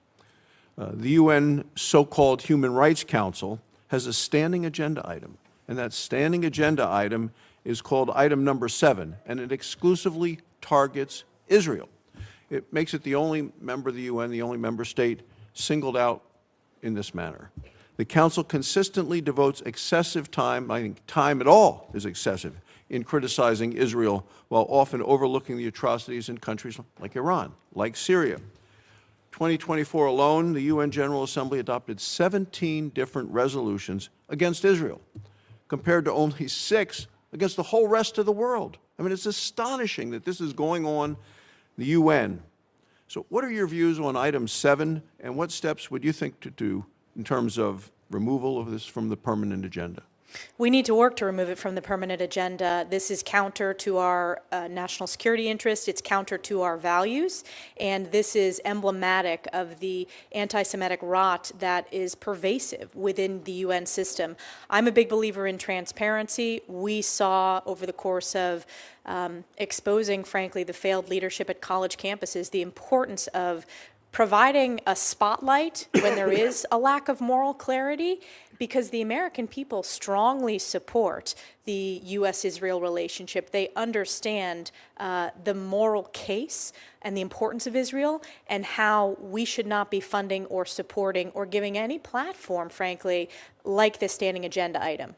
The UN so-called Human Rights Council has a standing agenda item, and that standing agenda item is called item number 7, and it exclusively targets Israel. It makes it the only member of the UN, the only member state singled out in this manner. The Council consistently devotes excessive time, I think time at all is excessive, in criticizing Israel while often overlooking the atrocities in countries like Iran, like Syria. 2024 alone, the UN General Assembly adopted 17 different resolutions against Israel, compared to only 6 against the whole rest of the world. I mean, it's astonishing that this is going on the UN. So what are your views on item 7, and what steps would you think to do in terms of removal of this from the permanent agenda? We need to work to remove it from the permanent agenda. This is counter to our national security interests. It's counter to our values. And this is emblematic of the anti-Semitic rot that is pervasive within the UN system. I'm a big believer in transparency. We saw over the course of exposing, frankly, the failed leadership at college campuses, the importance of providing a spotlight when there is a lack of moral clarity, because the American people strongly support the U.S.-Israel relationship. They understand the moral case and the importance of Israel, and how we should not be funding or supporting or giving any platform, frankly, like this standing agenda item.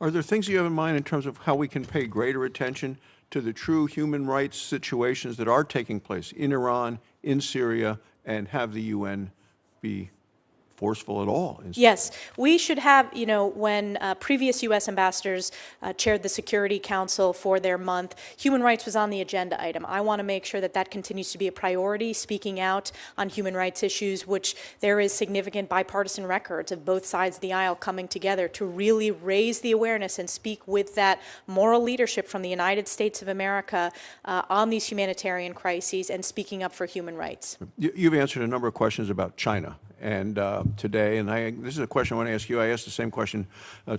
Are there things you have in mind in terms of how we can pay greater attention to the true human rights situations that are taking place in Iran, in Syria, and have the UN be forceful at all? Yes, we should have, when previous U.S. ambassadors chaired the Security Council for their month, human rights was on the agenda item. I want to make sure that that continues to be a priority, speaking out on human rights issues, which there is significant bipartisan records of both sides of the aisle coming together to really raise the awareness and speak with that moral leadership from the United States of America on these humanitarian crises and speaking up for human rights. You've answered a number of questions about China and today, and this is a question I want to ask you. I asked the same question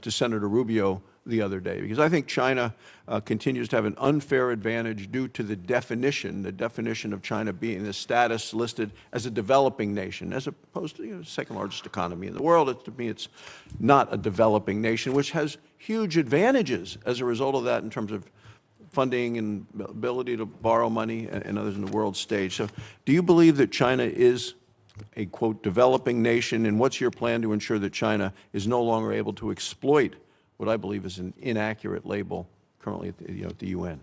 to Senator Rubio the other day, because I think China continues to have an unfair advantage due to the definition of China being the status listed as a developing nation, as opposed to the second largest economy in the world. To me, it's not a developing nation, which has huge advantages as a result of that in terms of funding and ability to borrow money and others in the world stage. So do you believe that China is a, quote, developing nation, and what's your plan to ensure that China is no longer able to exploit what I believe is an inaccurate label currently at the UN?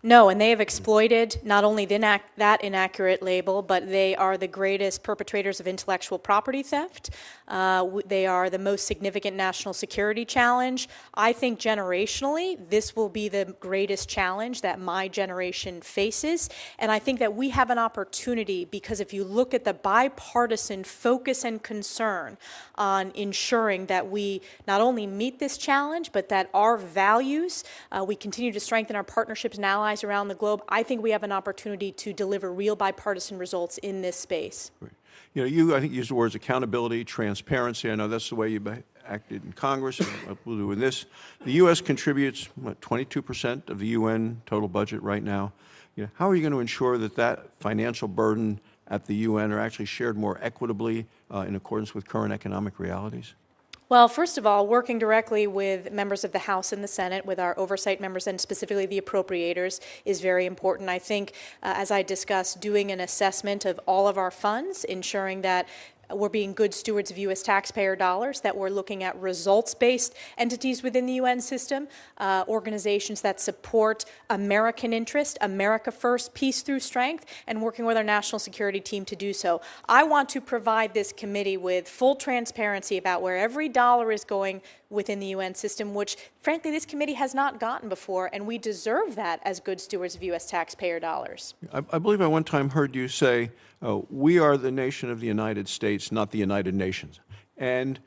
No, and they have exploited not only that inaccurate label, but they are the greatest perpetrators of intellectual property theft. They are the most significant national security challenge. I think generationally, this will be the greatest challenge that my generation faces. And I think that we have an opportunity, because if you look at the bipartisan focus and concern on ensuring that we not only meet this challenge, but that our values, we continue to strengthen our partnerships and allies around the globe, I think we have an opportunity to deliver real bipartisan results in this space. Right. I think you used the words accountability, transparency. I know that's the way you acted in Congress, and we'll do in this. The U.S. contributes, 22% of the UN total budget right now. How are you going to ensure that financial burden at the UN are actually shared more equitably in accordance with current economic realities? Well, first of all, working directly with members of the House and the Senate, with our oversight members and specifically the appropriators, is very important. I think, as I discussed, doing an assessment of all of our funds, ensuring that we're being good stewards of U.S. taxpayer dollars, that we're looking at results-based entities within the UN system, organizations that support American interest, America first, peace through strength, and working with our national security team to do so. I want to provide this committee with full transparency about where every dollar is going within the UN system, which, frankly, this committee has not gotten before, and we deserve that as good stewards of U.S. taxpayer dollars. I believe I one time heard you say, we are the nation of the United States, not the United Nations. And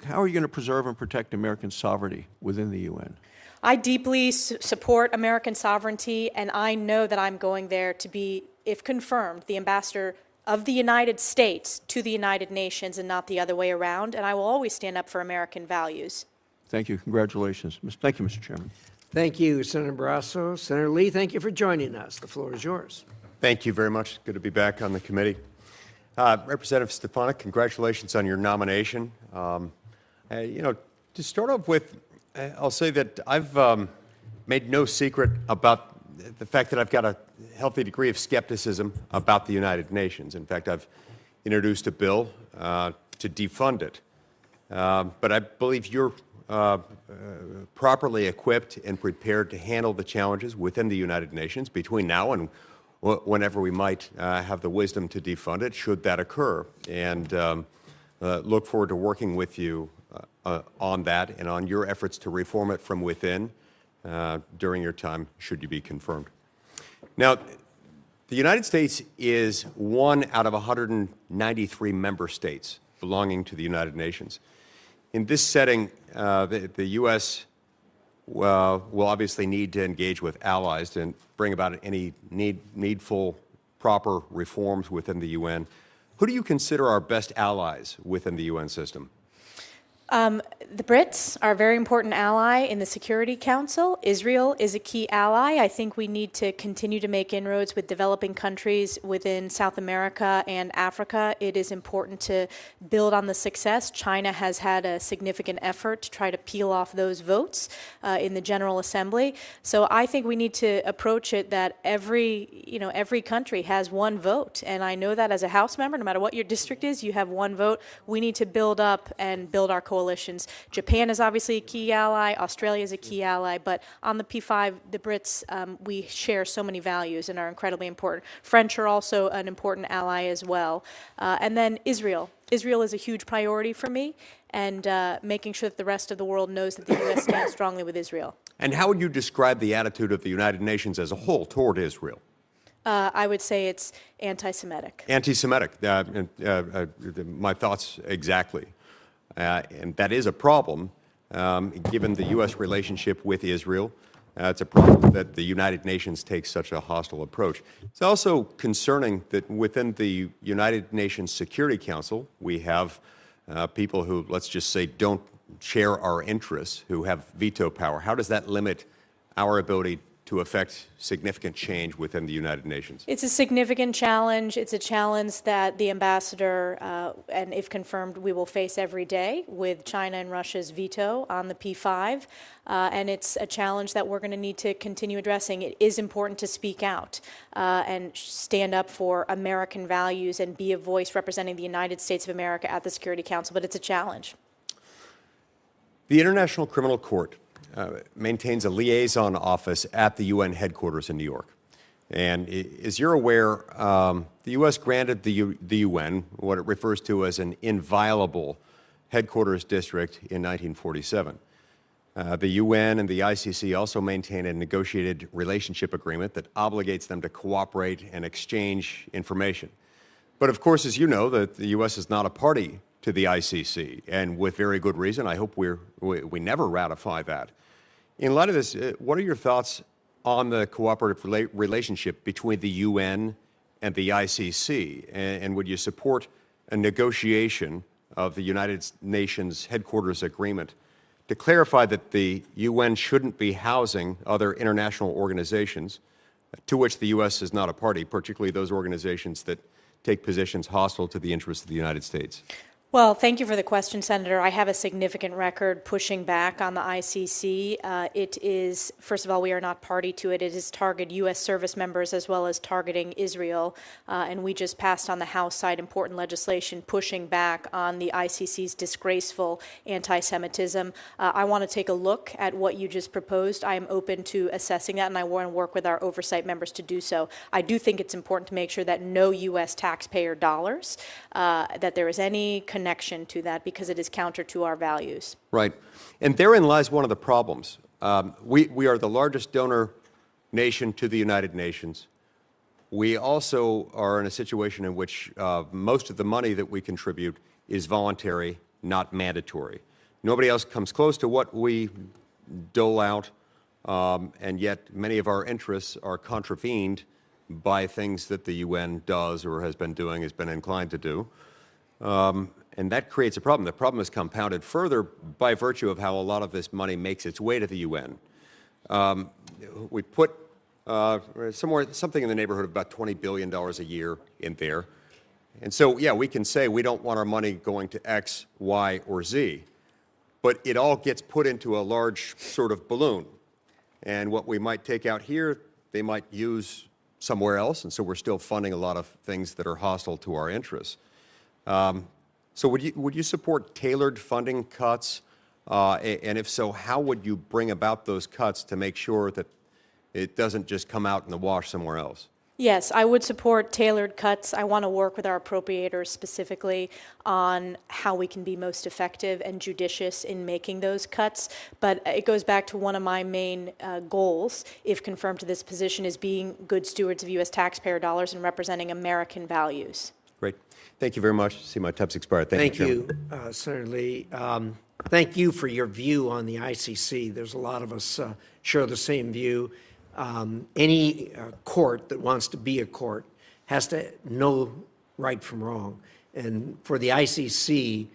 how are you going to preserve and protect American sovereignty within the UN? I deeply support American sovereignty, and I know that I'm going there to be, if confirmed, the ambassador of the United States to the United Nations and not the other way around, and I will always stand up for American values. Thank you. Congratulations. Thank you, Mr. Chairman. Thank you, Senator Barrasso. Senator Lee, thank you for joining us. The floor is yours. Thank you very much. Good to be back on the committee. Representative Stefanik, congratulations on your nomination. To start off with, I'll say that I've made no secret about the fact that I've got a healthy degree of skepticism about the United Nations. In fact, I've introduced a bill to defund it. But I believe you're properly equipped and prepared to handle the challenges within the United Nations between now and whenever we might have the wisdom to defund it, should that occur. And look forward to working with you on that and on your efforts to reform it from within during your time, should you be confirmed. Now, the United States is one out of 193 member states belonging to the United Nations. In this setting, the U.S. will obviously need to engage with allies and bring about any needful proper reforms within the UN. Who do you consider our best allies within the UN system? The Brits are a very important ally in the Security Council. Israel is a key ally. I think we need to continue to make inroads with developing countries within South America and Africa. It is important to build on the success. China has had a significant effort to try to peel off those votes in the General Assembly. So I think we need to approach it that every country has one vote. And I know that as a House member, no matter what your district is, you have one vote. We need to build up and build our coalitions. Japan is obviously a key ally. Australia is a key ally. But on the P5, the Brits, we share so many values and are incredibly important. French are also an important ally as well. And then Israel. Israel is a huge priority for me, and making sure that the rest of the world knows that the U.S. stands strongly with Israel. And how would you describe the attitude of the United Nations as a whole toward Israel? I would say it's anti-Semitic. Anti-Semitic. My thoughts exactly. And that is a problem, given the U.S. relationship with Israel. It's a problem that the United Nations takes such a hostile approach. It's also concerning that within the United Nations Security Council, we have people who, let's just say, don't share our interests, who have veto power. How does that limit our ability to affect significant change within the United Nations? It's a significant challenge. It's a challenge that the ambassador, and if confirmed, we will face every day with China and Russia's veto on the P5. And it's a challenge that we're going to need to continue addressing. It is important to speak out and stand up for American values and be a voice representing the United States of America at the Security Council, but it's a challenge. The International Criminal Court maintains a liaison office at the UN headquarters in New York. And as you're aware, the U.S. granted the UN what it refers to as an inviolable headquarters district in 1947. The UN and the ICC also maintain a negotiated relationship agreement that obligates them to cooperate and exchange information. But of course, as you know, the U.S. is not a party to the ICC, and with very good reason. I hope we never ratify that. In light of this, what are your thoughts on the cooperative relationship between the UN and the ICC? And would you support a negotiation of the United Nations headquarters agreement to clarify that the UN shouldn't be housing other international organizations to which the U.S. is not a party, particularly those organizations that take positions hostile to the interests of the United States? Well, thank you for the question, Senator. I have a significant record pushing back on the ICC. It is, first of all, we are not party to it. It is targeted U.S. service members as well as targeting Israel. And we just passed on the House side important legislation pushing back on the ICC's disgraceful anti-Semitism. I want to take a look at what you just proposed. I am open to assessing that, and I want to work with our oversight members to do so. I do think it's important to make sure that no U.S. taxpayer dollars, that there is any connection to that, because it is counter to our values. Right. And therein lies one of the problems. We are the largest donor nation to the United Nations. We also are in a situation in which most of the money that we contribute is voluntary, not mandatory. Nobody else comes close to what we dole out, and yet many of our interests are contravened by things that the UN does or has been doing, has been inclined to do. And that creates a problem. The problem is compounded further by virtue of how a lot of this money makes its way to the UN. We put something in the neighborhood of about $20 billion a year in there. And so, yeah, we can say we don't want our money going to X, Y, or Z, but it all gets put into a large sort of balloon. And what we might take out here, they might use somewhere else, and so we're still funding a lot of things that are hostile to our interests. So would you support tailored funding cuts? And if so, how would you bring about those cuts to make sure that it doesn't just come out in the wash somewhere else? Yes, I would support tailored cuts. I want to work with our appropriators specifically on how we can be most effective and judicious in making those cuts. But it goes back to one of my main goals, if confirmed to this position, is being good stewards of U.S. taxpayer dollars and representing American values. Great. Thank you very much. See, my time's expired. Thank you, Senator Lee. Thank you for your view on the ICC. There's a lot of us share the same view. Any court that wants to be a court has to know right from wrong. And for the ICC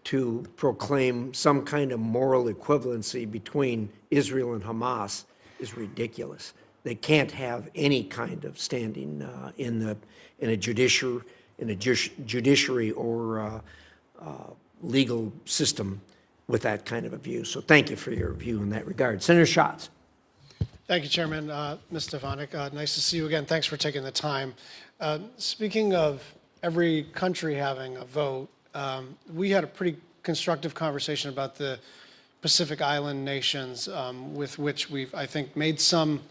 to proclaim some kind of moral equivalency between Israel and Hamas is ridiculous. They can't have any kind of standing in a judiciary or legal system with that kind of a view. So thank you for your view in that regard. Senator Schatz. Thank you, Chairman. Ms. Stefanik, nice to see you again. Thanks for taking the time. Speaking of every country having a vote, we had a pretty constructive conversation about the Pacific Island nations with which we've, I think, made some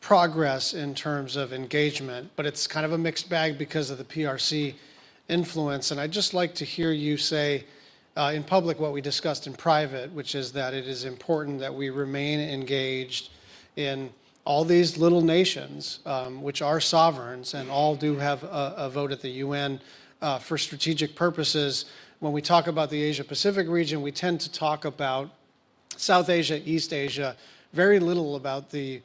progress in terms of engagement, but it's kind of a mixed bag because of the PRC influence. And I'd just like to hear you say in public what we discussed in private, which is that it is important that we remain engaged in all these little nations, which are sovereigns and all do have a vote at the UN for strategic purposes. When we talk about the Asia-Pacific region, we tend to talk about South Asia, East Asia, very little about the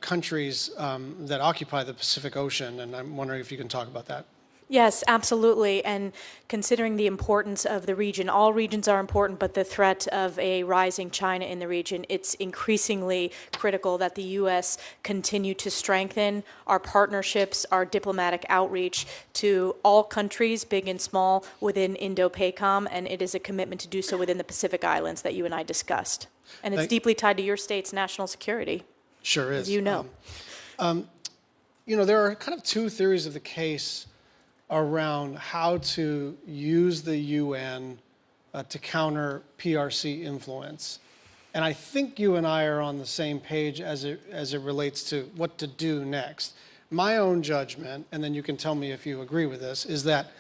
countries that occupy the Pacific Ocean, and I'm wondering if you can talk about that. Yes, absolutely. And considering the importance of the region, all regions are important, but the threat of a rising China in the region, it's increasingly critical that the U.S. continue to strengthen our partnerships, our diplomatic outreach to all countries, big and small, within Indo-PACOM, and it is a commitment to do so within the Pacific Islands that you and I discussed. And it's deeply tied to your state's national security. Sure is. As you know. You know, there are kind of two theories of the case around how to use the UN to counter PRC influence. And I think you and I are on the same page as it relates to what to do next. My own judgment, and then you can tell me if you agree with this, is that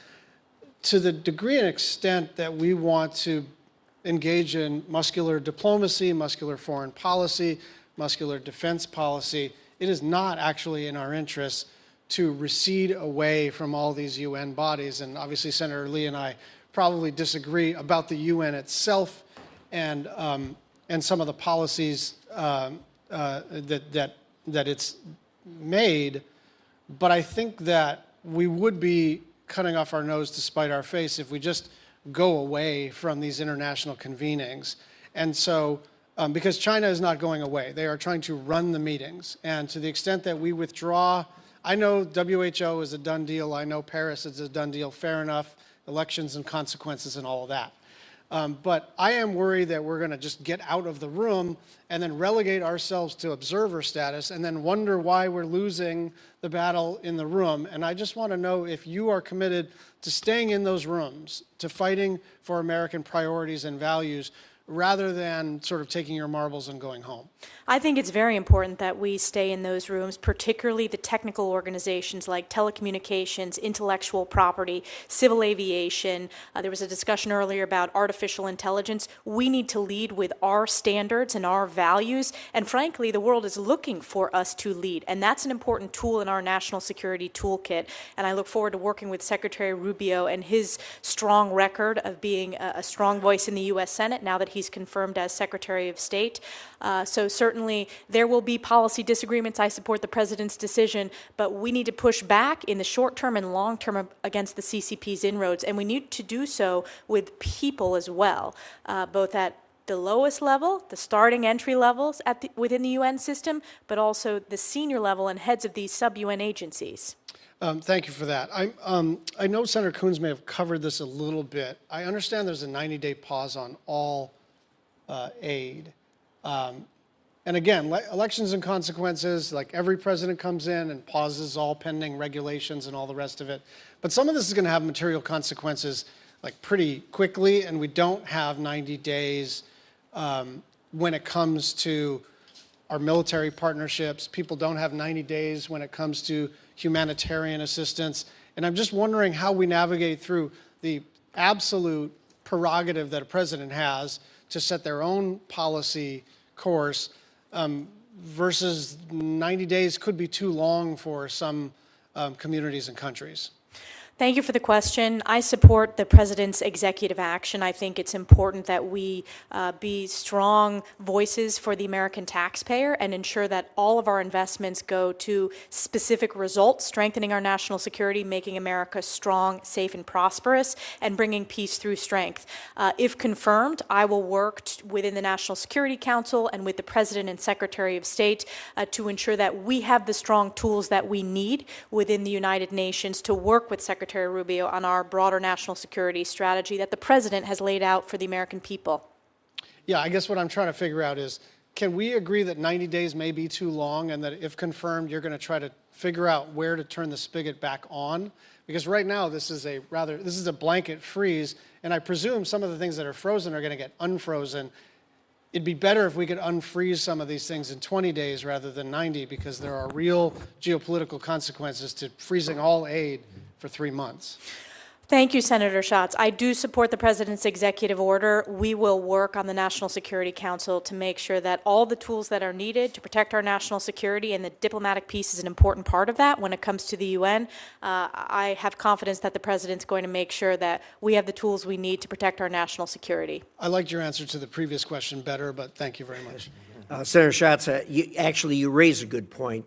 to the degree and extent that we want to engage in muscular diplomacy, muscular foreign policy, muscular defense policy, it is not actually in our interests to recede away from all these UN bodies. And obviously, Senator Lee and I probably disagree about the UN itself and some of the policies that it's made. But I think that we would be cutting off our nose to spite our face if we just go away from these international convenings. And so, because China is not going away, they are trying to run the meetings. And to the extent that we withdraw, I know WHO is a done deal. I know Paris is a done deal. Fair enough. Elections and consequences and all of that. But I am worried that we're going to just get out of the room and then relegate ourselves to observer status and then wonder why we're losing the battle in the room. And I just want to know if you are committed to staying in those rooms, to fighting for American priorities and values, rather than sort of taking your marbles and going home. I think it's very important that we stay in those rooms, particularly the technical organizations like telecommunications, intellectual property, civil aviation. There was a discussion earlier about artificial intelligence. We need to lead with our standards and our values, and frankly, the world is looking for us to lead, and that's an important tool in our national security toolkit, and I look forward to working with Secretary Rubio and his strong record of being a strong voice in the U.S. Senate now that he's confirmed as Secretary of State. So certainly there will be policy disagreements. I support the President's decision, but we need to push back in the short term and long term against the CCP's inroads, and we need to do so with people as well, both at the lowest level, the starting entry levels within the UN system, but also the senior level and heads of these sub-UN agencies. Thank you for that. I know Senator Coons may have covered this a little bit. I understand there's a 90-day pause on all aid. And again, elections and consequences, like every president comes in and pauses all pending regulations and all the rest of it. But some of this is going to have material consequences like pretty quickly, and we don't have 90 days when it comes to our military partnerships. People don't have 90 days when it comes to humanitarian assistance. And I'm just wondering how we navigate through the absolute prerogative that a president has to set their own policy course versus 90 days could be too long for some communities and countries. Thank you for the question. I support the President's executive action. I think it's important that we be strong voices for the American taxpayer and ensure that all of our investments go to specific results, strengthening our national security, making America strong, safe, and prosperous, and bringing peace through strength. If confirmed, I will work within the National Security Council and with the President and Secretary of State to ensure that we have the strong tools that we need within the United Nations to work with Secretary Rubio on our broader national security strategy that the President has laid out for the American people. Yeah, I guess what I'm trying to figure out is, can we agree that 90 days may be too long and that if confirmed, you're going to try to figure out where to turn the spigot back on? Because right now, this is a blanket freeze, and I presume some of the things that are frozen are going to get unfrozen. It'd be better if we could unfreeze some of these things in 20 days rather than 90, because there are real geopolitical consequences to freezing all aid for 3 months. Thank you, Senator Schatz. I do support the President's executive order. We will work on the National Security Council to make sure that all the tools that are needed to protect our national security, and the diplomatic piece is an important part of that when it comes to the UN. I have confidence that the President's going to make sure that we have the tools we need to protect our national security. I liked your answer to the previous question better, but thank you very much. Senator Schatz, you raise a good point.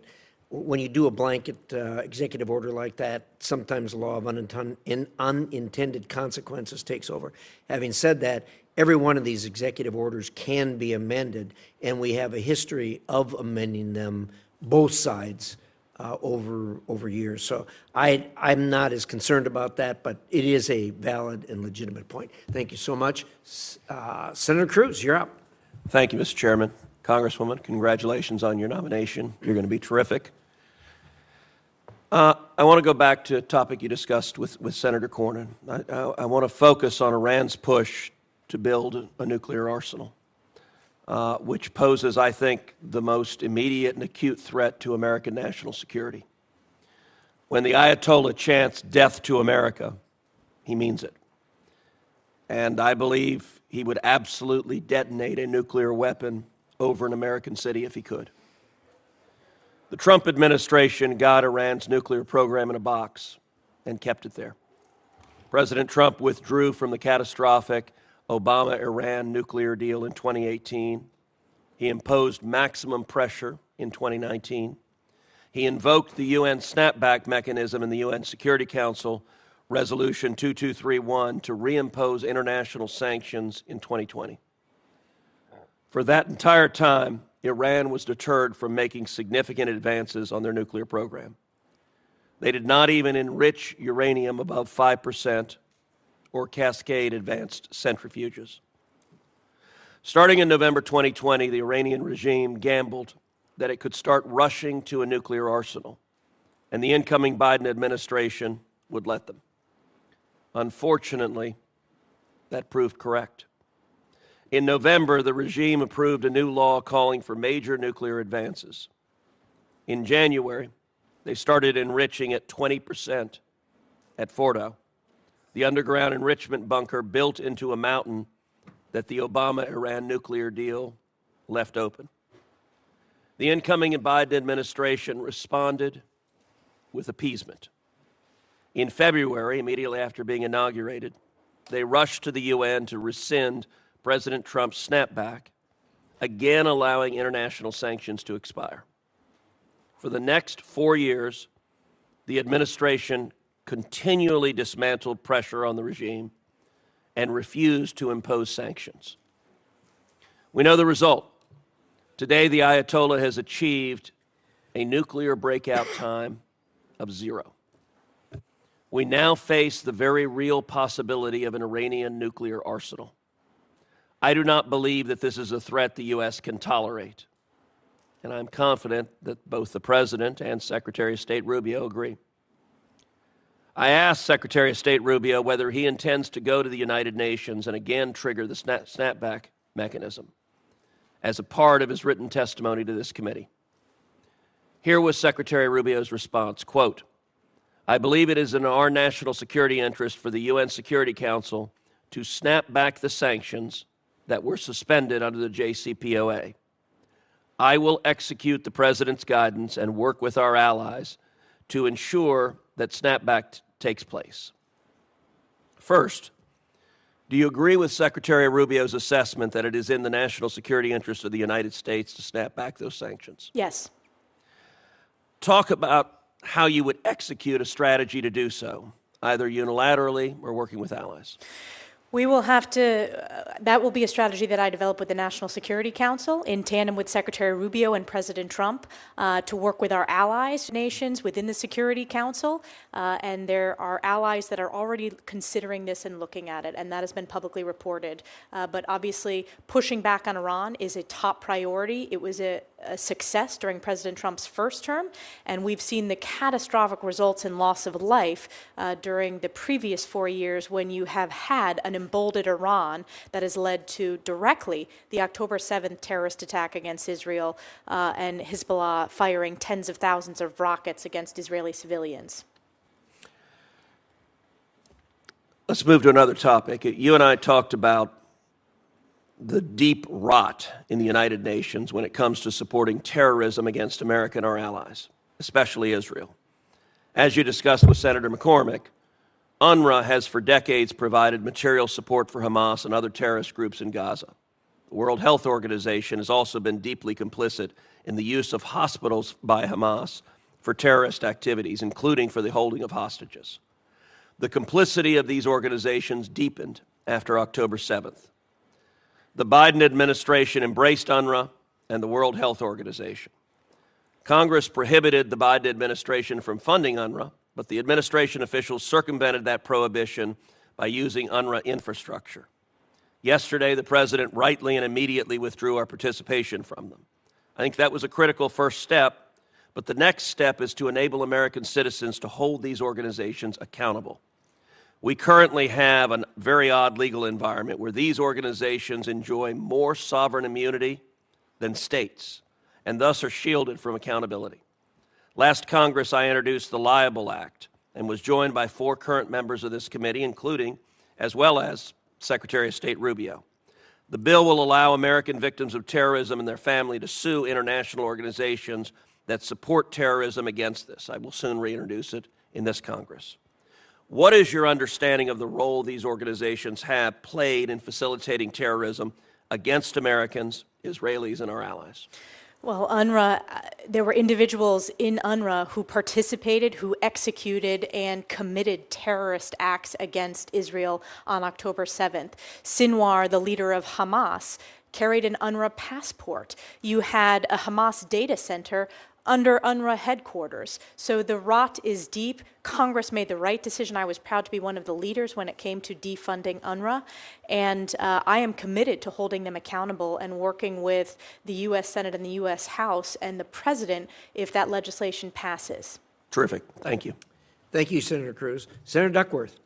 When you do a blanket executive order like that, sometimes the law of unintended consequences takes over. Having said that, every one of these executive orders can be amended, and we have a history of amending them, both sides, over years. So I'm not as concerned about that, but it is a valid and legitimate point. Thank you so much. Senator Cruz, you're up. Thank you, Mr. Chairman. Congresswoman, congratulations on your nomination. You're going to be terrific. I want to go back to a topic you discussed with Senator Cornyn. I want to focus on Iran's push to build a nuclear arsenal, which poses, I think, the most immediate and acute threat to American national security. When the Ayatollah chants death to America, he means it. And I believe he would absolutely detonate a nuclear weapon over an American city if he could. The Trump administration got Iran's nuclear program in a box and kept it there. President Trump withdrew from the catastrophic Obama-Iran nuclear deal in 2018. He imposed maximum pressure in 2019. He invoked the UN snapback mechanism in the UN Security Council, Resolution 2231, to reimpose international sanctions in 2020. For that entire time, Iran was deterred from making significant advances on their nuclear program. They did not even enrich uranium above 5% or cascade advanced centrifuges. Starting in November 2020, the Iranian regime gambled that it could start rushing to a nuclear arsenal, and the incoming Biden administration would let them. Unfortunately, that proved correct. In November, the regime approved a new law calling for major nuclear advances. In January, they started enriching at 20% at Fordow, the underground enrichment bunker built into a mountain that the Obama-Iran nuclear deal left open. The incoming Biden administration responded with appeasement. In February, immediately after being inaugurated, they rushed to the UN to rescind President Trump's snapback, again allowing international sanctions to expire. For the next 4 years, the administration continually dismantled pressure on the regime and refused to impose sanctions. We know the result. Today, the Ayatollah has achieved a nuclear breakout time of 0. We now face the very real possibility of an Iranian nuclear arsenal. I do not believe that this is a threat the U.S. can tolerate, and I'm confident that both the President and Secretary of State Rubio agree. I asked Secretary of State Rubio whether he intends to go to the United Nations and again trigger the snapback mechanism as a part of his written testimony to this committee. Here was Secretary Rubio's response, quote, "I believe it is in our national security interest for the UN Security Council to snap back the sanctions that were suspended under the JCPOA. I will execute the President's guidance and work with our allies to ensure that snapback takes place." First, do you agree with Secretary Rubio's assessment that it is in the national security interest of the United States to snap back those sanctions? Yes. Talk about how you would execute a strategy to do so, either unilaterally or working with allies. We will have to, that will be a strategy that I develop with the National Security Council in tandem with Secretary Rubio and President Trump to work with our allies, nations within the Security Council. And there are allies that are already considering this and looking at it, and that has been publicly reported. But obviously, pushing back on Iran is a top priority. It was a success during President Trump's first term, and we've seen the catastrophic results in loss of life during the previous 4 years when you have had an emboldened Iran that has led to directly the October 7th terrorist attack against Israel and Hezbollah firing tens of thousands of rockets against Israeli civilians. Let's move to another topic. You and I talked about the deep rot in the United Nations when it comes to supporting terrorism against America and our allies, especially Israel. As you discussed with Senator McCormick, UNRWA has for decades provided material support for Hamas and other terrorist groups in Gaza. The World Health Organization has also been deeply complicit in the use of hospitals by Hamas for terrorist activities, including for the holding of hostages. The complicity of these organizations deepened after October 7th. The Biden administration embraced UNRWA and the World Health Organization. Congress prohibited the Biden administration from funding UNRWA, but the administration officials circumvented that prohibition by using UNRWA infrastructure. Yesterday, the president rightly and immediately withdrew our participation from them. I think that was a critical first step, but the next step is to enable American citizens to hold these organizations accountable. We currently have a very odd legal environment where these organizations enjoy more sovereign immunity than states, and thus are shielded from accountability. Last Congress, I introduced the Liable Act and was joined by 4 current members of this committee, including, as well as, Secretary of State Rubio. The bill will allow American victims of terrorism and their family to sue international organizations that support terrorism against this. I will soon reintroduce it in this Congress. What is your understanding of the role these organizations have played in facilitating terrorism against Americans, Israelis, and our allies? Well, UNRWA, there were individuals in UNRWA who participated, who executed and committed terrorist acts against Israel on October 7th. Sinwar, the leader of Hamas, carried an UNRWA passport. You had a Hamas data center under UNRWA headquarters. So the rot is deep. Congress made the right decision. I was proud to be one of the leaders when it came to defunding UNRWA. And I am committed to holding them accountable and working with the U.S. Senate and the U.S. House and the President if that legislation passes. Terrific. Thank you. Thank you, Senator Cruz. Senator Duckworth.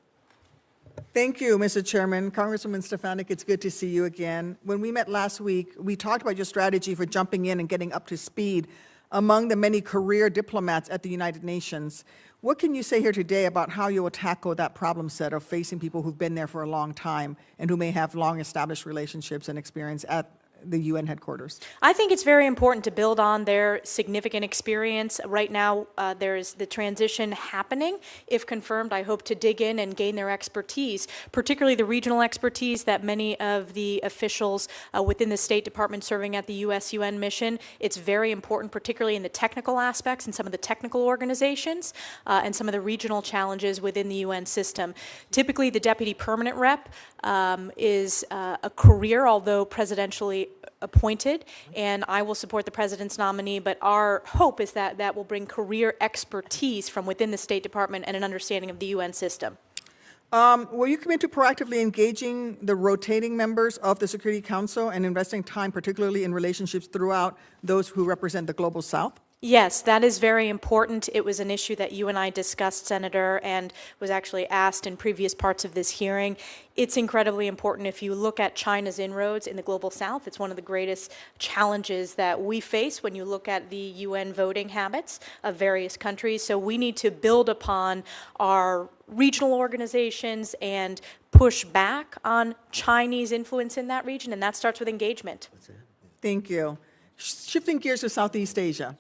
Thank you, Mr. Chairman. Congresswoman Stefanik, it's good to see you again. When we met last week, we talked about your strategy for jumping in and getting up to speed among the many career diplomats at the United Nations. What can you say here today about how you will tackle that problem set of facing people who've been there for a long time and who may have long-established relationships and experience at the UN headquarters? I think it's very important to build on their significant experience. Right now, there's the transition happening. If confirmed, I hope to dig in and gain their expertise, particularly the regional expertise that many of the officials within the State Department serving at the US-UN mission. It's very important, particularly in the technical aspects and some of the technical organizations and some of the regional challenges within the UN system. Typically, the deputy permanent rep is a career, although presidentially appointed, and I will support the president's nominee, but our hope is that that will bring career expertise from within the State Department and an understanding of the UN system. Will you commit to proactively engaging the rotating members of the Security Council and investing time, particularly in relationships throughout those who represent the Global South? Yes, that is very important. It was an issue that you and I discussed, Senator, and was actually asked in previous parts of this hearing. It's incredibly important. If you look at China's inroads in the Global South, it's one of the greatest challenges that we face when you look at the UN voting habits of various countries. So we need to build upon our regional organizations and push back on Chinese influence in that region, and that starts with engagement. Thank you. Shifting gears to Southeast Asia.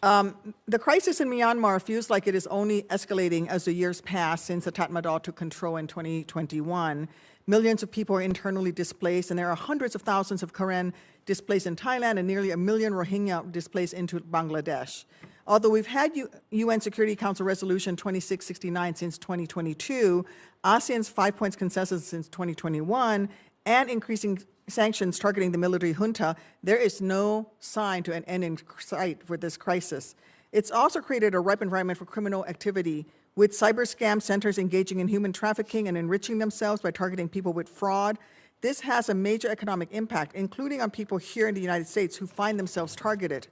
The crisis in Myanmar feels like it is only escalating as the years pass since the Tatmadaw took control in 2021. Millions of people are internally displaced, and there are hundreds of thousands of Karen displaced in Thailand and nearly 1 million Rohingya displaced into Bangladesh. Although we've had UN Security Council Resolution 2669 since 2022, ASEAN's 5-point consensus since 2021, and increasing sanctions targeting the military junta, there is no sign to an end in sight for this crisis. It's also created a ripe environment for criminal activity, with cyber scam centers engaging in human trafficking and enriching themselves by targeting people with fraud. This has a major economic impact, including on people here in the United States who find themselves targeted.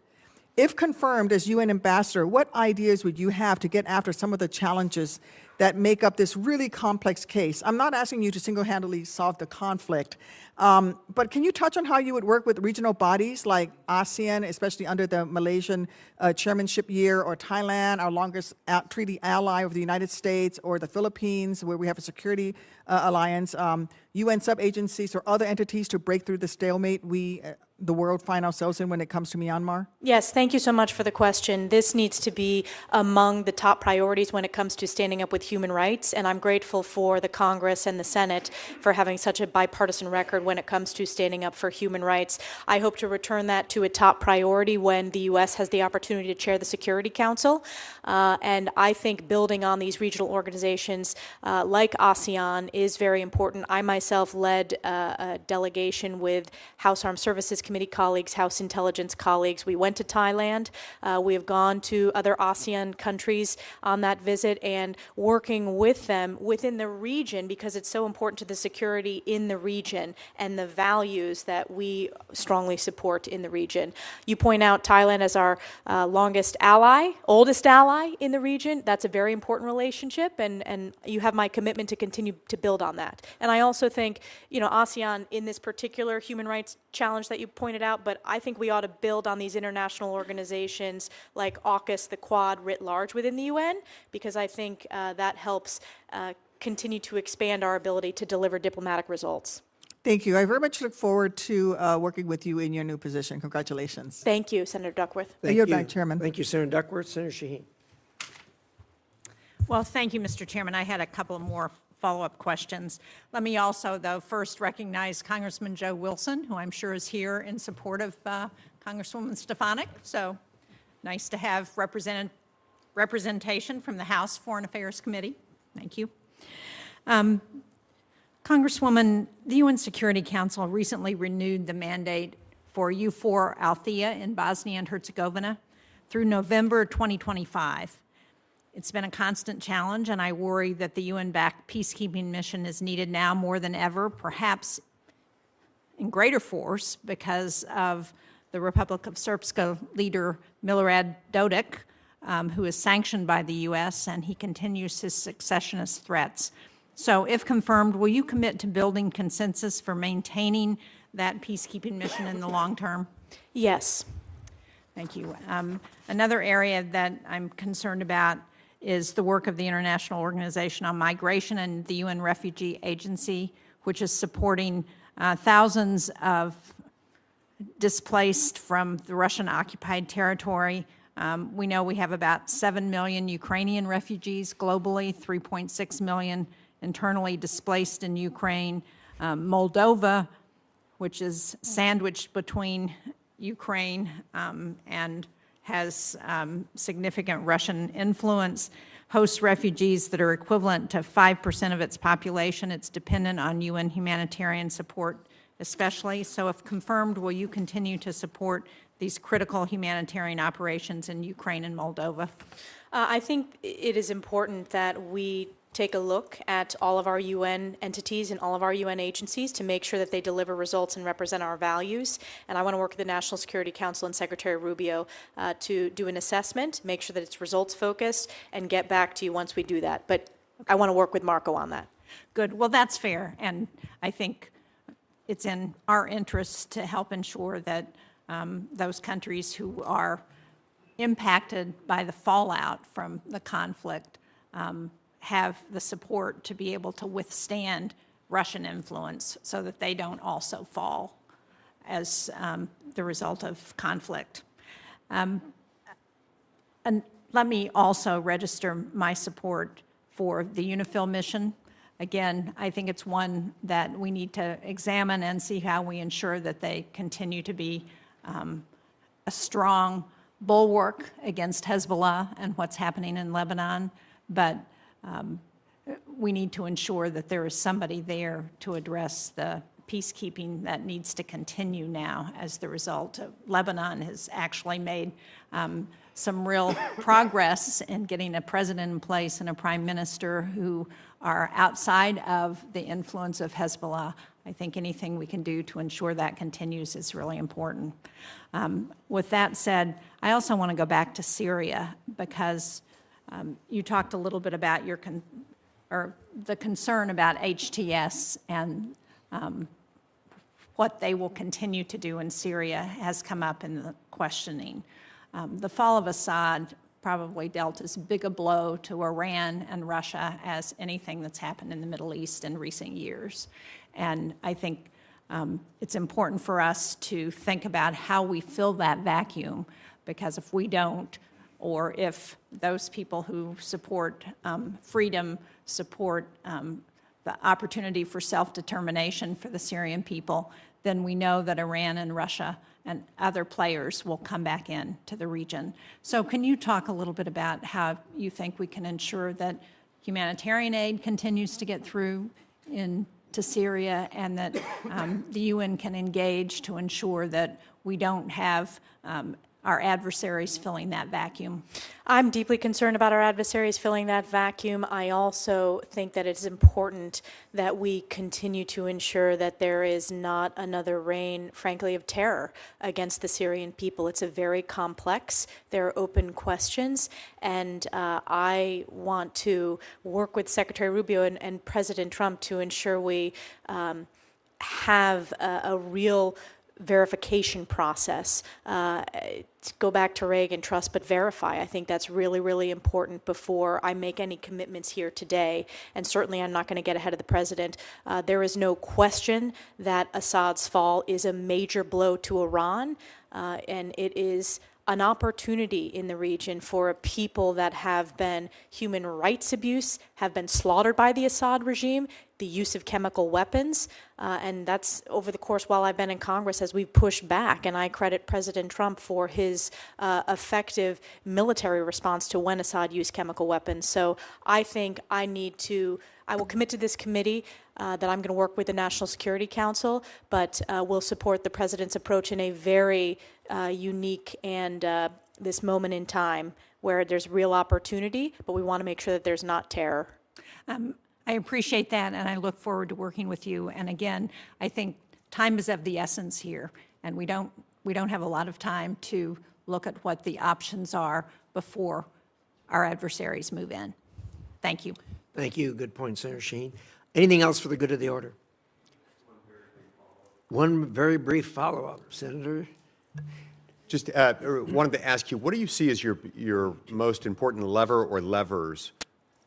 If confirmed as UN ambassador, what ideas would you have to get after some of the challenges that make up this really complex case? I'm not asking you to single-handedly solve the conflict, but can you touch on how you would work with regional bodies like ASEAN, especially under the Malaysian chairmanship year, or Thailand, our longest treaty ally of the United States, or the Philippines, where we have a security alliance, UN sub-agencies or other entities to break through the stalemate the world find ourselves in when it comes to Myanmar? Yes, thank you so much for the question. This needs to be among the top priorities when it comes to standing up with human rights, and I'm grateful for the Congress and the Senate for having such a bipartisan record when when it comes to standing up for human rights. I hope to return that to a top priority when the U.S. has the opportunity to chair the Security Council. And I think building on these regional organizations like ASEAN is very important. I myself led a delegation with House Armed Services Committee colleagues, House Intelligence colleagues. We went to Thailand. We have gone to other ASEAN countries on that visit and working with them within the region, because it's so important to the security in the region and the values that we strongly support in the region. You point out Thailand as our longest ally, oldest ally in the region. That's a very important relationship, and you have my commitment to continue to build on that. And I also think, ASEAN in this particular human rights challenge that you pointed out, but I think we ought to build on these international organizations like AUKUS, the Quad writ large within the UN, because I think that helps continue to expand our ability to deliver diplomatic results. Thank you. I very much look forward to working with you in your new position. Congratulations. Thank you, Senator Duckworth. I yield back, Chairman. Thank you, Senator Duckworth. Senator Shaheen. Well, thank you, Mr. Chairman. I had a couple more follow-up questions. Let me also, though, first recognize Congressman Joe Wilson, who I'm sure is here in support of Congresswoman Stefanik. So nice to have representation from the House Foreign Affairs Committee. Thank you. Congresswoman, the UN Security Council recently renewed the mandate for EUFOR Althea in Bosnia and Herzegovina through November 2025. It's been a constant challenge, and I worry that the UN-backed peacekeeping mission is needed now more than ever, perhaps in greater force because of the Republic of Srpska leader Milorad Dodik, who is sanctioned by the U.S., and he continues his secessionist threats. So if confirmed, will you commit to building consensus for maintaining that peacekeeping mission in the long term? Yes. Thank you. Another area that I'm concerned about is the work of the International Organization on Migration and the UN Refugee Agency, which is supporting thousands of displaced from the Russian-occupied territory. We know we have about 7 million Ukrainian refugees globally, 3.6 million internally displaced in Ukraine. Moldova, which is sandwiched between Ukraine and has significant Russian influence, hosts refugees that are equivalent to 5% of its population. It's dependent on UN humanitarian support especially. So if confirmed, will you continue to support these critical humanitarian operations in Ukraine and Moldova? I think it is important that we take a look at all of our UN entities and all of our UN agencies to make sure that they deliver results and represent our values. And I want to work with the National Security Council and Secretary Rubio to do an assessment, make sure that it's results focused, and get back to you once we do that. But I want to work with Marco on that. Good. Well, that's fair. And I think it's in our interest to help ensure that those countries who are impacted by the fallout from the conflict have the support to be able to withstand Russian influence so that they don't also fall as the result of conflict. And let me also register my support for the UNIFIL mission. Again, I think it's one that we need to examine and see how we ensure that they continue to be a strong bulwark against Hezbollah and what's happening in Lebanon. But we need to ensure that there is somebody there to address the peacekeeping that needs to continue now as the result of Lebanon has actually made some real progress in getting a president in place and a prime minister who are outside of the influence of Hezbollah. I think anything we can do to ensure that continues is really important. With that said, I also want to go back to Syria because you talked a little bit about the concern about HTS and what they will continue to do in Syria has come up in the questioning. The fall of Assad probably dealt as big a blow to Iran and Russia as anything that's happened in the Middle East in recent years. And I think it's important for us to think about how we fill that vacuum, because if we don't, or if those people who support freedom, support the opportunity for self-determination for the Syrian people, then we know that Iran and Russia and other players will come back in to the region. So can you talk a little bit about how you think we can ensure that humanitarian aid continues to get through into Syria, and that the UN can engage to ensure that we don't have our adversaries filling that vacuum? I'm deeply concerned about our adversaries filling that vacuum. I also think that it's important that we continue to ensure that there is not another reign, frankly, of terror against the Syrian people. It's a very complex, there are open questions, and I want to work with Secretary Rubio and President Trump to ensure we have a real verification process. To go back to Reagan, trust but verify. I think that's really, really important before I make any commitments here today. And certainly I'm not going to get ahead of the president. There is no question that Assad's fall is a major blow to Iran, and it is an opportunity in the region for a people that have been human rights abuse, have been slaughtered by the Assad regime, the use of chemical weapons, and that's over the course while I've been in Congress as we've pushed back, and I credit President Trump for his effective military response to when Assad used chemical weapons. So I think I will commit to this committee that I'm going to work with the National Security Council, but will support the president's approach in a very unique and this moment in time where there's real opportunity, but we want to make sure that there's not terror. I appreciate that, and I look forward to working with you. And again, I think time is of the essence here, and we don't have a lot of time to look at what the options are before our adversaries move in. Thank you. Thank you. Good point, Senator Shaheen. Anything else for the good of the order? One very brief follow-up, Senator. Just wanted to ask you, what do you see as your most important lever or levers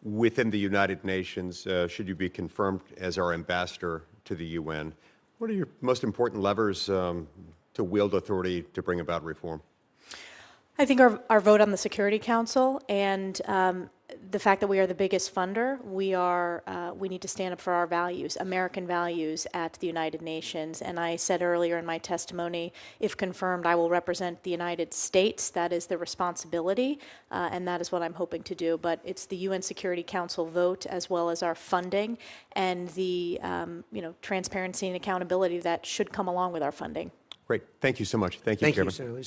within the United Nations, should you be confirmed as our ambassador to the UN? What are your most important levers to wield authority to bring about reform? I think our vote on the Security Council and the fact that we are the biggest funder, we need to stand up for our values, American values at the United Nations. And I said earlier in my testimony, if confirmed, I will represent the United States. That is the responsibility, and that is what I'm hoping to do. But it's the UN Security Council vote, as well as our funding and the transparency and accountability that should come along with our funding. Great. Thank you so much. Thank you, Chairman. Thank you,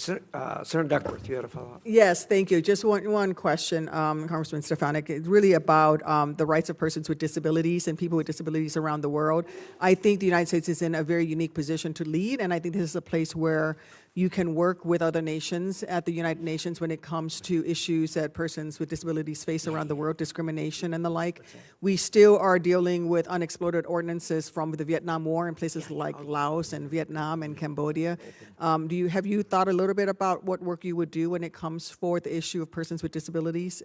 Senator Duckworth, you had a follow-up. Yes, thank you. Just one question, Congressman Stefanik. It's really about the rights of persons with disabilities and people with disabilities around the world. I think the United States is in a very unique position to lead, and I think this is a place where you can work with other nations at the United Nations when it comes to issues that persons with disabilities face around the world, discrimination and the like. We still are dealing with unexploded ordinances from the Vietnam War in places like Laos and Vietnam and Cambodia. Have you thought a little bit about what work you would do when it comes for the issue of persons with disabilities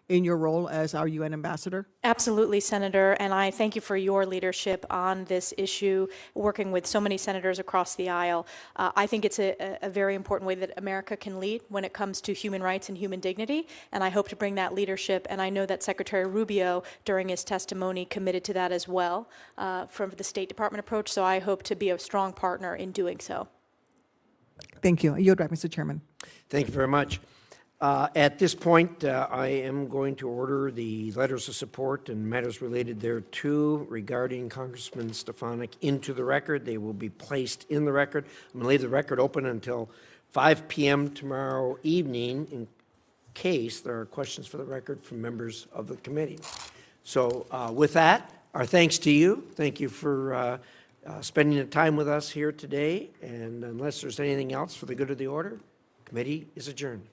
in your role as our UN ambassador? Absolutely, Senator, and I thank you for your leadership on this issue, working with so many senators across the aisle. I think it's a very important way that America can lead when it comes to human rights and human dignity, and I hope to bring that leadership, and I know that Secretary Rubio, during his testimony, committed to that as well from the State Department approach, so I hope to be a strong partner in doing so. Thank you. I yield back, Mr. Chairman. Thank you very much. At this point, I am going to order the letters of support and matters related thereto regarding Congressman Stefanik into the record. They will be placed in the record. I'm going to leave the record open until 5 p.m. tomorrow evening in case there are questions for the record from members of the committee. So with that, our thanks to you. Thank you for spending the time with us here today. And unless there's anything else for the good of the order, committee is adjourned.